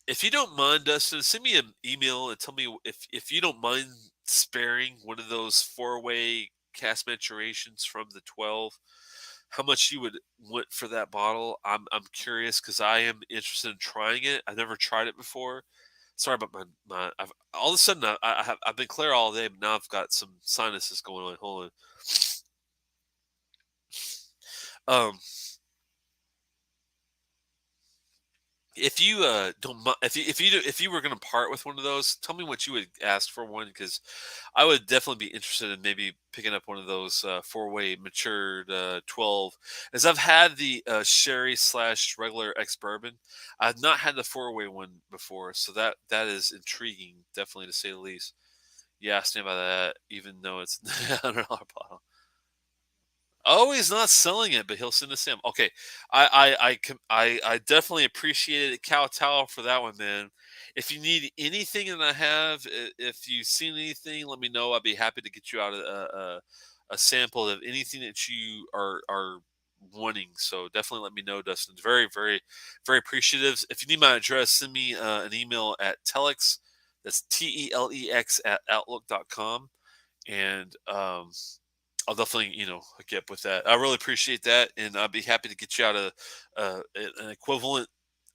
If you don't mind, Dustin, send me an email and tell me if you don't mind sparing one of those four-way cast maturations from the 12. How much you would want for that bottle? I'm curious because I am interested in trying it. I've never tried it before. Sorry about all of a sudden I've been clear all day, but now I've got some sinuses going on. Hold on. If you don't if you were going to part with one of those, tell me what you would ask for one because I would definitely be interested in maybe picking up one of those four-way matured 12. As I've had the sherry slash regular ex bourbon, I've not had the four-way one before, so that is intriguing, definitely to say the least. Yeah, I stand by that, even though it's $100 bottle. Oh, he's not selling it, but he'll send us him. Okay, I definitely appreciated Kowtow for that one, man. If you need anything that I have, if you've seen anything, let me know. I'd be happy to get you out a sample of anything that you are wanting. So definitely let me know, Dustin. Very appreciative. If you need my address, send me an email at telex. That's TELEX at outlook.com. And I'll definitely, hook you up with that. I really appreciate that, and I'll be happy to get you out an equivalent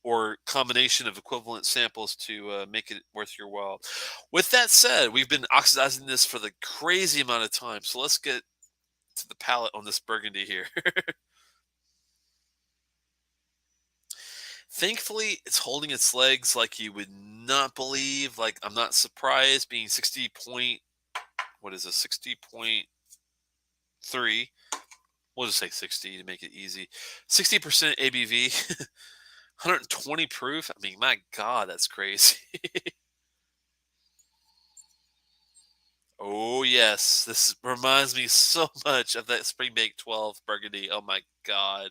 or combination of equivalent samples to make it worth your while. With that said, we've been oxidizing this for the crazy amount of time, so let's get to the palate on this Burgundy here. Thankfully, it's holding its legs like you would not believe. Like I'm not surprised, being 60 point. What is a 60.3? We'll just say 60 to make it easy. 60% ABV, 120 proof. I mean, my God, that's crazy. Oh, yes. This reminds me so much of that Springbank 12 Burgundy. Oh, my God.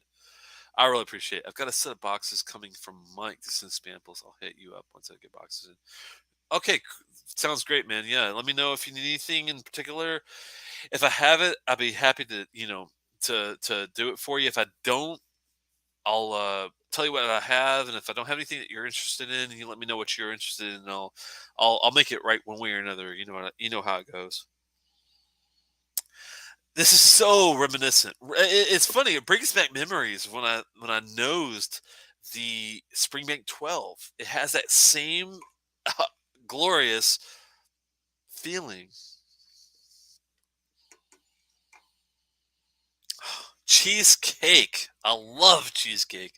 I really appreciate it. I've got a set of boxes coming from Mike to send samples. I'll hit you up once I get boxes in. Okay, sounds great, man. Yeah, let me know if you need anything in particular. If I have it, I'll be happy to, to do it for you. If I don't, I'll tell you what I have, and if I don't have anything that you're interested in, you let me know what you're interested in, and I'll make it right one way or another. You know how it goes. This is so reminiscent. It's funny. It brings back memories when I nosed the Springbank 12. It has that same glorious feeling. Cheesecake. I love cheesecake.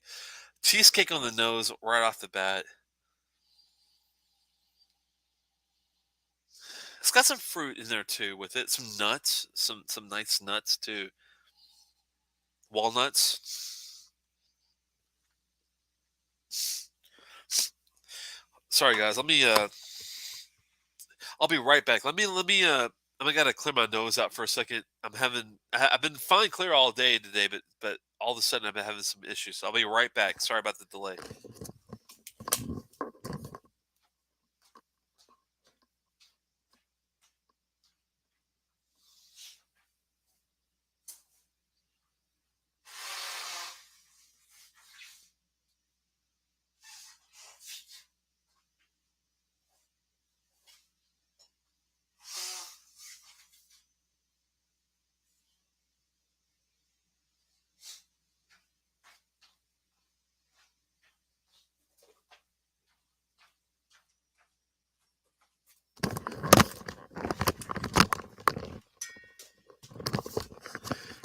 Cheesecake on the nose right off the bat. It's got some fruit in there too with it. Some nuts, some nice nuts too. Walnuts. Sorry guys, let me I'll be right back. I gotta clear my nose out for a second. I've been fine clear all day today, but all of a sudden I've been having some issues. So I'll be right back. Sorry about the delay.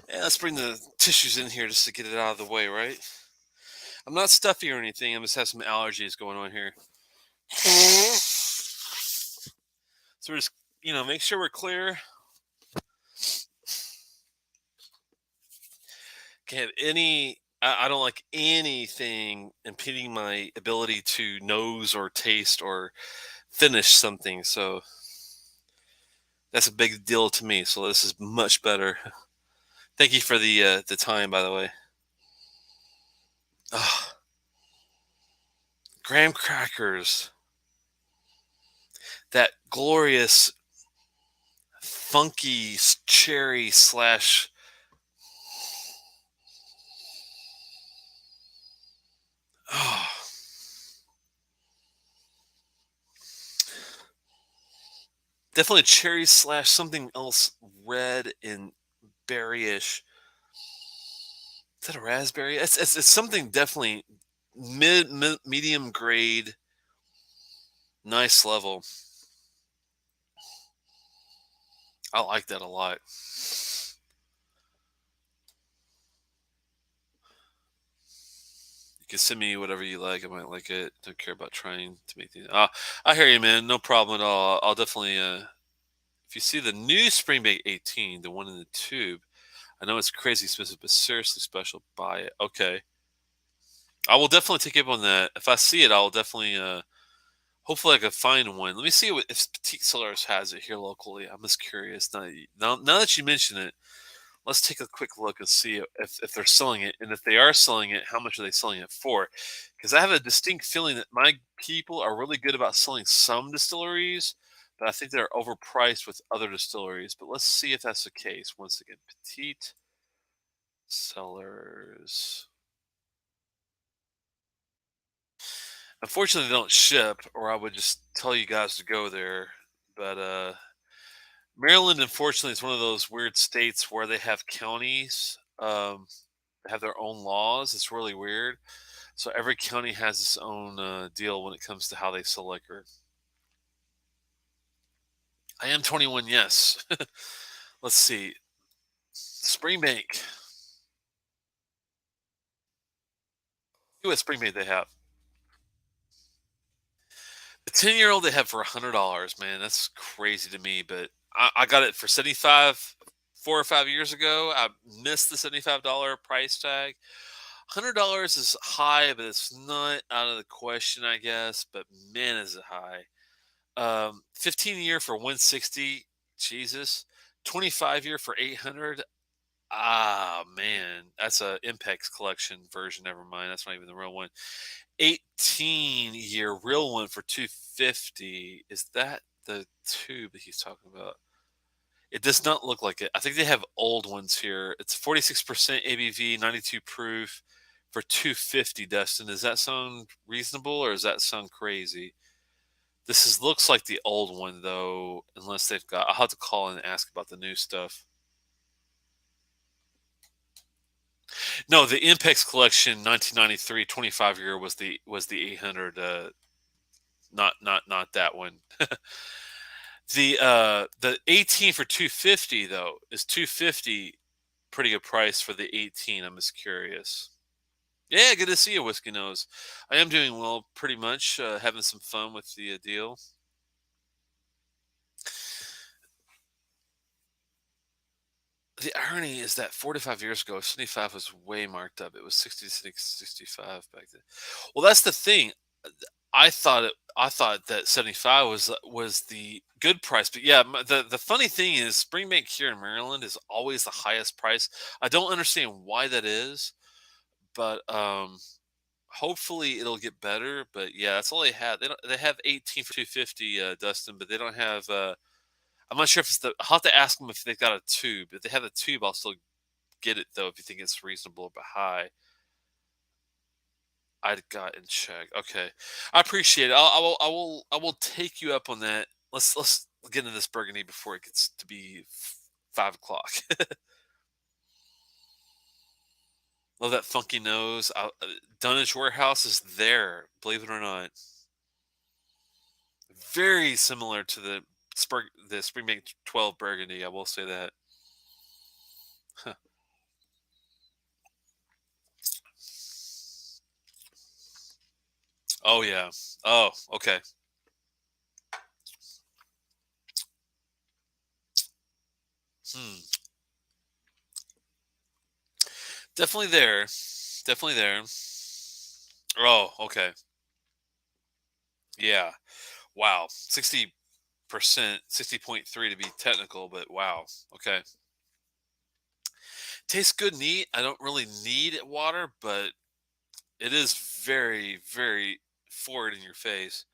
Yeah, let's bring the tissues in here just to get it out of the way, right? I'm not stuffy or anything. I just have some allergies going on here. So we're just, make sure we're clear. Can't have I don't like anything impeding my ability to nose or taste or finish something. So that's a big deal to me. So this is much better. Thank you for the time, by the way. Oh, graham crackers. That glorious, funky cherry slash. Oh, definitely cherry slash something else red and berryish. Is that a raspberry? It's something definitely medium grade, nice level. I like that a lot. You can send me whatever you like. I might like it. Don't care about trying to make things. I hear you, man. No problem at all. I'll definitely. If you see the new Springbank 18, the one in the tube, I know it's crazy expensive, but seriously special. Buy it. Okay. I will definitely take you up on that. If I see it, I'll definitely. Hopefully, I can find one. Let me see if Petite Cellars has it here locally. I'm just curious. Now that you mention it, Let's take a quick look and see if they're selling it, and if they are selling it, how much are they selling it for? Because I have a distinct feeling that my people are really good about selling some distilleries, but I think they're overpriced with other distilleries. But let's see if that's the case. Once again, petite sellers. Unfortunately, they don't ship, or I would just tell you guys to go there. But Maryland, unfortunately, is one of those weird states where they have counties. Have their own laws. It's really weird. So every county has its own deal when it comes to how they sell liquor. I am 21, yes. Let's see. Springbank. See what Springbank they have. The 10-year-old they have for $100, man. That's crazy to me, but I got it for 75 4 or 5 years ago. I missed the $75 price tag. $100 is high, but it's not out of the question, I guess. But man, is it high. 15-year for 160. Jesus. 25-year for 800. Ah, man, that's a Impex collection version. Never mind, that's not even the real one. 18-year real one for 250. Is that the tube that he's talking about? It does not look like it. I think they have old ones here. It's 46% ABV, 92 proof for 250. Dustin, does that sound reasonable or does that sound crazy? This is looks like the old one though, unless they've got. I'll have to call and ask about the new stuff. No, the Impex collection 1993 25-year was the 800 not that one. The 18 for 250 though is 250 pretty good price for the 18. I'm just curious. Yeah, good to see you, Whiskey Nose. I am doing well, pretty much having some fun with the deal. The irony is that 45 years ago, 75 was way marked up. It was 66, 65 back then. Well, that's the thing. I thought that 75 was the good price, but yeah, the funny thing is Springbank here in Maryland is always the highest price. I don't understand why that is, but hopefully it'll get better. But yeah, that's all they have. They have 18 for 250, Dustin, but they don't have. I'm not sure if it's the. I'll have to ask them if they've got a tube. If they have a tube, I'll still get it though. If you think it's reasonable but high. I'd got in check. Okay, I appreciate it. I will take you up on that. Let's get into this Burgundy before it gets to be 5 o'clock. Love that funky nose. Dunnage Warehouse is there. Believe it or not, very similar to the Springbank 12 Burgundy. I will say that. Huh. Oh yeah. Oh okay. Hmm. Definitely there. Definitely there. Oh okay. Yeah. Wow. 60%, 60.3 to be technical, but wow. Okay. Tastes good neat. I don't really need water, but it is very, very forward in your face.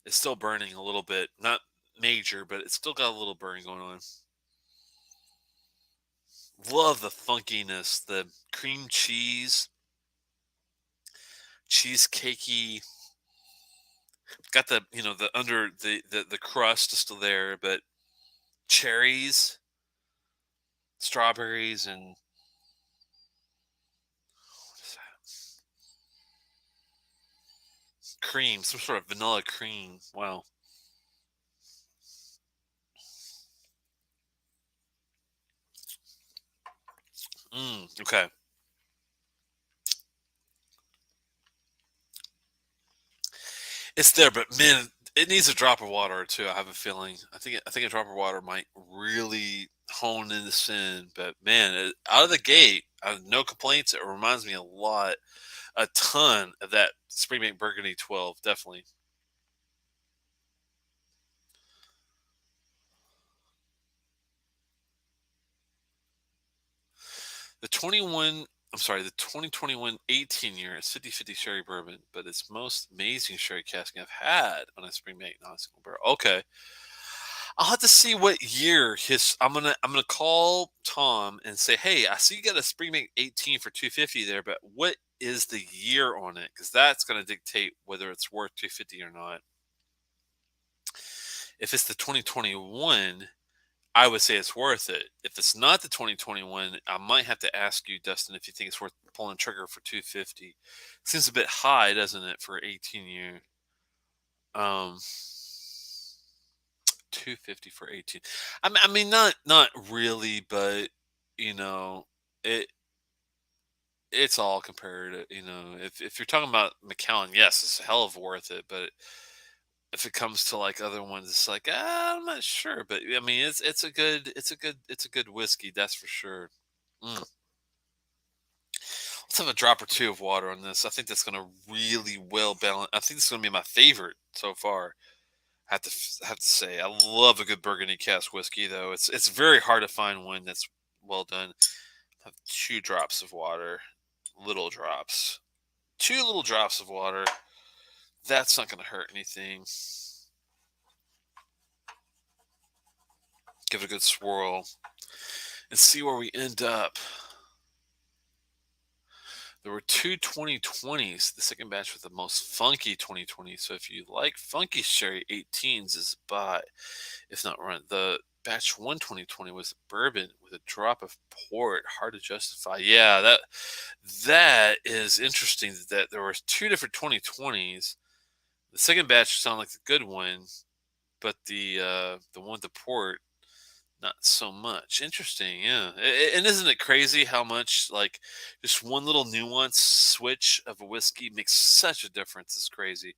It's still burning a little bit. Not major, but it's still got a little burn going on. Love the funkiness, the cream cheese, cheesecakey. Got the under the crust is still there, but cherries, strawberries, and what is that? Cream, some sort of vanilla cream. Wow. Okay. It's there, but man, it needs a drop of water or two. I have a feeling. I think a drop of water might really hone in this in. But man, out of the gate, I have no complaints. It reminds me a ton of that Springbank Burgundy 12. Definitely. The 21, I'm sorry, the 2021 18 year is 50/50 sherry bourbon, but it's most amazing sherry casking I've had on a Springbank non-single barrel. Okay, I'll have to see what year his. I'm gonna call Tom and say, hey, I see you got a Springbank 18 for 250 there, but what is the year on it? Because that's gonna dictate whether it's worth 250 or not. If it's the 2021, I would say it's worth it. If it's not the 2021, I might have to ask you, Dustin, if you think it's worth pulling the trigger for 250. Seems a bit high, doesn't it, for 18 years? 250 for 18. I mean, not really, but you know, it it's all comparative. If you're talking about McAllen, yes, it's a hell of worth it. But if it comes to like other ones, it's like I'm not sure. But I mean, it's a good whiskey, that's for sure. Mm. Let's have a drop or two of water on this. I think that's going to really well balance. I think this is going to be my favorite so far. Have to say, I love a good Burgundy cask whiskey, though. It's very hard to find one that's well done. Have 2 drops of water, little drops, 2 little drops of water. That's not going to hurt anything. Give it a good swirl and see where we end up. There were two 2020s. The second batch was the most funky 2020. So if you like funky sherry, 18s is a buy. If not run, the batch 1 2020 was bourbon with a drop of port. Hard to justify. Yeah, that is interesting. That there were 2 different 2020s. The second batch sounded like the good one, but the one with the port not so much. Interesting, yeah. And isn't it crazy how much like just one little nuance switch of a whiskey makes such a difference? It's crazy.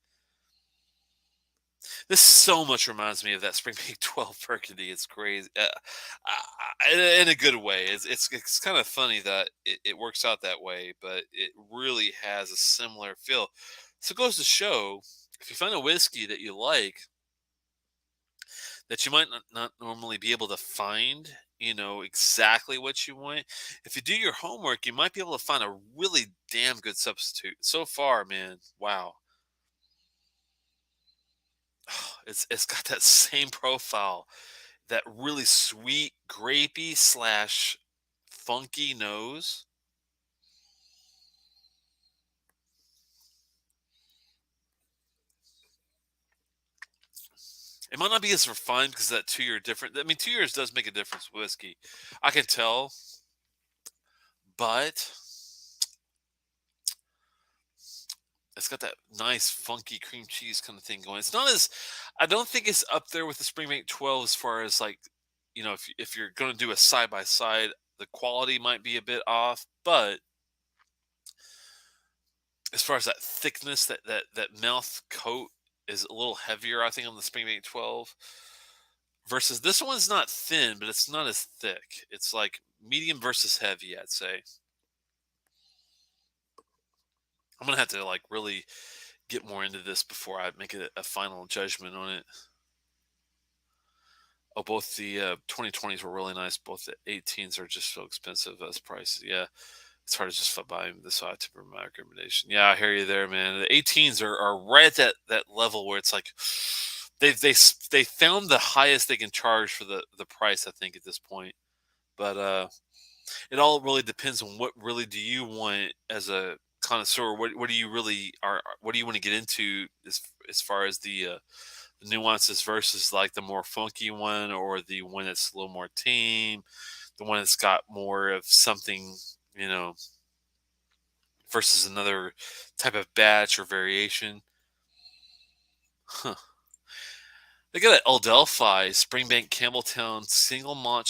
This so much reminds me of that Springbank 12 Burgundy. It's crazy, in a good way. It's kind of funny that it works out that way, but it really has a similar feel. So it goes to show, if you find a whiskey that you like, that you might not normally be able to find, exactly what you want. If you do your homework, you might be able to find a really damn good substitute. So far, man, wow. It's got that same profile, that really sweet, grapey slash funky nose. It might not be as refined because that 2 year difference. I mean, 2 years does make a difference with whiskey. I can tell, but it's got that nice funky cream cheese kind of thing going. It's not as, I don't think it's up there with the Springbank 12 as far as like, if you're going to do a side by side, the quality might be a bit off, but as far as that thickness, that mouth coat is a little heavier, I think, on the Springbank 12 versus this one's not thin, but it's not as thick. It's like medium versus heavy, I'd say. I'm gonna have to like really get more into this before I make a final judgment on it. Oh, both the 2020s were really nice. Both the 18s are just so expensive as prices. Yeah, it's hard to just buy them this high to my recommendation. Yeah, I hear you there, man. The 18s are right at that level where it's like they found the highest they can charge for the price. I think at this point, but it all really depends on what really do you want as a connoisseur. What do you really what do you want to get into as far as the nuances versus like the more funky one or the one that's a little more tame, the one that's got more of something, you know, versus another type of batch or variation. Huh. They got an Adelphi Springbank Campbelltown single malt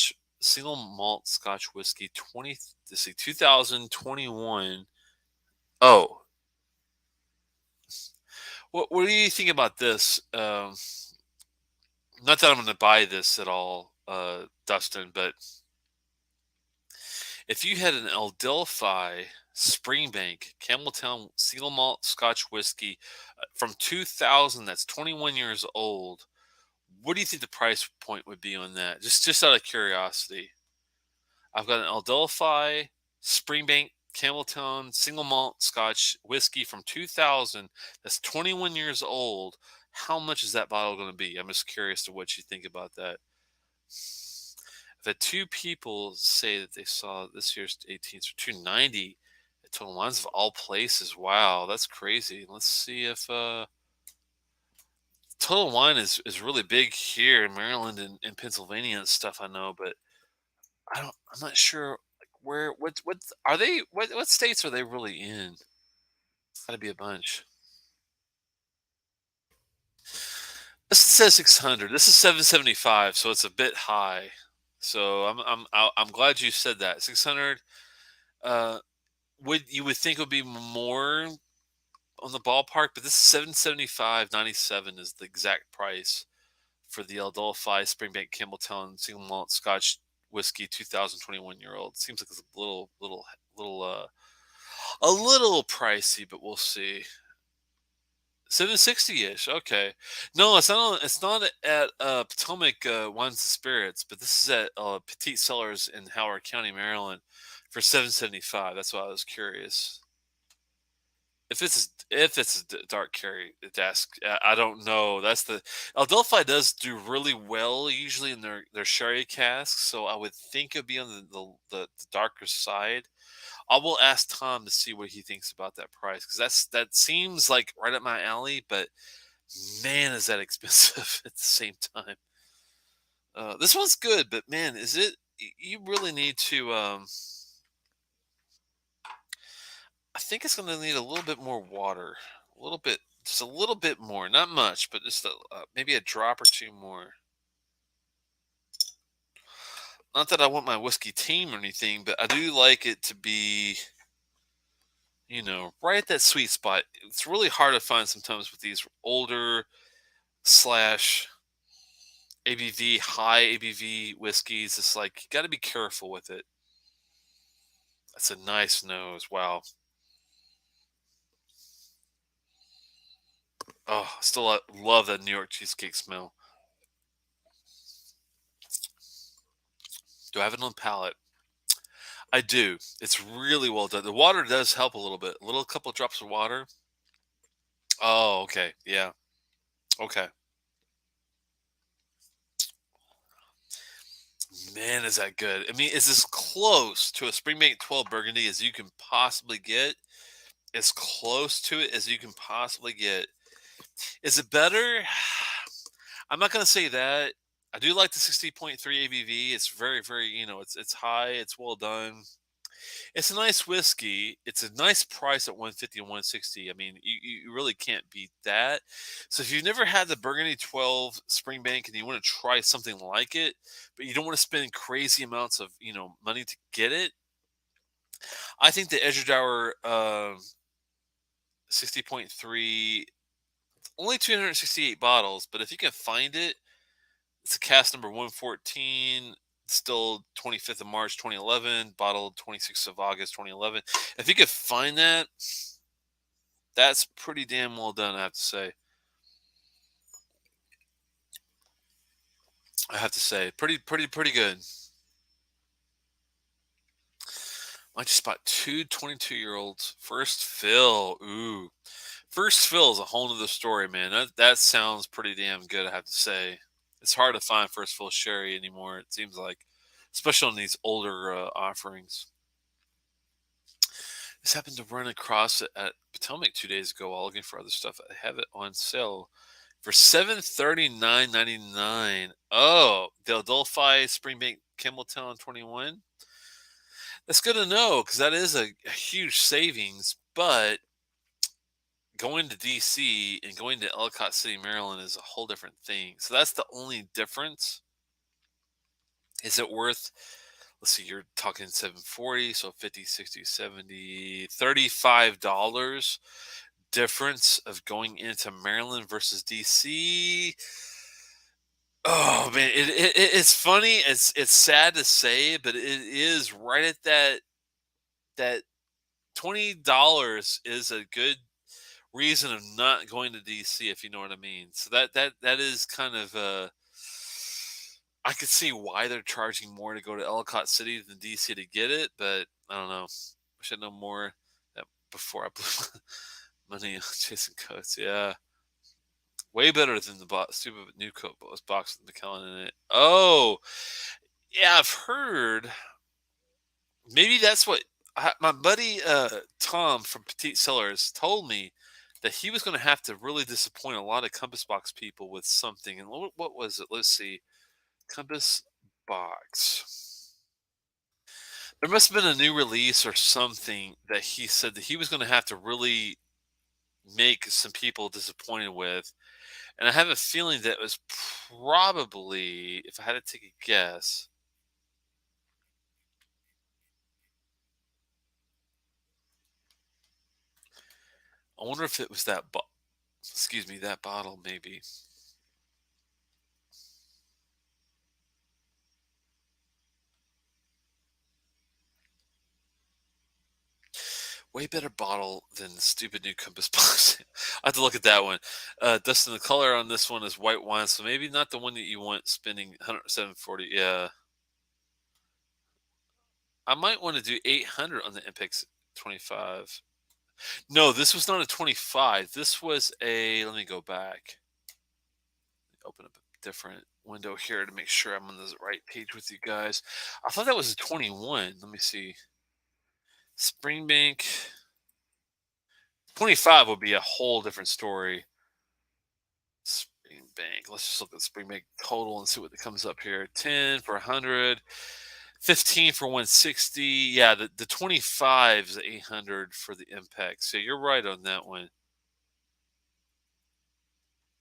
Scotch whiskey 2021. Oh, what do you think about this? Not that I'm going to buy this at all, Dustin, but if you had an Adelphi Springbank Campbelltown single malt Scotch whiskey from 2000, that's 21 years old, what do you think the price point would be on that? Just out of curiosity. I've got an Adelphi. Springbank Campbelltown single malt Scotch whiskey from 2000. That's 21 years old. How much is that bottle going to be? I'm just curious to what you think about that. I've had two people say that they saw this year's 18s for 290 at Total Wines of all places. Wow, that's crazy. Let's see if Total Wine is really big here in Maryland and Pennsylvania and stuff. I know, but I'm not sure like, where. What are they? What states are they really in? Got to be a bunch. This says 600. This is 775, so it's a bit high. So I'm glad you said that. 600. Uh, would think it would be more on the ballpark, but this is 775.97 is the exact price for the Adelphi Springbank Campbelltown single malt Scotch whiskey 2021-year-old. Seems like it's little a little pricey, but we'll see. 760 ish. Okay. No, it's not. It's not at Potomac Wines and Spirits, but this is at Petite Cellars in Howard County, Maryland, for 775. That's why I was curious. If it's a dark carry desk, I don't know. That's the Adelphi does do really well usually in their sherry casks, so I would think it'd be on the darker side. I will ask Tom to see what he thinks about that price because that seems like right up my alley, but man, is that expensive at the same time. This one's good, but man, is it? You really need to. I think it's going to need a little bit more water, a little bit, just a little bit more, not much, but just maybe a drop or two more. Not that I want my whiskey team or anything, but I do like it to be, right at that sweet spot. It's really hard to find sometimes with these older slash ABV, high ABV whiskeys. It's like you got to be careful with it. That's a nice nose. Wow. Oh, still love that New York cheesecake smell. Do I have it on palate? I do. It's really well done. The water does help a little bit. A little couple drops of water. Oh, okay. Yeah. Okay. Man, is that good. I mean, it's as close to a Springbank 12 Burgundy as you can possibly get. As close to it as you can possibly get. Is it better? I'm not going to say that. I do like the 60.3 ABV. It's very, very, it's high. It's well done. It's a nice whiskey. It's a nice price at 150 and 160. I mean, you really can't beat that. So if you've never had the Burgundy 12 Springbank and you want to try something like it, but you don't want to spend crazy amounts of money to get it, I think the Edradour 60.3, only 268 bottles, but if you can find it, it's a cast number 114, still 25th of March 2011, bottled 26th of August 2011. If you could find that, that's pretty damn well done, I have to say. I have to say, pretty good. I just bought two 22-year-olds. First fill. Ooh. First fill is a whole nother story, man. That sounds pretty damn good, I have to say. It's hard to find first fill sherry anymore, it seems like, especially on these older offerings. Just happened to run across it at Potomac 2 days ago while looking for other stuff. I have it on sale for $739.99. Oh, the Adelphi Springbank Campbelltown 21. That's good to know because that is a huge savings. But going to DC and going to Ellicott City, Maryland is a whole different thing. So that's the only difference. Is it worth, let's see, you're talking 740, so 50, 60, 70, $35 difference of going into Maryland versus DC. Oh man, it's funny. It's sad to say, but it is right at that $20 is a good reason of not going to DC if you know what I mean. So that is kind of I could see why they're charging more to go to Ellicott City than DC to get it, but I don't know. Wish I'd known more before I blew money on chasing coats. Yeah, way better than the stupid new coat box with McKellen in it. Oh, yeah, I've heard. Maybe that's what my buddy Tom from Petite Sellers told me that he was going to have to really disappoint a lot of Compass Box people with something. And what was it? Let's see. Compass Box. There must have been a new release or something that he said that he was going to have to really make some people disappointed with. And I have a feeling that it was probably, if I had to take a guess, I wonder if it was excuse me, that bottle maybe. Way better bottle than the stupid new Compass box. I have to look at that one. Dustin, the color on this one is white wine, so maybe not the one that you want spending 107.40. Yeah, I might want to do 800 on the Impex 25. No, this was not a 25. This was a. Let me go back. Open up a different window here to make sure I'm on the right page with you guys. I thought that was a 21. Let me see. Springbank 25 would be a whole different story. Springbank. Let's just look at the Springbank total and see what comes up here. 10 for 100, 15 for 160. Yeah, the 25 is 800 for the Impact. So you're right on that one.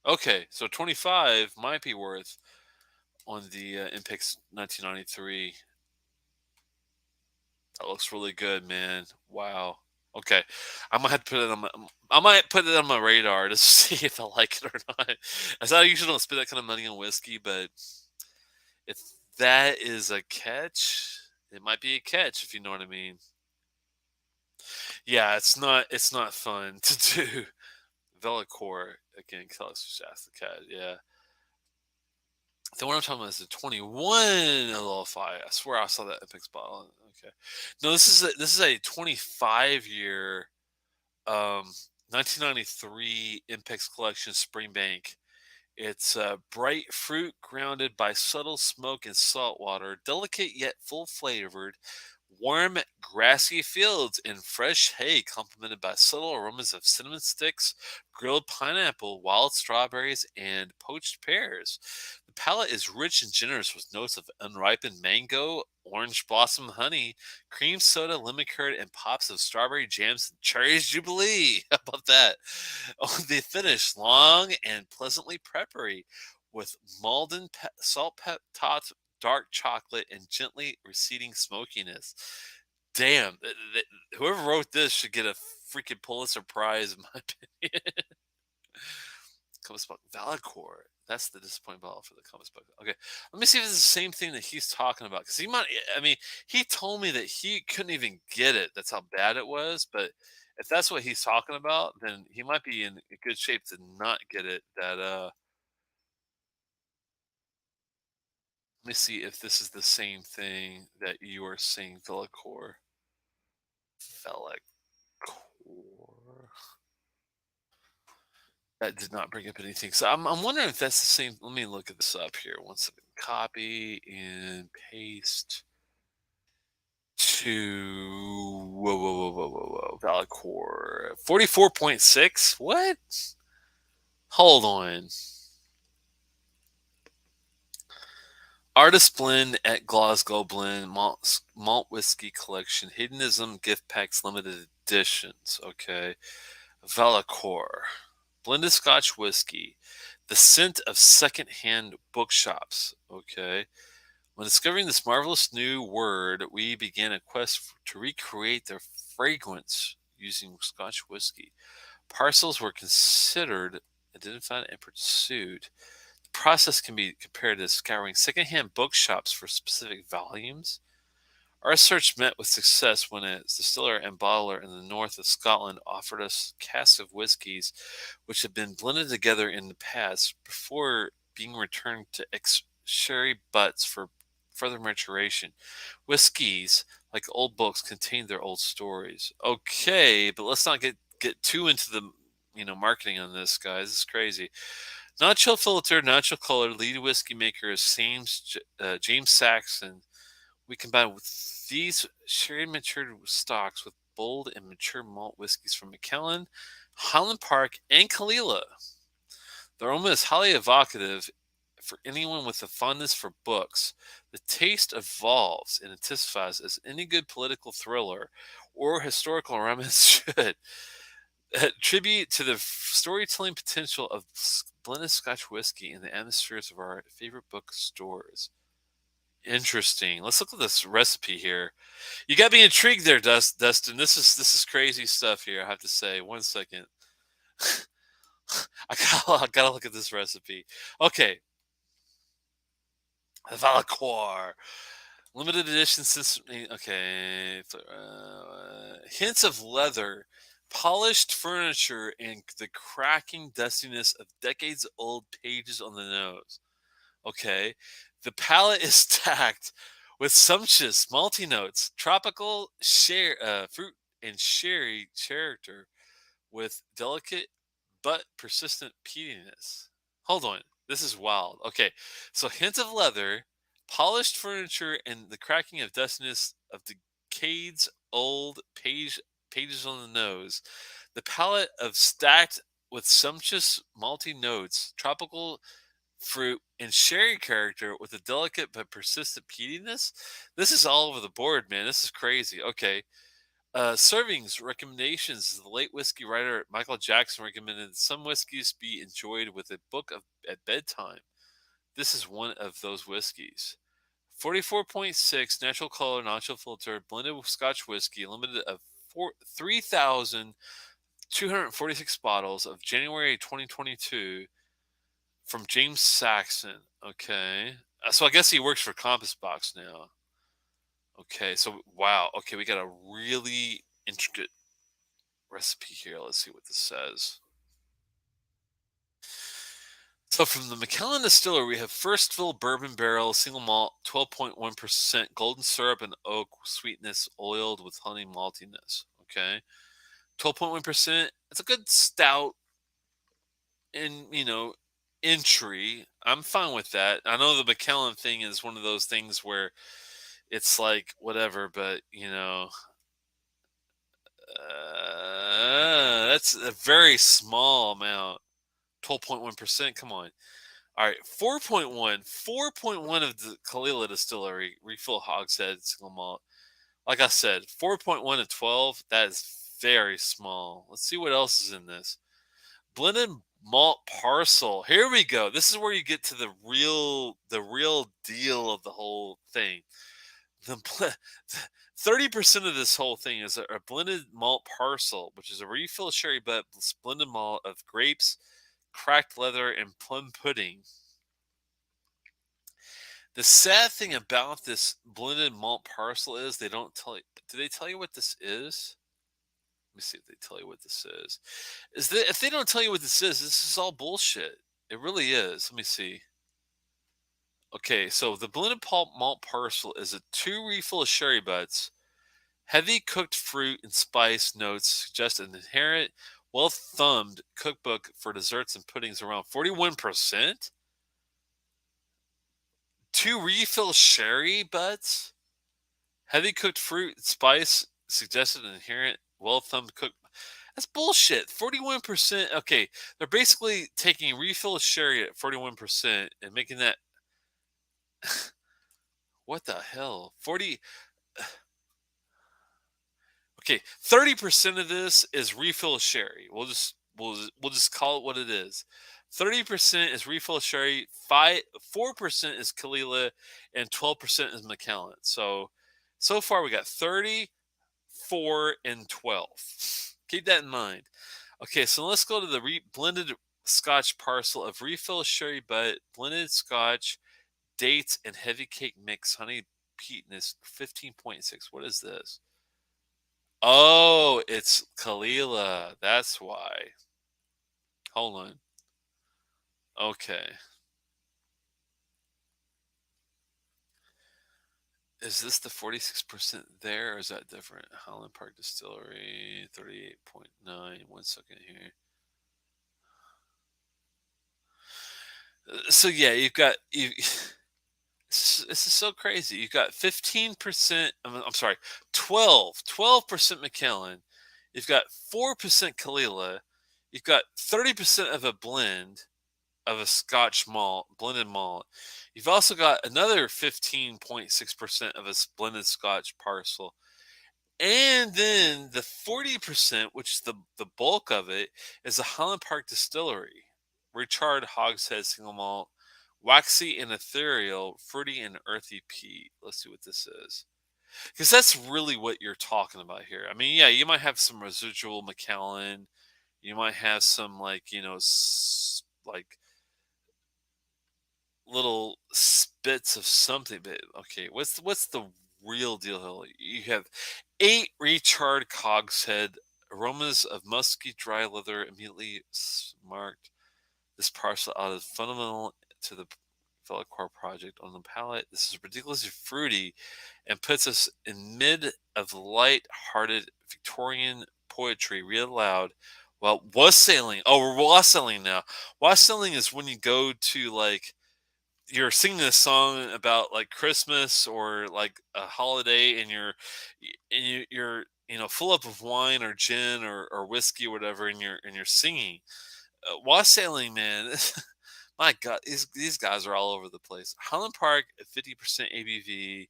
Okay, so 25 might be worth on the Impex 1993. That looks really good, man. Wow. Okay, I might have to put it on my. I might put it on my radar to see if I like it or not. As I usually don't spend that kind of money on whiskey, but if that is a catch, it might be a catch if you know what I mean. Yeah, it's not fun to do. Velicor again. Telex just asked the cat. Yeah, the one I'm talking about is the 21 LFI. I swear I saw that Epic bottle. Okay, no, this is a 25-year 1993 Impex Collection Springbank. It's bright fruit grounded by subtle smoke and salt water, delicate yet full flavored, warm grassy fields and fresh hay complemented by subtle aromas of cinnamon sticks, grilled pineapple, wild strawberries, and poached pears. The palate is rich and generous with notes of unripened mango, orange blossom honey, cream soda, lemon curd, and pops of strawberry jams and cherries jubilee. How about that? Oh, the finish long and pleasantly peppery with Malden salt topped dark chocolate and gently receding smokiness. Damn, whoever wrote this should get a freaking Pulitzer Prize, in my opinion. Compass Buck Valacor. That's the disappointing bottle for the Compass Buck. Okay, let me see if it's the same thing that he's talking about. Because he might, I mean, he told me that he couldn't even get it. That's how bad it was. But if that's what he's talking about, then he might be in good shape to not get it. Let me see if this is the same thing that you are saying, Velacor. Velacor. That did not bring up anything. So I'm wondering if that's the same. Let me look at this up here. One second. Copy and paste to whoa. Valacor 44.6. What? Hold on. Artist blend at Glasgow Blend malt whiskey collection. Hedonism gift packs limited editions. Okay. Valacor. Blended Scotch whiskey. The scent of secondhand bookshops. Okay. When discovering this marvelous new word, we began a quest to recreate their fragrance using Scotch whiskey. Parcels were considered, identified, and pursued. The process can be compared to scouring secondhand bookshops for specific volumes. Our search met with success when a distiller and bottler in the north of Scotland offered us casks of whiskies which had been blended together in the past before being returned to sherry butts for further maturation. Whiskeys, like old books, contain their old stories. Okay, but let's not get too into the marketing on this, guys. This is crazy. Not chill filtered, not chill colored. Lead whiskey maker is James Saxon. We combine with these sherry matured stocks with bold and mature malt whiskeys from Macallan, Highland Park, and Kalila. The aroma is highly evocative for anyone with a fondness for books. The taste evolves and intensifies as any good political thriller or historical romance should. Tribute to the storytelling potential of blended Scotch whiskey in the atmospheres of our favorite bookstores. Interesting. Let's look at this recipe here. You got me intrigued there, Dustin. This is crazy stuff here. I have to say. 1 second. I gotta look at this recipe. Okay, Valacor. Limited edition since okay. Hints of leather, polished furniture, and the cracking dustiness of decades old pages on the nose. Okay. The palate is stacked with sumptuous malty notes, tropical fruit and sherry character with delicate but persistent peatiness. Hold on. This is wild. Okay. So hint of leather, polished furniture, and the cracking of dustiness of decades old pages on the nose. The palate of stacked with sumptuous malty notes, tropical fruit, and sherry character with a delicate but persistent peatiness. This is all over the board, man. This is crazy. Okay. Servings recommendations. The late whiskey writer Michael Jackson recommended some whiskeys be enjoyed with a book at bedtime. This is one of those whiskeys. 44.6 natural color, natural filter, blended with Scotch whiskey, limited of 3,246 bottles of January 2022 from James Saxon. Okay. So I guess he works for Compass Box now. Okay, so wow. Okay, we got a really intricate recipe here. Let's see what this says. So from the Macallan Distillery, we have first fill bourbon barrel, single malt, 12.1% golden syrup and oak sweetness, oiled with honey maltiness. Okay, 12.1%. It's a good stout in entry. I'm fine with that. I know the Macallan thing is one of those things where it's like whatever, but that's a very small amount. 12.1%. Come on. All right, 4.1. 4.1 of the Kalila Distillery refill hogshead single malt. Like I said, 4.1 of 12. That is very small. Let's see what else is in this. Blended malt parcel. Here we go. This is where you get to the real deal of the whole thing. The 30% of this whole thing is a blended malt parcel, which is a refill sherry but blended malt of grapes, cracked leather, and plum pudding. The sad thing about this blended malt parcel is they don't tell you. Do they tell you what this is? Let me see if they tell you what this is. If they don't tell you what this is all bullshit. It really is. Let me see. Okay, so the blended pulp malt parcel is a 2 refill sherry butts. Heavy cooked fruit and spice notes suggest an inherent, well thumbed cookbook for desserts and puddings around 41%. 2 refill sherry butts. Heavy cooked fruit and spice suggested an inherent, well thumbed cook. That's bullshit. 41%. Okay, they're basically taking refill sherry at 41% and making that. What the hell? 40. Okay, 30% of this is refill sherry. We'll just call it what it is. 30% is refill sherry, 4% is Kalila, and 12% is Macallan. So far we got 30, 4, and 12. Keep that in mind. Okay, so let's go to the blended Scotch parcel of refill sherry butt, blended Scotch, dates, and heavy cake mix, honey peatness, 15.6. What is this? Oh, it's Kalila. That's why. Hold on. Okay. Is this the 46% there, or is that different? Highland Park Distillery, 38.9. One second here. So yeah, you've got you. This is so crazy. You've got 15%. I'm sorry, 12% Macallan. You've got 4% Kalila. You've got 30% of a blend of a Scotch malt, blended malt. You've also got another 15.6% of a blended Scotch parcel. And then the 40%, which is the bulk of it, is the Highland Park Distillery. Recharred hogshead single malt, waxy and ethereal, fruity and earthy peat. Let's see what this is. Because that's really what you're talking about here. I mean, yeah, you might have some residual Macallan. You might have some, like, like little spits of something. But okay, what's the real deal here? You have 8 recharred cogshead, aromas of musky dry leather immediately marked this parcel out as fundamental to the Velacor project on the palate. This is ridiculously fruity and puts us in mid of light-hearted Victorian poetry read aloud. Well, wassailing. Oh, we're wassailing now. Wassailing is when you go to, like, you're singing a song about, like, Christmas or like a holiday, and you're full up of wine or gin or whiskey or whatever, and you're singing. Wassailing, man. My God, these guys are all over the place. Highland Park at 50% ABV.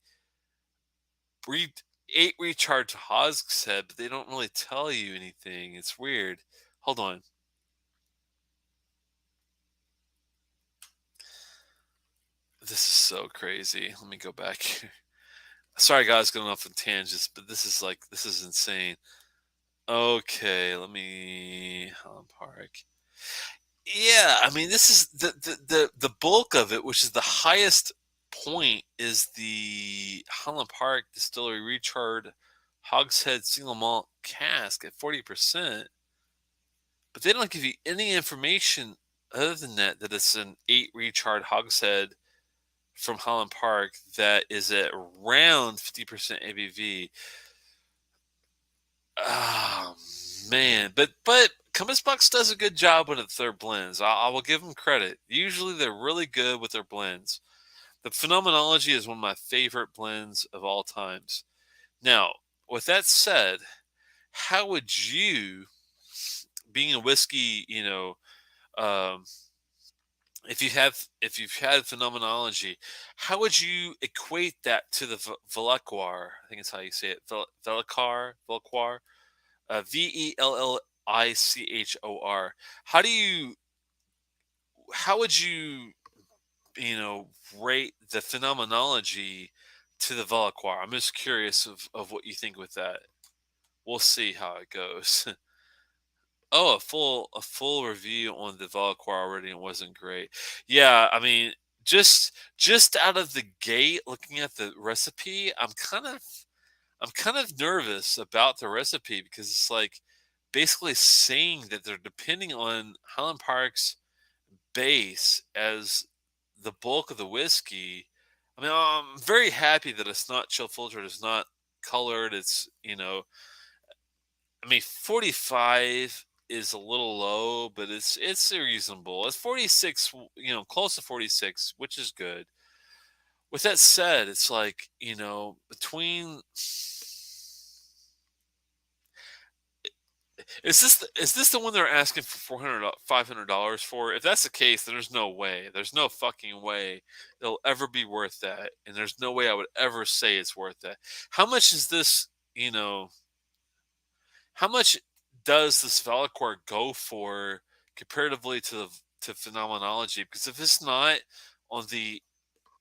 Re- 8 recharged hogshead, but they don't really tell you anything. It's weird. Hold on. This is so crazy. Let me go back here. Sorry, guys, going off on tangents, but this is insane. Okay, let me Highland Park. Yeah, I mean, this is the bulk of it, which is the highest point, is the Highland Park Distillery Recharred Hogshead Single Malt Cask at 40%. But they don't give you any information other than that it's an 8 recharred hogshead from Highland Park that is at around 50% ABV. Oh man, but Compass Box does a good job with their blends. I will give them credit. Usually they're really good with their blends. The Phenomenology is one of my favorite blends of all times. Now, with that said, how would you, being a whiskey, um, if you've had Phenomenology, how would you equate that to the Vellecoir? I think it's how you say it. Vellecoir. Vellichor. How do you? How would you? You know, rate the Phenomenology to the Vellecoir? I'm just curious of what you think with that. We'll see how it goes. Oh, a full review on the Velocor already, and it wasn't great. Yeah, I mean, just out of the gate, looking at the recipe, I'm kind of nervous about the recipe, because it's like basically saying that they're depending on Highland Park's base as the bulk of the whiskey. I mean, I'm very happy that it's not chill filtered, it's not colored, I mean, 45 is a little low, but it's reasonable. It's 46, close to 46, which is good. With that said, it's like, between is this the one they're asking for 400 $500 for? If that's the case, then there's no way. There's no fucking way it'll ever be worth that, and there's no way I would ever say it's worth that. How much is this, you know, How much does this Valacor go for comparatively to Phenomenology? Because if it's not on the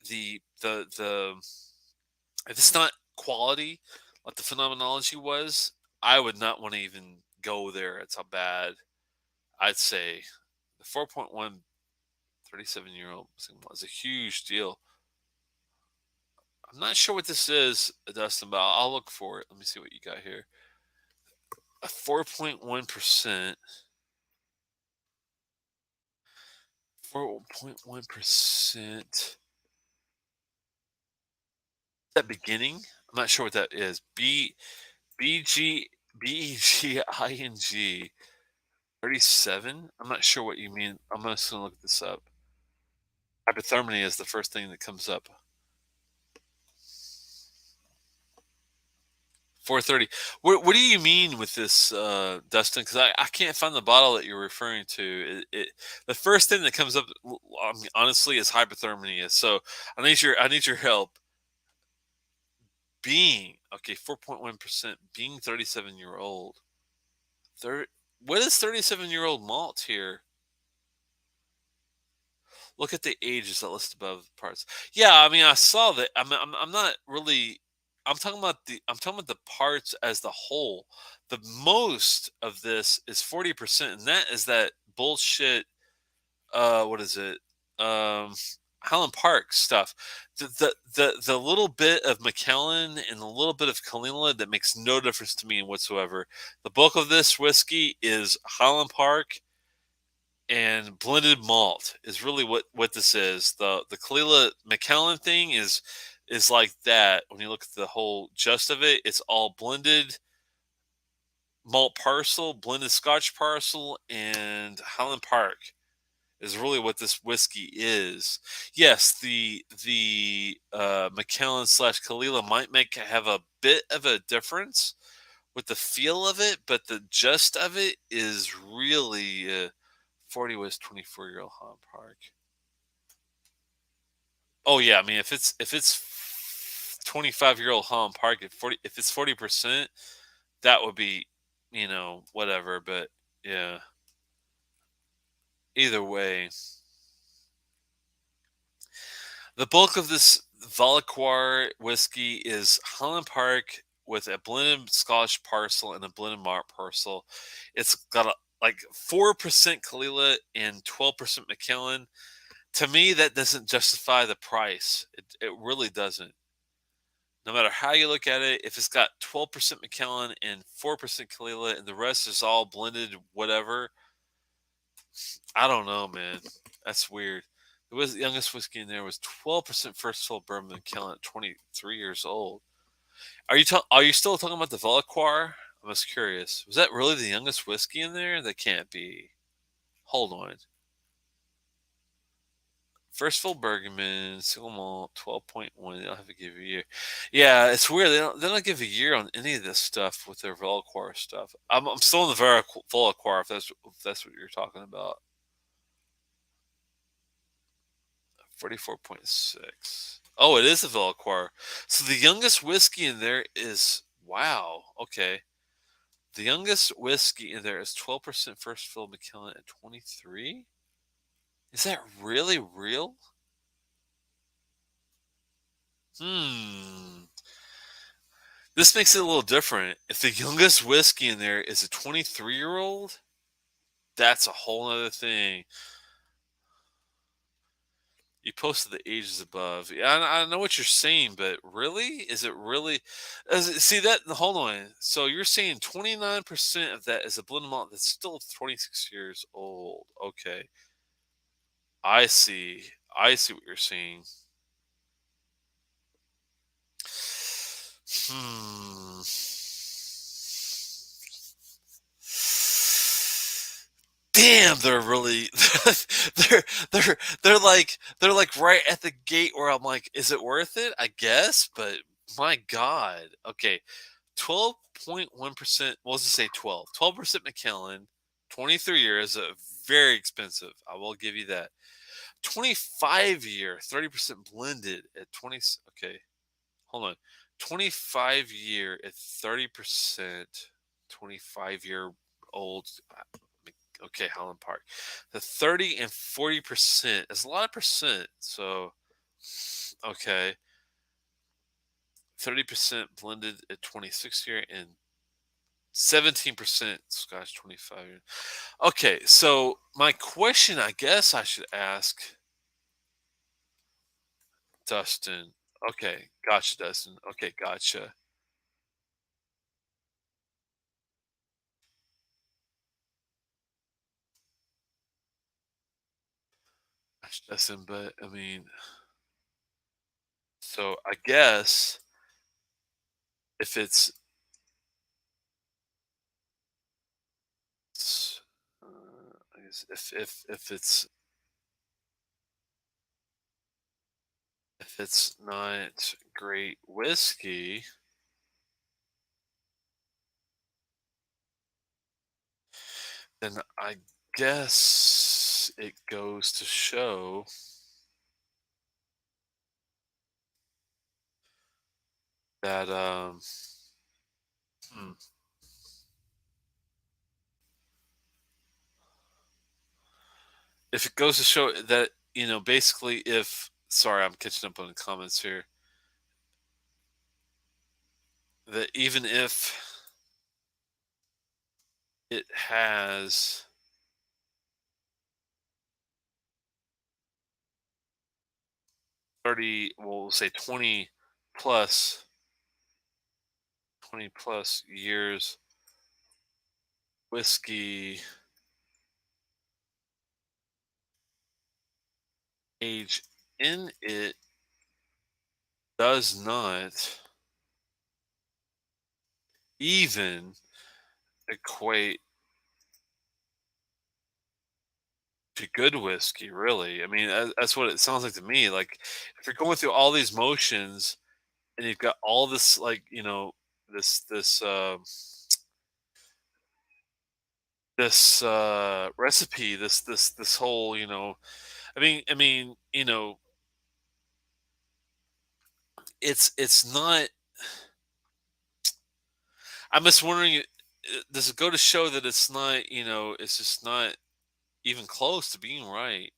if it's not quality like the Phenomenology was, I would not want to even go there. It's how bad. I'd say the 4.1 37-year-old was a huge deal. I'm not sure what this is, Dustin, but I'll look for it. Let me see what you got here. A 4.1%. 4.1%. That beginning? I'm not sure what that is. B G B E G I N G 37? I'm not sure what you mean. I'm just gonna look this up. Hypothermia is the first thing that comes up. 430. What do you mean with this, Dustin? Because I can't find the bottle that you're referring to. The first thing that comes up, honestly, is hypothermia. So I need your help. Being okay, 4.1%. Being 37-year old. Thir- what is 37-year-old malt here? Look at the ages that list above parts. Yeah, I mean, I saw that. I'm not really. I'm talking about the parts as the whole. The most of this is 40%, and that is that bullshit. What is it? Um, Highland Park stuff. The little bit of McKellen and a little bit of Kalila that makes no difference to me whatsoever. The bulk of this whiskey is Highland Park and blended malt is really what this is. The Kalila McAllen thing is like that. When you look at the whole gist of it, it's all blended malt parcel, blended Scotch parcel, and Highland Park is really what this whiskey is. Yes, the McAllen slash Kalila might make have a bit of a difference with the feel of it, but the gist of it is really 40 was 24-year-old Highland Park. Oh yeah, I mean if it's 25-year-old Highland Park at 40 if it's 40%, that would be, whatever, but yeah. Either way, the bulk of this Valiquar whiskey is Highland Park with a blended Scotch parcel and a blended Mart parcel. It's got like 4% Kalila and 12% McKellen. To me, that doesn't justify the price. It really doesn't. No matter how you look at it, if it's got 12% McKellen and 4% Kalila and the rest is all blended, whatever, I don't know, man. That's weird. The youngest whiskey in there was 12% first fill bourbon McKellen at 23 years old. Are you still talking about the Veliquar? I was curious. Was that really the youngest whiskey in there? That can't be. Hold on. First full Bergman, single malt, 12.1. They don't have to give you a year. Yeah, it's weird. They don't give a year on any of this stuff with their Velquar stuff. I'm still in the Velquar if that's what you're talking about. 44.6. Oh, it is a Velquar. So the youngest whiskey in there is wow. Okay. The youngest whiskey in there is 12% first fill McKellen at 23. Is that really real? Hmm. This makes it a little different. If the youngest whiskey in there is a 23-year-old, that's a whole other thing. You posted the ages above. Yeah, I know what you're saying, but really? Is it really? See that? Hold on. So you're saying 29% of that is a blend malt that's still 26 years old. Okay. I see. I see what you're saying. Hmm. Damn, they're really they're they're like right at the gate where I'm like, is it worth it? I guess, but my God. Okay. 12.1%. Well, let's just say 12. 12% McKellen, 23 years, very expensive. I will give you that. 25-year, 30% blended at 20. Okay, hold on. 25-year at 30%, 25-year old. Okay, Highland Park. The 30 and 40% is a lot of percent. So, okay. 30% blended at 26 year and 17% Scotch 25 year. Okay, so my question I guess I should ask Dustin. Okay, gotcha, Dustin. Okay, gotcha. Gotcha, Dustin, but I mean, so I guess. If I guess if it's not great whiskey, then I guess it goes to show that hmm, if it goes to show that, basically, if sorry, I'm catching up on the comments here, that even if it has 30, well, we'll say plus 20 plus years whiskey age in it, does not even equate to good whiskey, really. I mean, that's what it sounds like to me. Like, if you're going through all these motions and you've got all this, like, this recipe, this whole, I mean, it's not. I'm just wondering, does it go to show that it's not, it's just not even close to being right?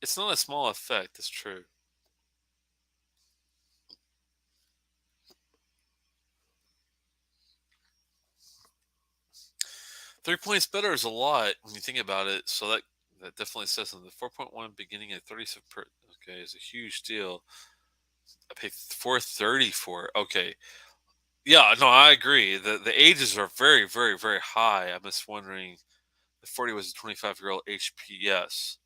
It's not a small effect. It's true. 3 points better is a lot when you think about it. So that definitely says something. The 4.1 beginning at 37 per. Okay, is a huge deal. I paid 430 for it. Okay, yeah, no, I agree. The ages are very, very, very high. I'm just wondering. The 40 was a 25-year-old HPS.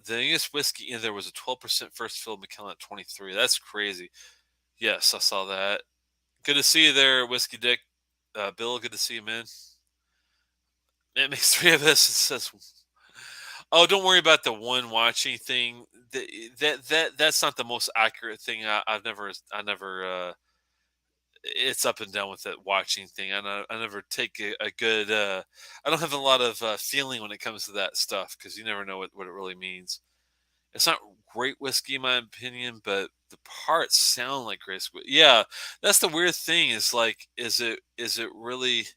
The youngest whiskey in there was a 12% first fill Macallan at 23. That's crazy. Yes, I saw that. Good to see you there, Whiskey Dick. Bill, good to see you, man. It makes three of us. It says, "Oh, don't worry about the one watching thing. That's not the most accurate thing. I never. It's up and down with that watching thing. I never take a good. I don't have a lot of feeling when it comes to that stuff because you never know what it really means. It's not great whiskey in my opinion, but the parts sound like great. Yeah, that's the weird thing. Is like, is it really?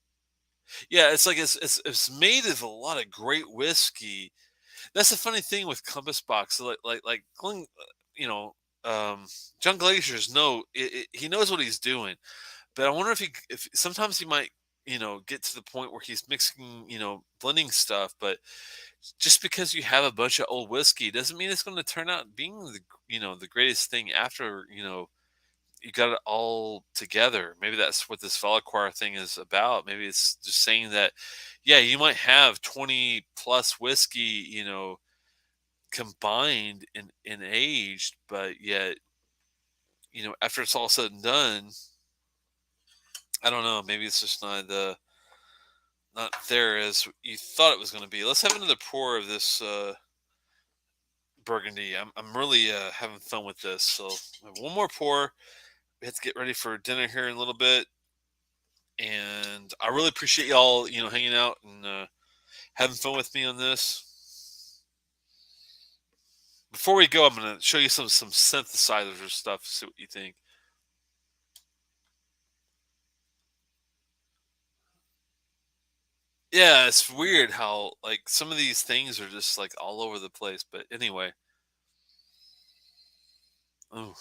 Yeah, it's like it's made of a lot of great whiskey. That's the funny thing with Compass Box. Like Glenn, you know, um, John Glazier's he knows what he's doing. But I wonder if sometimes he might, get to the point where he's mixing, blending stuff. But just because you have a bunch of old whiskey doesn't mean it's going to turn out being the greatest thing after you got it all together. Maybe that's what this Valaquar thing is about. Maybe it's just saying that, yeah, you might have 20 plus whiskey, combined and aged, but yet, after it's all said and done, I don't know. Maybe it's just not there as you thought it was going to be. Let's have another pour of this Burgundy. I'm really having fun with this. So one more pour. We have to get ready for dinner here in a little bit, and I really appreciate y'all, hanging out and having fun with me on this. Before we go, I'm going to show you some synthesizers or stuff. See what you think. Yeah, it's weird how like some of these things are just like all over the place. But anyway, oh,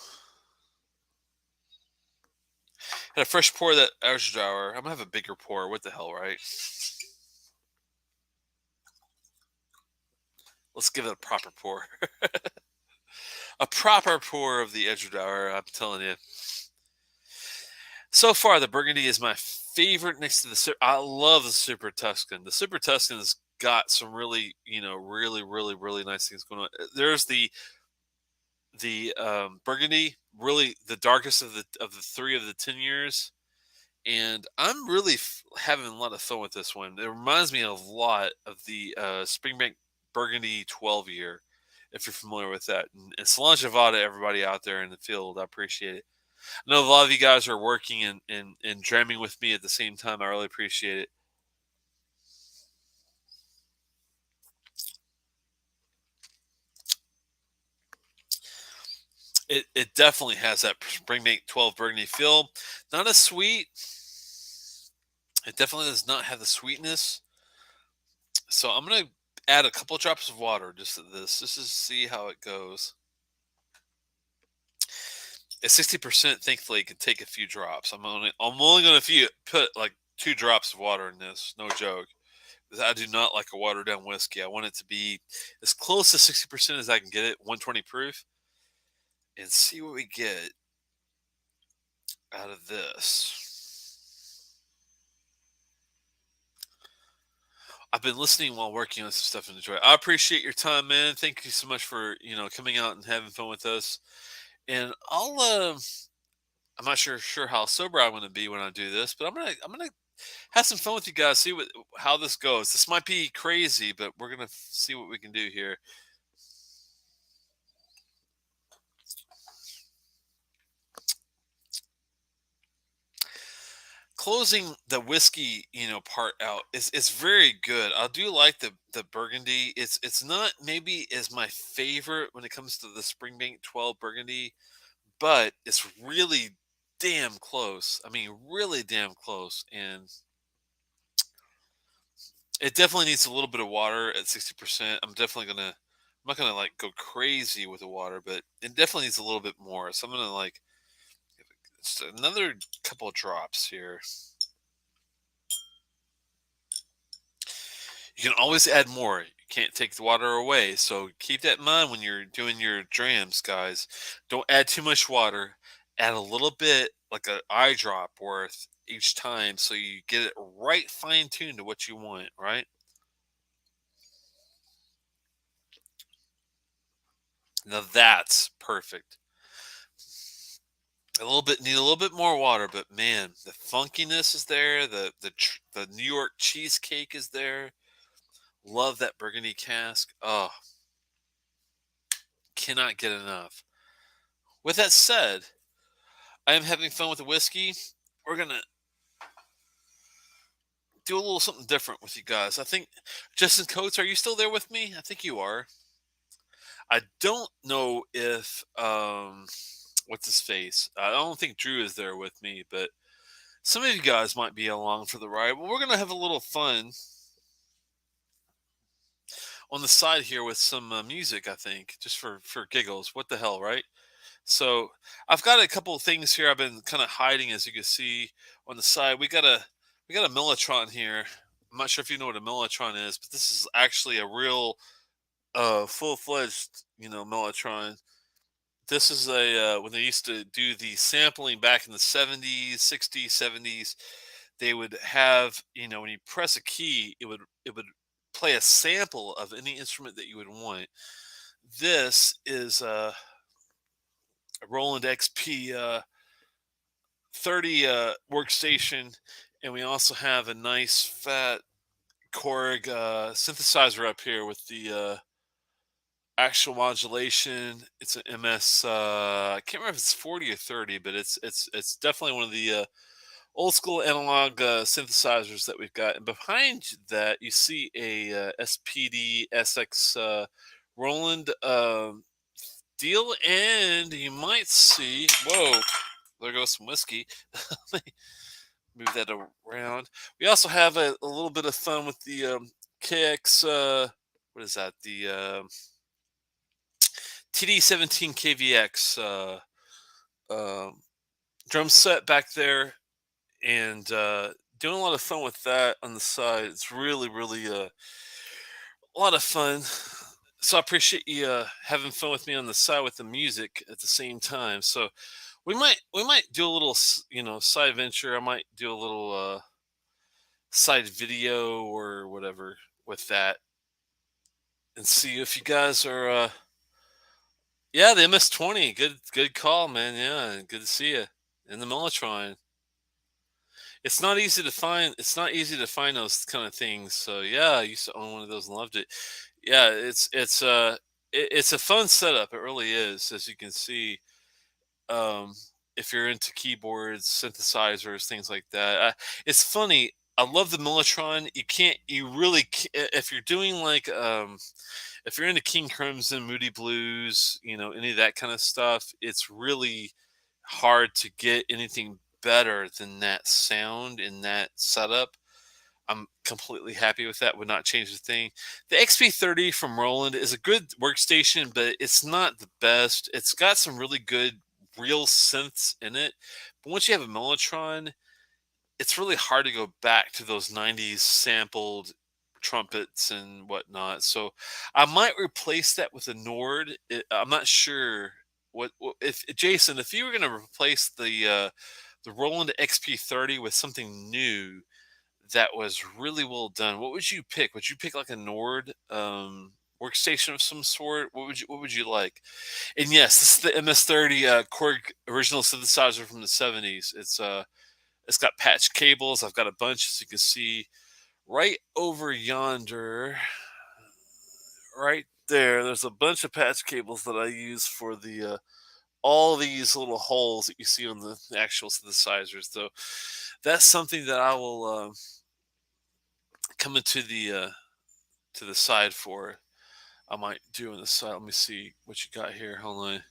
had a fresh pour of that Edradour. I'm gonna have a bigger pour. What the hell, right? Let's give it a proper pour. A proper pour of the Edradour. I'm telling you. So far, the Burgundy is my favorite next to the. I love the Super Tuscan. The Super Tuscan is got some really, really nice things going on. There's the Burgundy, really the darkest of the three of the 10 years, and I'm really having a lot of fun with this one. It reminds me a lot of the Springbank Burgundy 12 year, if you're familiar with that. And Solange Nevada, everybody out there in the field, I appreciate it. I know a lot of you guys are working and jamming with me at the same time. I really appreciate it. It definitely has that Springbank 12 Burgundy feel. Not as sweet. It definitely does not have the sweetness. So I'm gonna add a couple drops of water just to this, just to see how it goes. At 60%, thankfully, it can take a few drops. I'm only gonna put like 2 drops of water in this. No joke. 'Cause I do not like a watered down whiskey. I want it to be as close to 60% as I can get it, 120 proof, and see what we get out of this. I've been listening while working on some stuff and enjoy. I appreciate your time, man. Thank you so much for coming out and having fun with us. And I'm not sure how sober I'm going to be when I do this, but I'm gonna have some fun with you guys. See how this goes. This might be crazy, but we're gonna see what we can do here. Closing the whiskey, part out is very good. I do like the Burgundy. It's not maybe as my favorite when it comes to the Springbank 12 Burgundy, but it's really damn close. I mean, really damn close, and it definitely needs a little bit of water at 60%. I'm not gonna like go crazy with the water, but it definitely needs a little bit more. So I'm gonna like give it just another couple of drops here. You can always add more. You can't take the water away. So keep that in mind when you're doing your drams, guys. Don't add too much water. Add a little bit, like an eye drop worth each time, so you get it right fine tuned to what you want, right? Now that's perfect. Need a little bit more water, but man, the funkiness is there. The New York cheesecake is there. Love that Burgundy cask. Oh, cannot get enough. With that said, I am having fun with the whiskey. We're gonna do a little something different with you guys. I think Justin Coates, are you still there with me? I think you are. I don't know if what's his face. I don't think Drew is there with me, but some of you guys might be along for the ride. Well, we're gonna have a little fun on the side here with some music. I think just for giggles. What the hell, right? So I've got a couple of things here I've been kind of hiding, as you can see on the side. We got a Mellotron here. I'm not sure if you know what a Mellotron is, but this is actually a real full fledged Mellotron. This is a when they used to do the sampling back in the 70s, 60s, 70s. They would have when you press a key, it would play a sample of any instrument that you would want. This is a Roland XP 30 workstation, and we also have a nice fat Korg synthesizer up here with the actual modulation. It's an MS. I can't remember if it's 40 or 30, but it's definitely one of the old school analog synthesizers that we've got. And behind that, you see a SPD SX Roland deal, and you might see. Whoa, there goes some whiskey. Let me move that around. We also have a little bit of fun with the KX. What is that? The TD17 KVX drum set back there, and doing a lot of fun with that on the side. It's really a lot of fun. So I appreciate you having fun with me on the side with the music at the same time. So we might do a little side venture. I might do a little side video or whatever. with that and see if you guys are. Yeah, the MS-20. Good call, man. Yeah, good to see you in the Mellotron. It's not easy to find. It's not easy to find those kind of things. So yeah, I used to own one of those and loved it. Yeah, it's a fun setup. It really is, as you can see. Um, if you're into keyboards, synthesizers, things like that. It's funny. I love the Mellotron. You can't. You really. If you're doing like if you're into King Crimson, Moody Blues, any of that kind of stuff, it's really hard to get anything better than that sound in that setup. I'm completely happy with that. Would not change a thing. The XP30 from Roland is a good workstation, but it's not the best. It's got some really good real synths in it. But once you have a Mellotron, it's really hard to go back to those 90s sampled trumpets and whatnot. So I might replace that with a Nord. I'm not sure what if Jason, if you were going to replace the Roland XP30 with something new that was really well done, what would you pick? Would you pick like a Nord workstation of some sort? What would you like? And yes, this is the MS30 Korg original synthesizer from the 70s. It's got patch cables. I've got a bunch, as you can see, right over yonder, right there. There's a bunch of patch cables that I use for the all these little holes that you see on the actual synthesizers. So that's something that I will come into the side for. I might do on the side. Let me see what you got here. Hold on.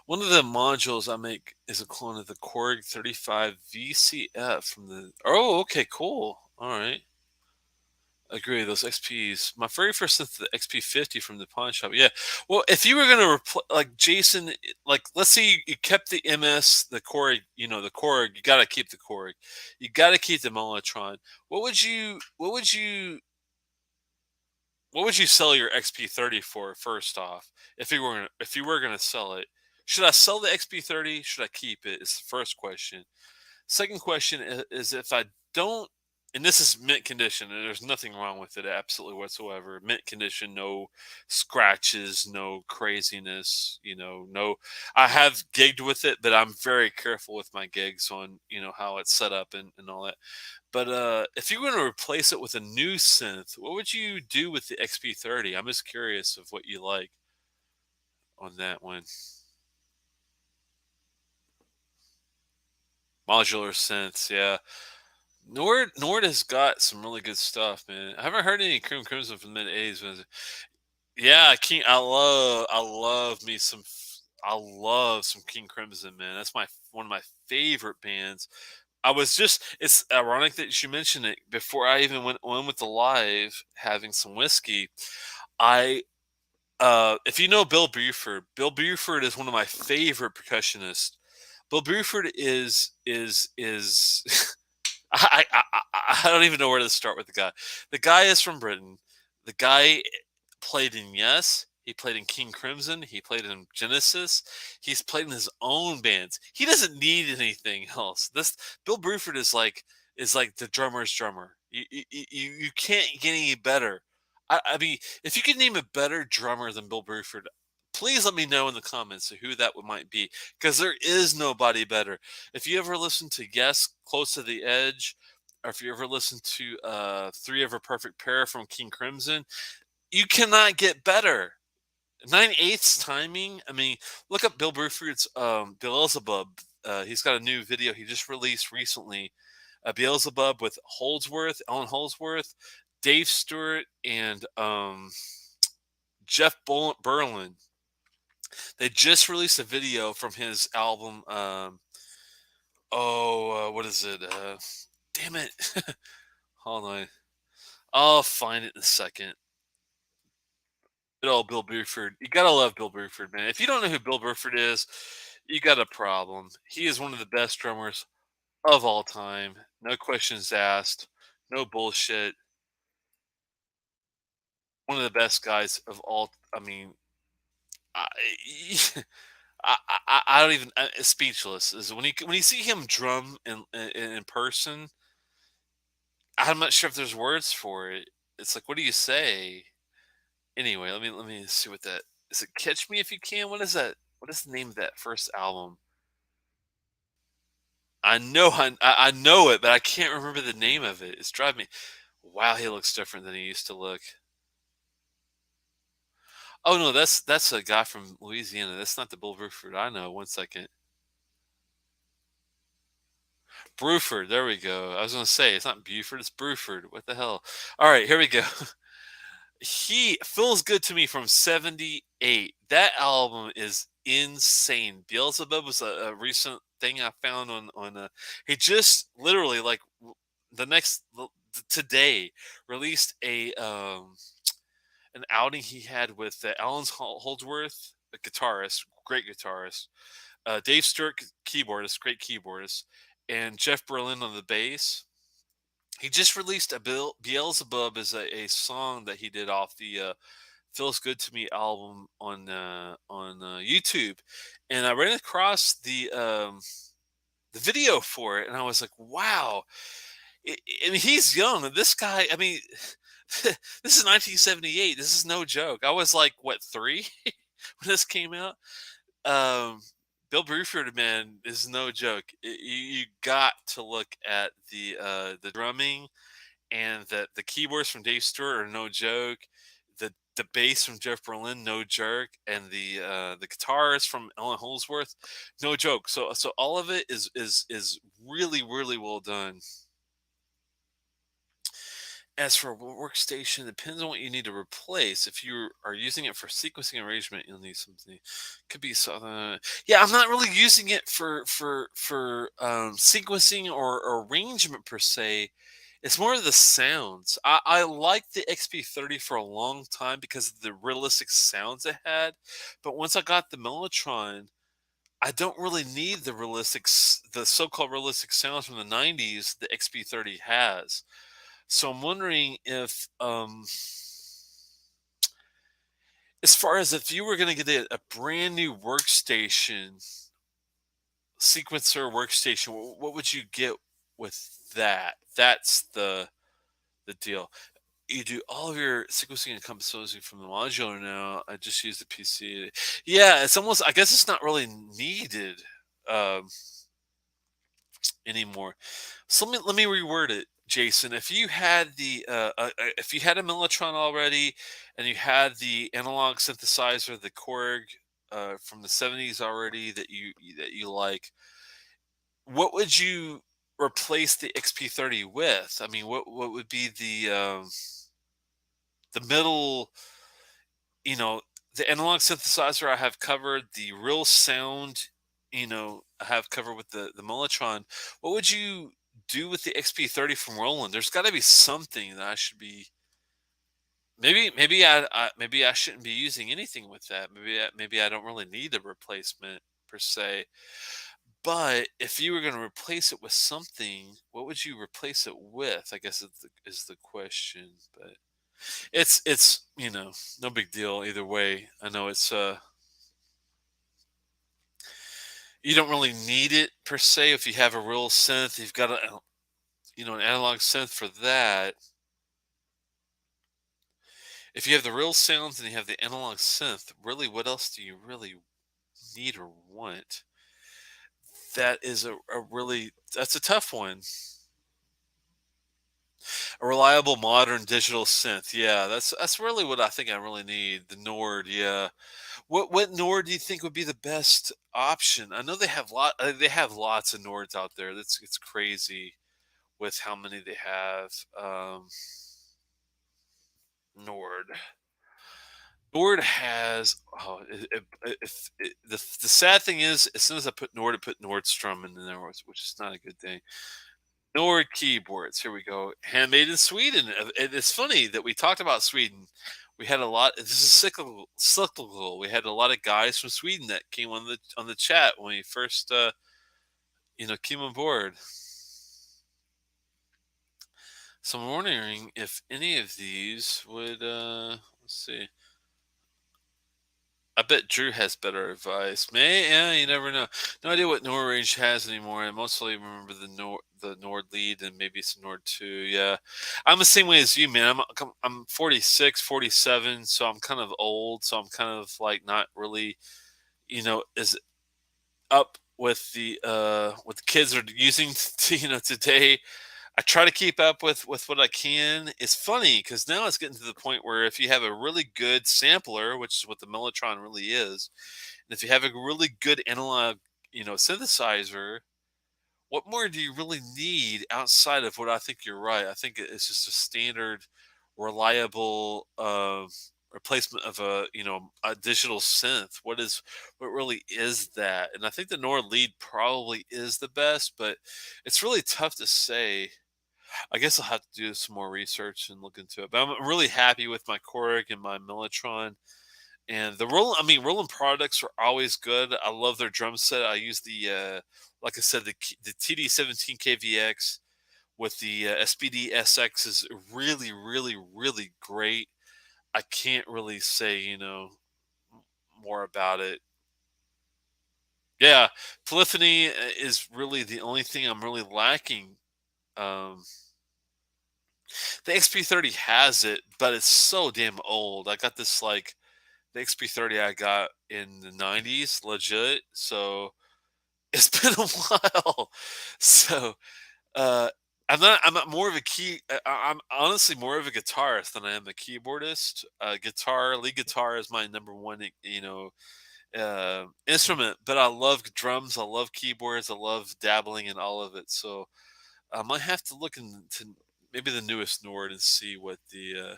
One of the modules I make is a clone of the Korg 35 VCF from the. Oh, okay, cool. All right. Agree. Those XPs. My very first synth, the XP50 from the pawn shop. Yeah. Well, if you were gonna like Jason, like let's say you kept the MS, the Korg, the Korg. You gotta keep the Korg. You gotta keep the Mellotron. What would you sell your XP30 for first off? If you were gonna sell it, should I sell the XP30? Should I keep it? Is the first question. Second question is if I don't, and this is mint condition, and there's nothing wrong with it absolutely whatsoever. Mint condition, no scratches, no craziness. No. I have gigged with it, but I'm very careful with my gigs on how it's set up and all that. But if you're going to replace it with a new synth, what would you do with the XP30? I'm just curious of what you like on that one. Modular synths, yeah. Nord has got some really good stuff, man. I haven't heard any Cream Crimson from the mid '80s. But yeah, King. I love some King Crimson, man. That's my one of my favorite bands. I was just. It's ironic that you mentioned it before I even went with the live having some whiskey. I if you know Bill Buford is one of my favorite percussionists. Bill Buford is I don't even know where to start with the guy. The guy is from Britain. The guy played in Yes. He played in King Crimson. He played in Genesis. He's played in his own bands. He doesn't need anything else. This Bill Bruford is like the drummer's drummer. You can't get any better. I mean, if you could name a better drummer than Bill Bruford, please let me know in the comments who that might be, because there is nobody better. If you ever listen to Yes, Close to the Edge, or if you ever listen to Three of a Perfect Pair from King Crimson, you cannot get better. 9/8 timing. I mean, look up Bill Bruford's Beelzebub. He's got a new video he just released recently. Beelzebub with Holdsworth, Ellen Holdsworth, Dave Stewart, and Jeff Berlin. They just released a video from his album. What is it? Damn it. Hold on. I'll find it in a second. Good old Bill Bruford. You gotta love Bill Bruford, man. If you don't know who Bill Bruford is, you got a problem. He is one of the best drummers of all time. No questions asked. No bullshit. One of the best guys of all. I mean, I, I don't even speechless is when you see him drum in person. I'm not sure if there's words for it. It's like, what do you say? Anyway, let me see what that is. It Catch Me If You Can? What is that? What is the name of that first album? I know it, but I can't remember the name of it. It's driving me. Wow, he looks different than he used to look. Oh no, that's a guy from Louisiana. That's not the Bill Bruford I know. One second. Bruford, there we go. I was gonna say it's not Buford, it's Bruford. What the hell? All right, here we go. He feels good to me from '78. That album is insane. Beelzebub was a recent thing I found on. He just literally like today released a an outing he had with Holdsworth, a guitarist, great guitarist, Dave Stewart, keyboardist, great keyboardist, and Jeff Berlin on the bass. He just released a Beelzebub is a song that he did off the "Feels Good to Me" album on YouTube, and I ran across the video for it, and I was like, "Wow!" I mean, he's young, and this guy. I mean, this is 1978. This is no joke. I was like, what, 3 when this came out? Um, Bill Bruford, man, is no joke. You got to look at the drumming and the keyboards from Dave Stewart are no joke. The bass from Jeff Berlin, no jerk, and the guitars from Ellen Holdsworth, no joke. So all of it is really really well done. As for a workstation, it depends on what you need to replace. If you are using it for sequencing arrangement, you'll need something. Could be something. Yeah, I'm not really using it for sequencing or arrangement per se. It's more of the sounds. I liked the XP30 for a long time because of the realistic sounds it had. But once I got the Mellotron, I don't really need the so-called realistic sounds from the 90s the XP30 has. So I'm wondering if, as far as if you were going to get a brand new workstation, sequencer workstation, what would you get with that? That's the deal. You do all of your sequencing and composing from the modular now. I just use the PC. Yeah, it's almost. I guess it's not really needed um, anymore. So let me reword it, Jason. If you had if you had a Mellotron already, and you had the analog synthesizer, the Korg from the '70s already that you like, what would you replace the XP30 with? I mean, what would be the middle, you know, the analog synthesizer I have covered, the real sound, I have covered with the Mellotron. What would you do with the XP30 from Roland? There's got to be something that I should be. Maybe I shouldn't be using anything with that. Maybe I don't really need a replacement per se. But if you were going to replace it with something, what would you replace it with? I guess is the question. But it's no big deal either way. I know it's you don't really need it per se if you have a real synth. You've got an analog synth for that. If you have the real sounds and you have the analog synth, really, what else do you really need or want? That is a really that's a tough one. A reliable modern digital synth. Yeah, that's really what I think I really need. The Nord. Yeah. What Nord do you think would be the best option? I know they have lots of Nords out there. It's crazy with how many they have. Nord. Nord has the sad thing is as soon as I put Nordstrom in there, which is not a good thing. Nord keyboards. Here we go. Handmade in Sweden. It's funny that we talked about Sweden. We had a lot. This is cyclical. We had a lot of guys from Sweden that came on the chat when we first came on board. So I'm wondering if any of these would let's see. I bet Drew has better advice. May Yeah, you never know. No idea what Norwich has anymore. I mostly remember the Nord lead and maybe some Nord 2. Yeah. I'm the same way as you, man. I'm 46, 47, so I'm kind of old, so I'm kind of like not really, as up with the kids are using today. I try to keep up with what I can. It's funny because now it's getting to the point where if you have a really good sampler, which is what the Mellotron really is, and if you have a really good analog, synthesizer, what more do you really need outside of what I think you're right? I think it's just a standard, reliable replacement of a digital synth. What really is that? And I think the Nord lead probably is the best, but it's really tough to say. I guess I'll have to do some more research and look into it. But I'm really happy with my Korg and my Mellotron. And Roland products are always good. I love their drum set. I use like I said, the TD17 KVX with the SPD SX is really, really, really great. I can't really say, more about it. Yeah, polyphony is really the only thing I'm really lacking. Um, The XP30 has it, but it's so damn old. I got this like the XP30 I got in the 90s, legit. So it's been a while. So uh I'm more of a I'm honestly more of a guitarist than I am a keyboardist. Lead guitar is my number one, instrument, but I love drums, I love keyboards, I love dabbling in all of it. So I might have to look into maybe the newest Nord and see what the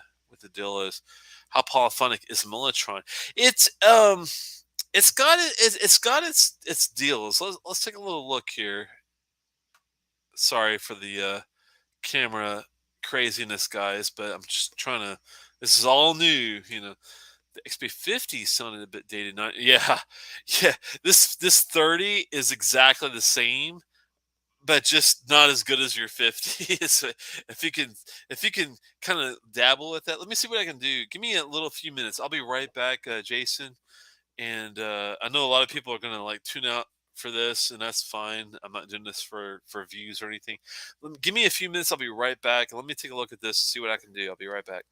deal is. How polyphonic is Mellotron? It's it's got its deals. Let's take a little look here. Sorry for the camera craziness, guys, but I'm just trying to. This is all new, The XP50 sounded a bit dated. Not, yeah, yeah. This 30 is exactly the same, but just not as good as your 50. So if you can kind of dabble with that, let me see what I can do. Give me a little few minutes. I'll be right back, Jason. And I know a lot of people are gonna like tune out for this, and that's fine. I'm not doing this for views or anything. Give me a few minutes. I'll be right back. Let me take a look at this, see what I can do. I'll be right back.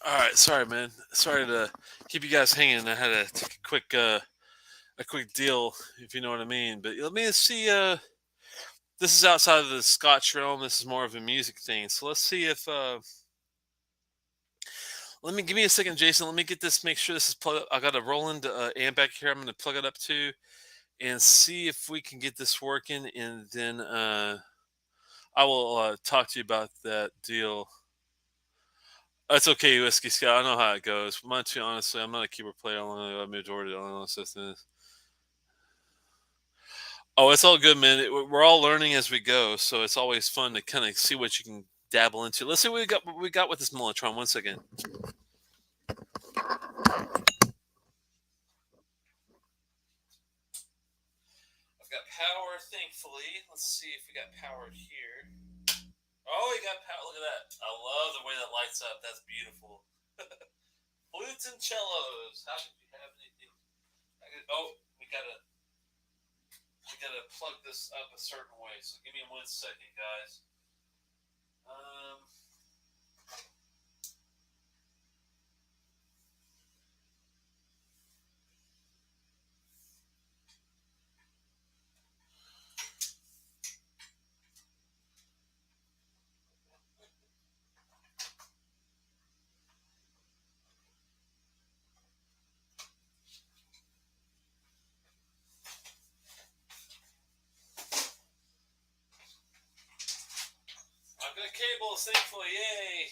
All right, sorry, man. Sorry to keep you guys hanging. I had to take a quick deal, if you know what I mean. But let me see. This is outside of the Scotch realm. This is more of a music thing. So let's see if let me give me a second, Jason. Let me get this. Make sure this is plugged up. I got a Roland amp back here. I'm going to plug it up to and see if we can get this working. And then I will talk to you about that deal. That's okay, Whiskey Scott. I know how it goes. Honestly, I'm not a keyboard player. I moved over to analysis. Oh, it's all good, man. We're all learning as we go, so it's always fun to kind of see what you can dabble into. Let's see what we got with this Mellotron. 1 second. I've got power, thankfully. Let's see if we got power here. Oh, we got power. Look at that. I love the way that lights up. That's beautiful. Flutes and cellos. How could you have anything? Oh, we gotta plug this up a certain way. So give me 1 second, guys. Um, I've got cables, thankfully. Yay!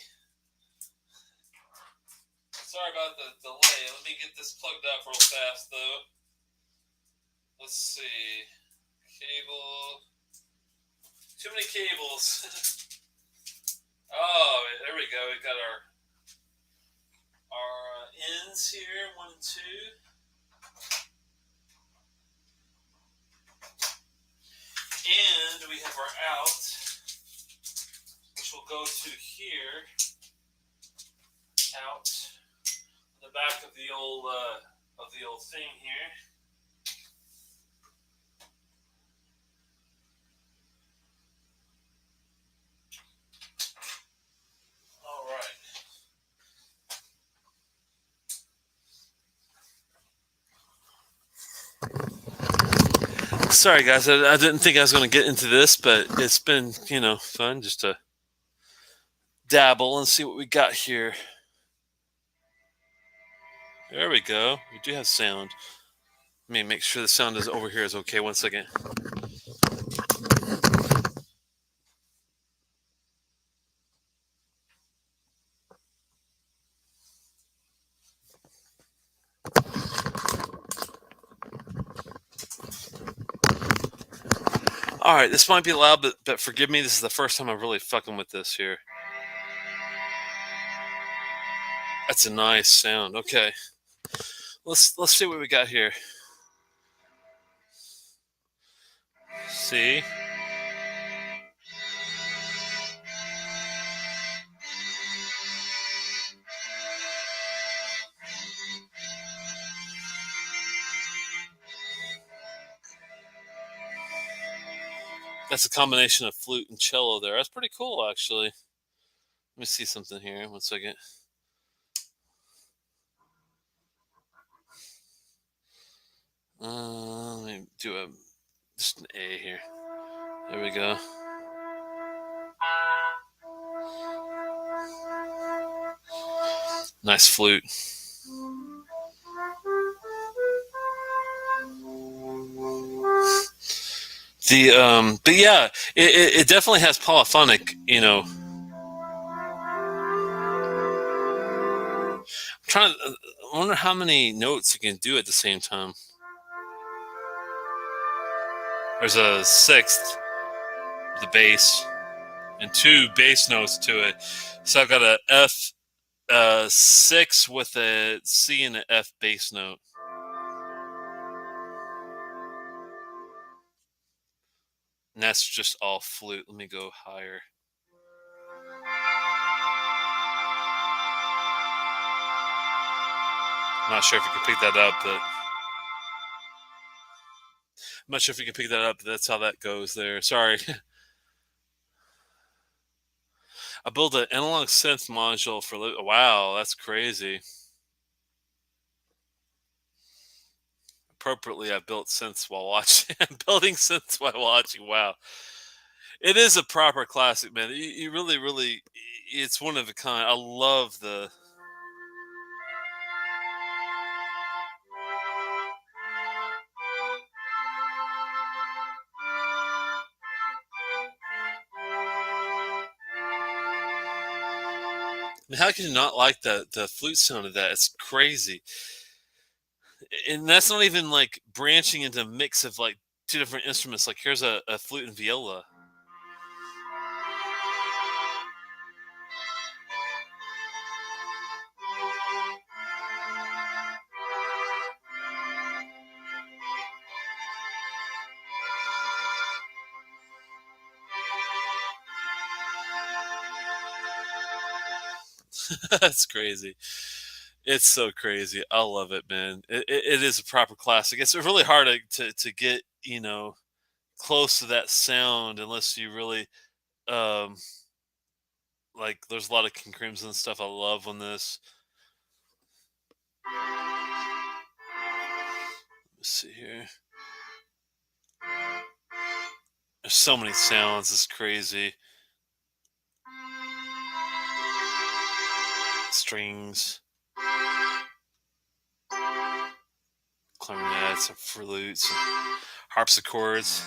Sorry about the delay. Let me get this plugged up real fast, though. Let's see. Cable. Too many cables. Oh, there we go. We've got our ends here, 1 and 2. And we have our out, which will go to here, out the back of the old thing here. All right. Sorry, guys. I didn't think I was going to get into this, but it's been, fun just to dabble and see what we got here. There we go. We do have sound. Let me make sure the sound is over here is okay. 1 second. All right, this might be loud, but forgive me. This is the first time I'm really fucking with this here. That's a nice sound. Okay, let's see what we got here. See. That's a combination of flute and cello there. That's pretty cool, actually. Let me see something here. 1 second. Let me do just an A here. There we go. Nice flute. But yeah, it definitely has polyphonic, I'm I wonder how many notes you can do at the same time. There's a sixth, the bass, and 2 bass notes to it. So I've got a F6 with a C and an F bass note. And that's just all flute. Let me go higher. I'm not sure if you can pick that up, but that's how that goes there. Sorry. I built an analog synth module for. Wow, that's crazy. Appropriately, I built synths while watching. Building synths while watching. Wow, it is a proper classic, man. You really, really, it's one of a kind. I love the. How can you not like the flute sound of that? It's crazy. And that's not even like branching into a mix of like 2 different instruments. Like here's a flute and viola. That's crazy. It's so crazy. I love it, man. It is a proper classic. It's really hard to get, close to that sound unless you really, um, like, there's a lot of King Crimson stuff I love on this. Let's see here. There's so many sounds. It's crazy. Strings, clarinets, and flutes, and harpsichords.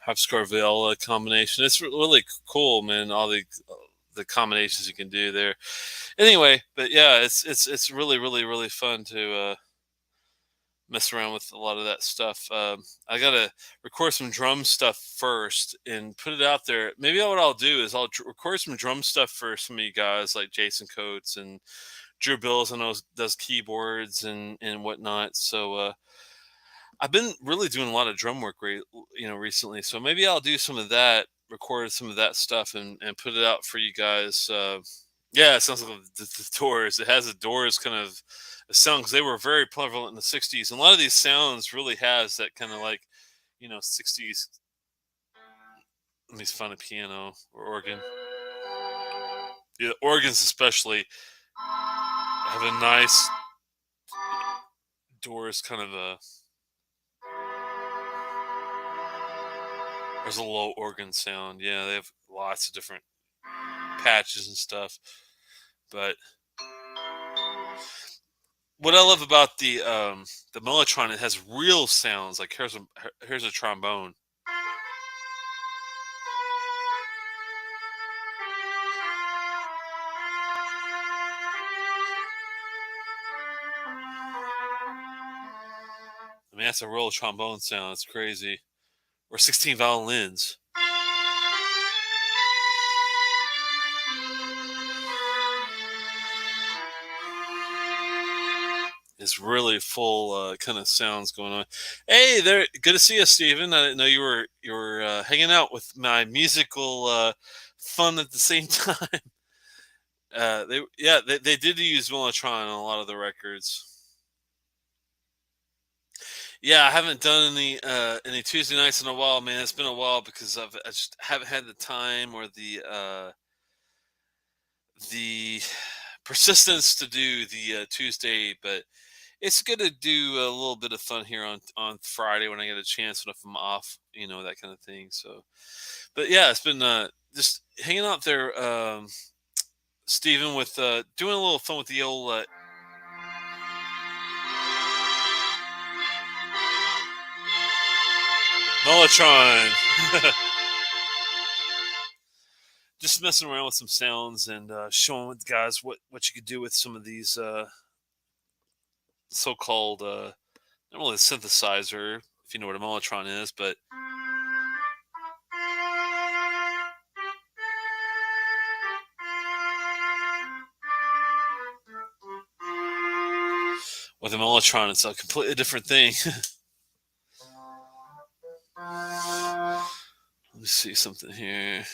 Harpsichord viola combination. It's really cool, man. All the combinations you can do there. Anyway, but yeah, it's really really fun to mess around with a lot of that stuff. I gotta record some drum stuff first and put it out there. Maybe what I'll do is I'll record some drum stuff for some of you guys like Jason Coates and Drew Bills. I know does keyboards and whatnot. So I've been really doing a lot of drum work, recently. So maybe I'll do some of that, record some of that stuff, and put it out for you guys. Yeah, it sounds like the Doors. It has the Doors kind of a sound because they were very prevalent in the '60s, and a lot of these sounds really has that kind of like, '60s. Let me find a piano or organ. Yeah, organs especially have a nice Doors kind of a. There's a low organ sound. Yeah, they have lots of different patches and stuff. But what I love about the Mellotron, it has real sounds. Like here's a trombone. I mean, that's a real trombone sound. It's crazy. Or 16 violins. It's really full kind of sounds going on. Hey there, good to see you, Steven. I didn't know you were hanging out with my musical fun at the same time. They did use Mellotron on a lot of the records. Yeah, I haven't done any Tuesday nights in a while, man. It's been a while because I just haven't had the time or the persistence to do the Tuesday. But it's good to do a little bit of fun here on Friday when I get a chance when if I'm off, that kind of thing. So, but yeah, it's been just hanging out there, Stephen, with doing a little fun with the old Mellotron. Just messing around with some sounds and showing the guys what you could do with some of these so-called not really a synthesizer, if you know what a mellotron is, but with a mellotron, it's a completely different thing. Let me see something here.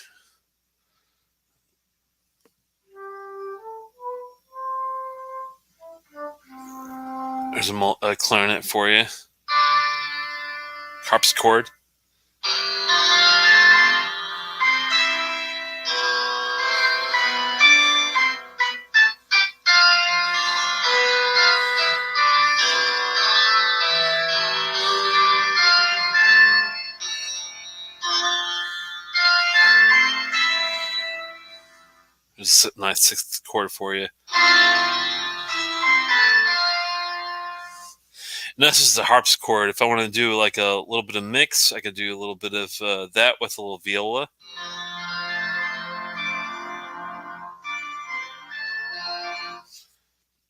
There's a clarinet for you. Harpsichord. There's a nice sixth chord for you. And that's just a harpsichord. If I want to do like a little bit of mix, I could do a little bit of that with a little viola.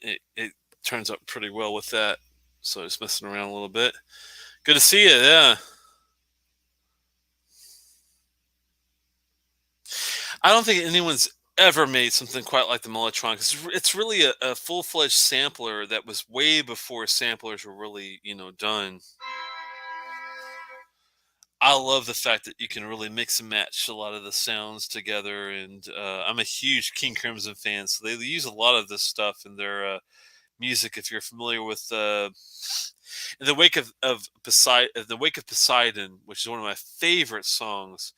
It turns out pretty well with that. So just messing around a little bit. Good to see you. Yeah. I don't think anyone's ever made something quite like the Mellotron because it's really a full fledged sampler that was way before samplers were really, done. I love the fact that you can really mix and match a lot of the sounds together, and I'm a huge King Crimson fan, so they use a lot of this stuff in their music. If you're familiar with in the wake of Poseidon, which is one of my favorite songs,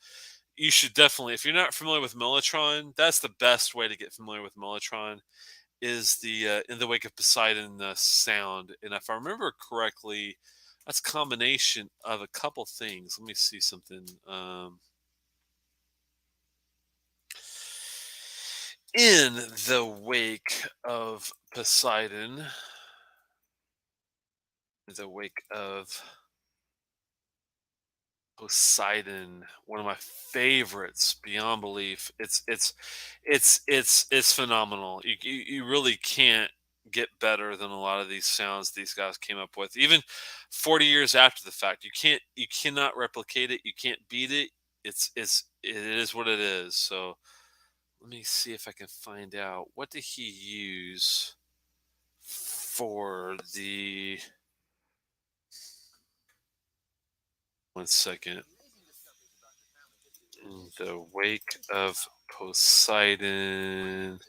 you should definitely, if you're not familiar with Mellotron, that's the best way to get familiar with Mellotron is the in the wake of Poseidon sound. And if I remember correctly, that's a combination of a couple things. Let me see something. In the wake of Poseidon, the wake of Poseidon, one of my favorites beyond belief. It's phenomenal. You really can't get better than a lot of these sounds these guys came up with. Even 40 years after the fact, you cannot replicate it. You can't beat it. It is what it is. So let me see if I can find out what did he use for the one second. In the wake of Poseidon,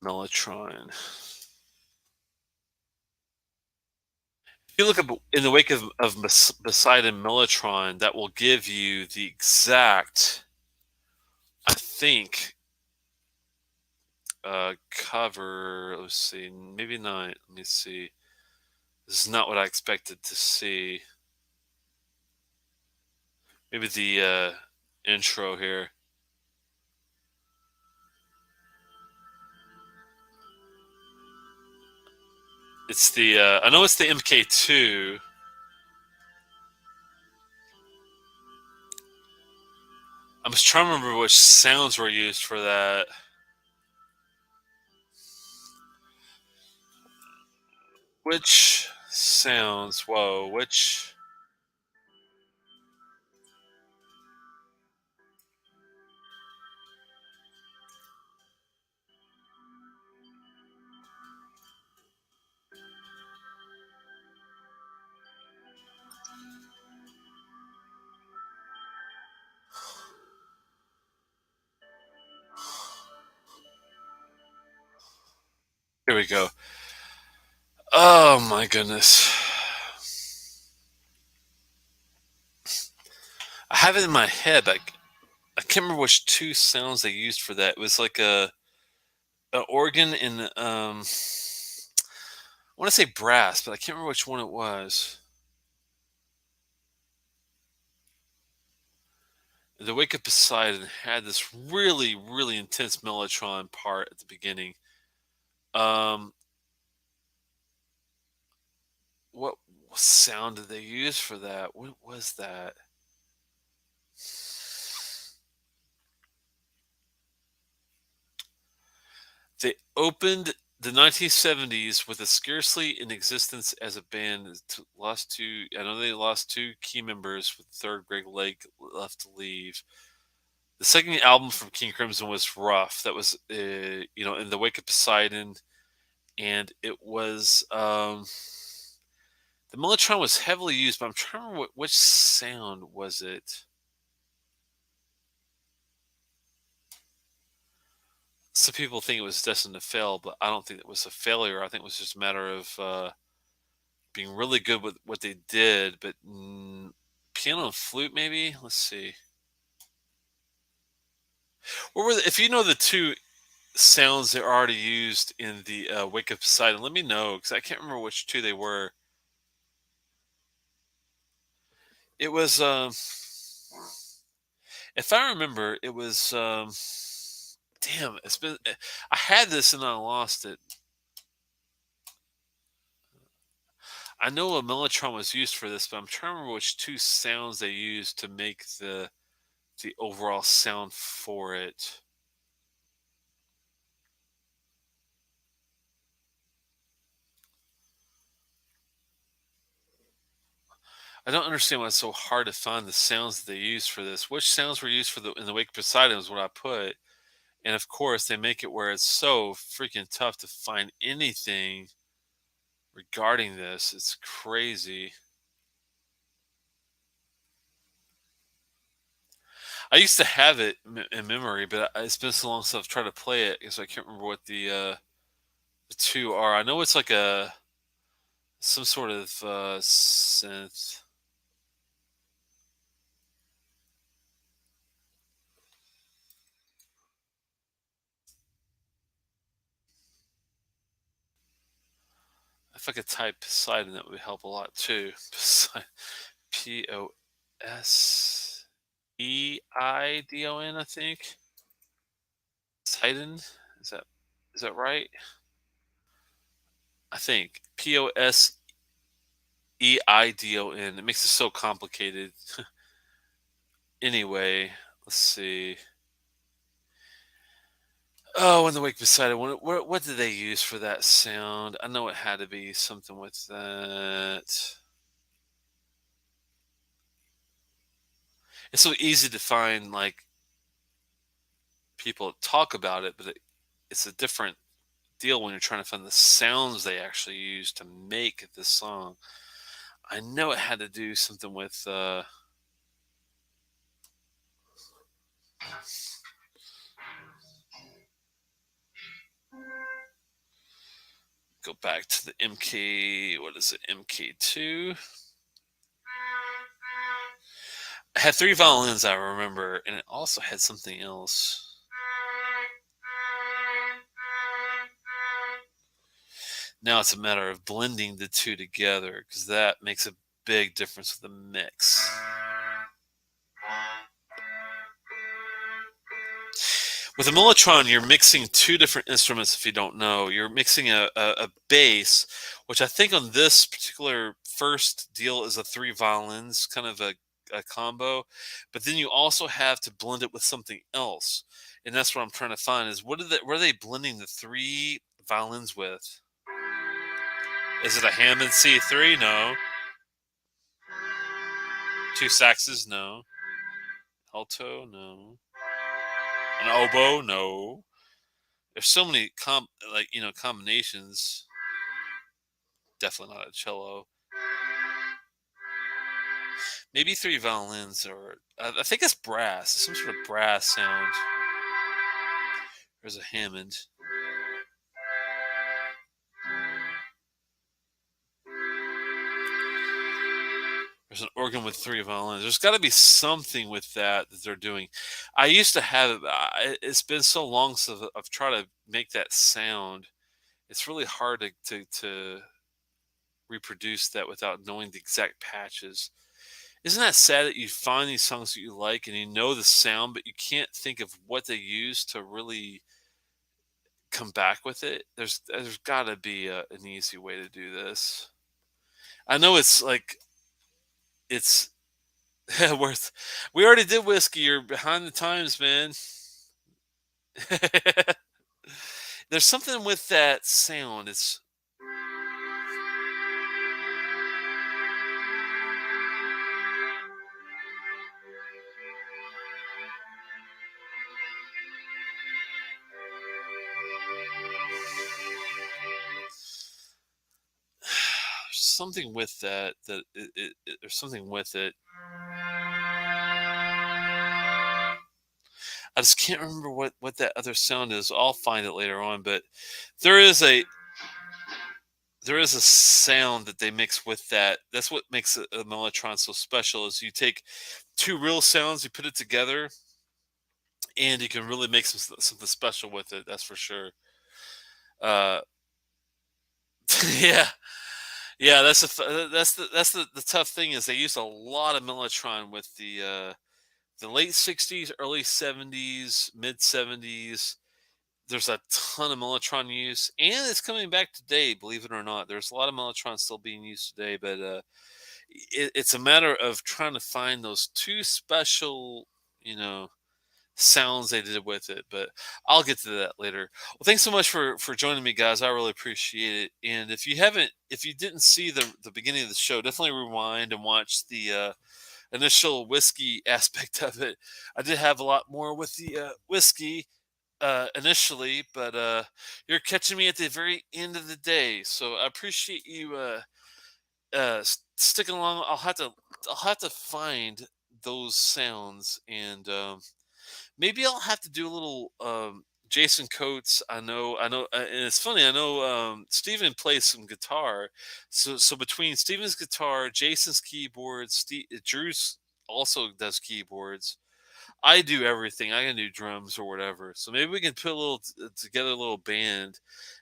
Mellotron. If you look up in the wake of Poseidon Mellotron, that will give you the exact, I think, cover. Let's see, maybe not. Let me see. This is not what I expected to see. Maybe the intro here. It's the I know it's the MK2. I'm just trying to remember which sounds were used for that. Which sounds? Whoa, which? Here we go. Oh my goodness. I have it in my head, but I can't remember which two sounds they used for that. It was like a organ and I want to say brass, but I can't remember which one it was. The Wake of Poseidon had this really, really intense mellotron part at the beginning. Um, what sound did they use for that? What was that? They opened the 1970s with a scarcely in existence as a band. Lost two. I know they lost two key members with third Greg Lake left to leave. The second album from King Crimson was Rough. That was, in the wake of Poseidon, and it was the Mellotron was heavily used, but I'm trying to remember which sound was it. Some people think it was destined to fail, but I don't think it was a failure. I think it was just a matter of being really good with what they did. But piano and flute, maybe. Let's see. What were if you know the two sounds that are already used in the Wake Up Poseidon? Let me know because I can't remember which two they were. It was, if I remember, it was. Damn, it's been. I had this and I lost it. I know a mellotron was used for this, but I'm trying to remember which two sounds they used to make the overall sound for it. I don't understand why it's so hard to find the sounds that they used for this. Which sounds were used for the in the Wake of Poseidon is what I put. And of course, they make it where it's so freaking tough to find anything regarding this. It's crazy. I used to have it in memory, but it's been so long since I've tried to play it, so I can't remember what the two are. I know it's like a some sort of synth. If I could type Poseidon, that would help a lot too. Poseidon, I think. Poseidon, is that is that right? I think Poseidon. It makes it so complicated. Anyway, let's see. Oh, in the Wake Beside It. What did they use for that sound? I know it had to be something with that. It's so easy to find like people talk about it, but it's a different deal when you're trying to find the sounds they actually use to make this song. I know it had to do something with go back to the MK. What is it? MK2. It had three violins, I remember, and it also had something else. Now it's a matter of blending the two together because that makes a big difference with the mix. With a mellotron, you're mixing two different instruments. If you don't know, you're mixing a bass, which I think on this particular first deal is a three violins, kind of a combo. But then you also have to blend it with something else, and that's what I'm trying to find is what are they blending the three violins with? Is it a Hammond C3? No. Two saxes? No. Alto? No. An oboe? No. There's so many combinations. Definitely not a cello. Maybe three violins, or I think it's brass. Some sort of brass sound. There's a Hammond. There's an organ with three violins. There's got to be something with that they're doing. I used to have it. But it's been so long since I've tried to make that sound. It's really hard to reproduce that without knowing the exact patches. Isn't that sad that you find these songs that you like and you know the sound, but you can't think of what they use to really come back with it? There's got to be an easy way to do this. I know it's like it's worth. We already did whiskey. You're behind the times, man. There's something with that sound. It's something with that there's something with it. I just can't remember what that other sound is. I'll find it later on, but there is a there is a sound that they mix with that. That's what makes a mellotron so special. Is you take two real sounds, you put it together, and you can really make something special with it. That's for sure. Uh, yeah, yeah. That's the tough thing is they use a lot of mellotron with the late '60s, early '70s, mid '70s. there's a ton of Mellotron use, and it's coming back today. Believe it or not, there's a lot of Mellotron still being used today, but it's a matter of trying to find those two special, you know, sounds they did with it. But I'll get to that later. Well, thanks so much for joining me, guys. I really appreciate it. And if you didn't see the beginning of the show, definitely rewind and watch the initial whiskey aspect of it. I did have a lot more with the whiskey initially, but you're catching me at the very end of the day. So I appreciate you sticking along. I'll have to find those sounds, and maybe I'll have to do a little Jason Coates. I know, and it's funny. I know Steven plays some guitar, so between Steven's guitar, Jason's keyboards, Drew's also does keyboards. I do everything. I can do drums or whatever. So maybe we can put a little together a little band,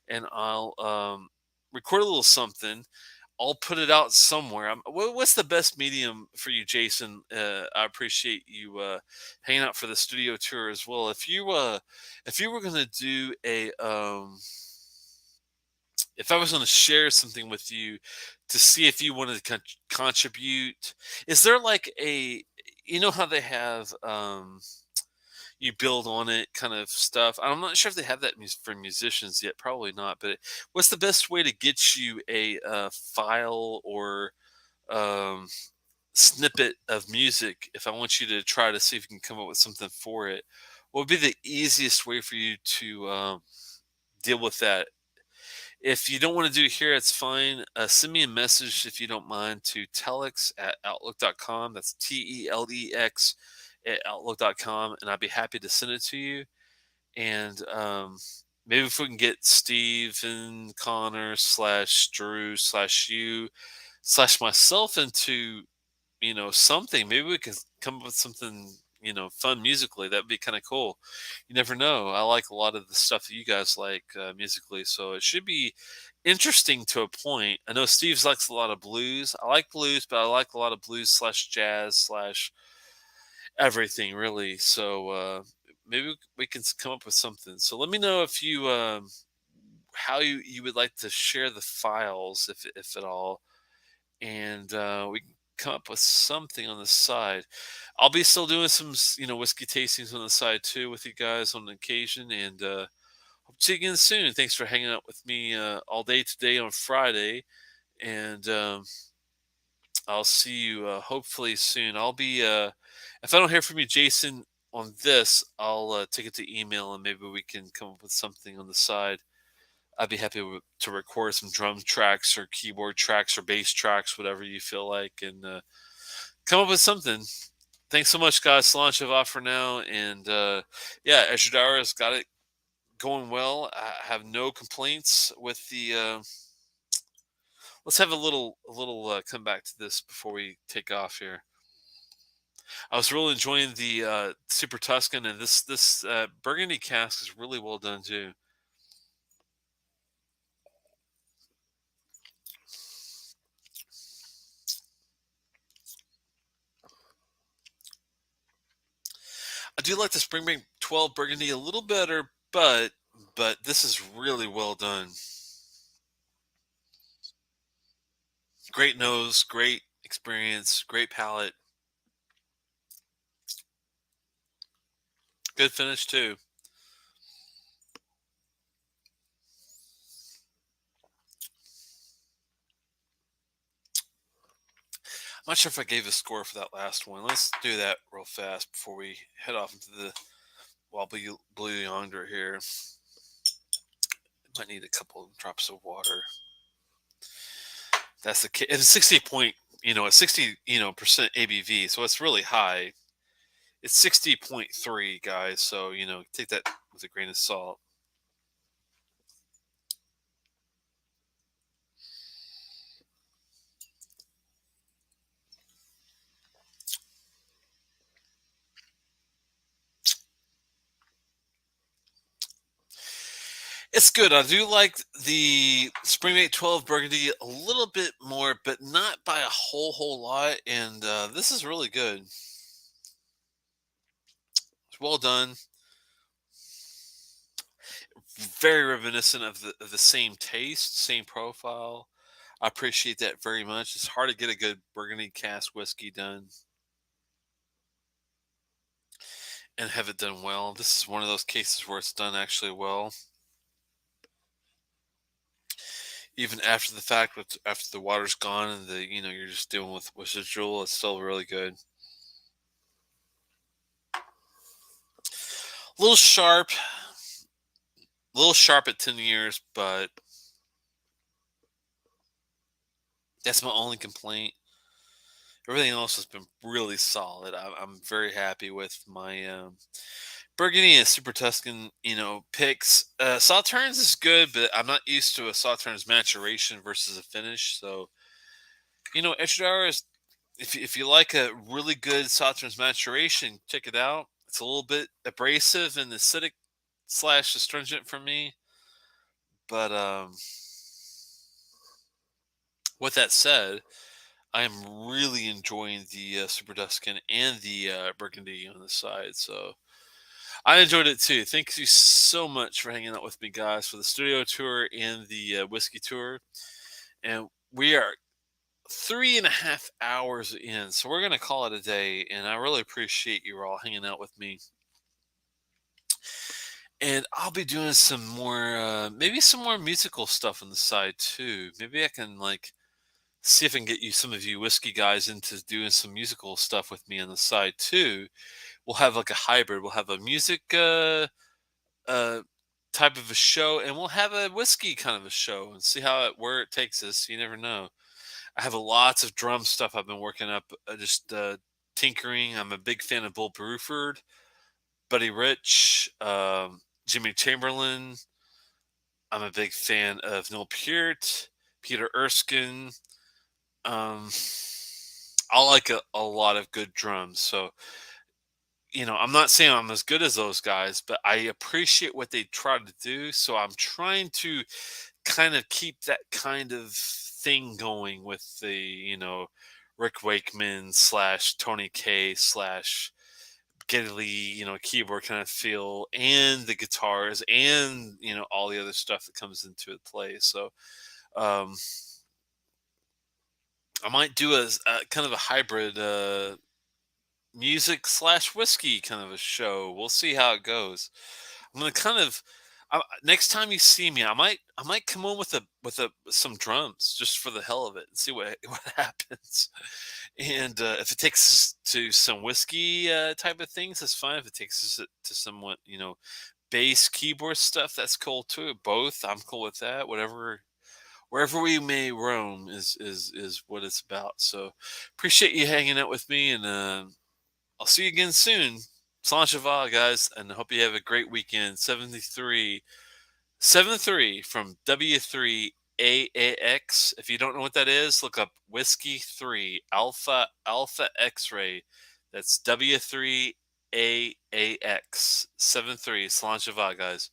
and I'll record a little something. I'll put it out somewhere. What's the best medium for you, Jason? I appreciate you hanging out for the studio tour as well. If you were gonna do a if I was going to share something with you to see if you wanted to contribute, is there like a, you know how they have you build on it kind of stuff? I'm not sure if they have that for musicians yet, probably not. But what's the best way to get you a file or um, snippet of music if I want you to try to see if you can come up with something for it? What would be the easiest way for you to deal with that? If you don't want to do it here, it's fine. Send me a message if you don't mind to telex at outlook.com. That's TELEX at outlook.com. And I'd be happy to send it to you. And maybe if we can get Steve and Connor slash Drew slash you slash myself into, you know, something, maybe we can come up with something, you know, fun musically. That'd be kind of cool. You never know. I like a lot of the stuff that you guys like musically, so it should be interesting to a point. I know Steve's likes a lot of blues. I like blues, but I like a lot of blues slash jazz slash everything really. So maybe we can come up with something. So let me know if you how you would like to share the files, if at all, and we can come up with something on the side. I'll be still doing some, you know, whiskey tastings on the side too with you guys on occasion, and hope to see you again soon. Thanks for hanging out with me all day today on Friday, and I'll see you hopefully soon. I'll be if I don't hear from you, Jason, on this, I'll take it to email, and maybe we can come up with something on the side. I'd be happy to record some drum tracks or keyboard tracks or bass tracks, whatever you feel like, and come up with something. Thanks so much, guys. Solange off for now, and yeah, Edradour has got it going well. I have no complaints with the. Let's have a little come back to this before we take off here. I was really enjoying the Super Tuscan, and this Burgundy cask is really well done too. I do like the Springbank 12 Burgundy a little better, but this is really well done. Great nose, great experience, great palate, good finish too. I'm not sure if I gave a score for that last one. Let's do that real fast before we head off into the wobbly blue yonder here. Might need a couple of drops of water. That's the case. It's 60 point, you know, a 60, you know, percent ABV, so it's really high. It's 60.3, guys. So, you know, take that with a grain of salt. It's good. I do like the Springmate 12 Burgundy a little bit more, but not by a whole lot. And this is really good. It's well done. very reminiscent of the same taste, same profile. I appreciate that very much. It's hard to get a good Burgundy cask whiskey done and have it done well. This is one of those cases where it's done actually well, even after the fact, after the water's gone and you're just dealing with residual. It's still really good. A little sharp at 10 years, but that's my only complaint. Everything else has been really solid. I'm very happy with my Burgundy and Super Tuscan, picks. Sauternes is good, but I'm not used to a Sauternes maturation versus a finish. So, Edradour is, if you like a really good Sauternes maturation, check it out. It's a little bit abrasive and acidic slash astringent for me. But with that said, I am really enjoying the Super Tuscan and the Burgundy on the side. So I enjoyed it too. Thank you so much for hanging out with me, guys, for the studio tour and the whiskey tour. And we are 3.5 hours in, so we're gonna call it a day. And I really appreciate you all hanging out with me. And I'll be doing some more, maybe some more musical stuff on the side too. Maybe I can see if I can get some of you whiskey guys into doing some musical stuff with me on the side too. We'll have like a hybrid. We'll have a music uh, type of a show, and we'll have a whiskey kind of a show, and see where it takes us. You never know. I have lots of drum stuff I've been working up, just tinkering. I'm a big fan of Bill Bruford, Buddy Rich, Jimmy Chamberlain. I'm a big fan of Neil Peart, Peter Erskine. Um, I like a lot of good drums. So, I'm not saying I'm as good as those guys, but I appreciate what they try to do. So I'm trying to kind of keep that kind of thing going with the, Rick Wakeman slash Tony K slash Geddy Lee, keyboard kind of feel, and the guitars, and, all the other stuff that comes into it play. So, um, I might do a kind of a hybrid, music slash whiskey kind of a show. We'll see how it goes. I'm gonna kind of next time you see me, I might come on with some drums just for the hell of it and see what what happens. And if it takes us to some whiskey type of things, that's fine. If it takes us to somewhat bass keyboard stuff, that's cool too. Both, I'm cool with that. Whatever. Wherever we may roam is what it's about. So appreciate you hanging out with me, and I'll see you again soon. Saint Cheval, guys, and I hope you have a great weekend. 73 from W3AAX. If you don't know what that is, look up Whiskey 3 Alpha X-Ray. That's W3AAX. 73 Saint Cheval, guys.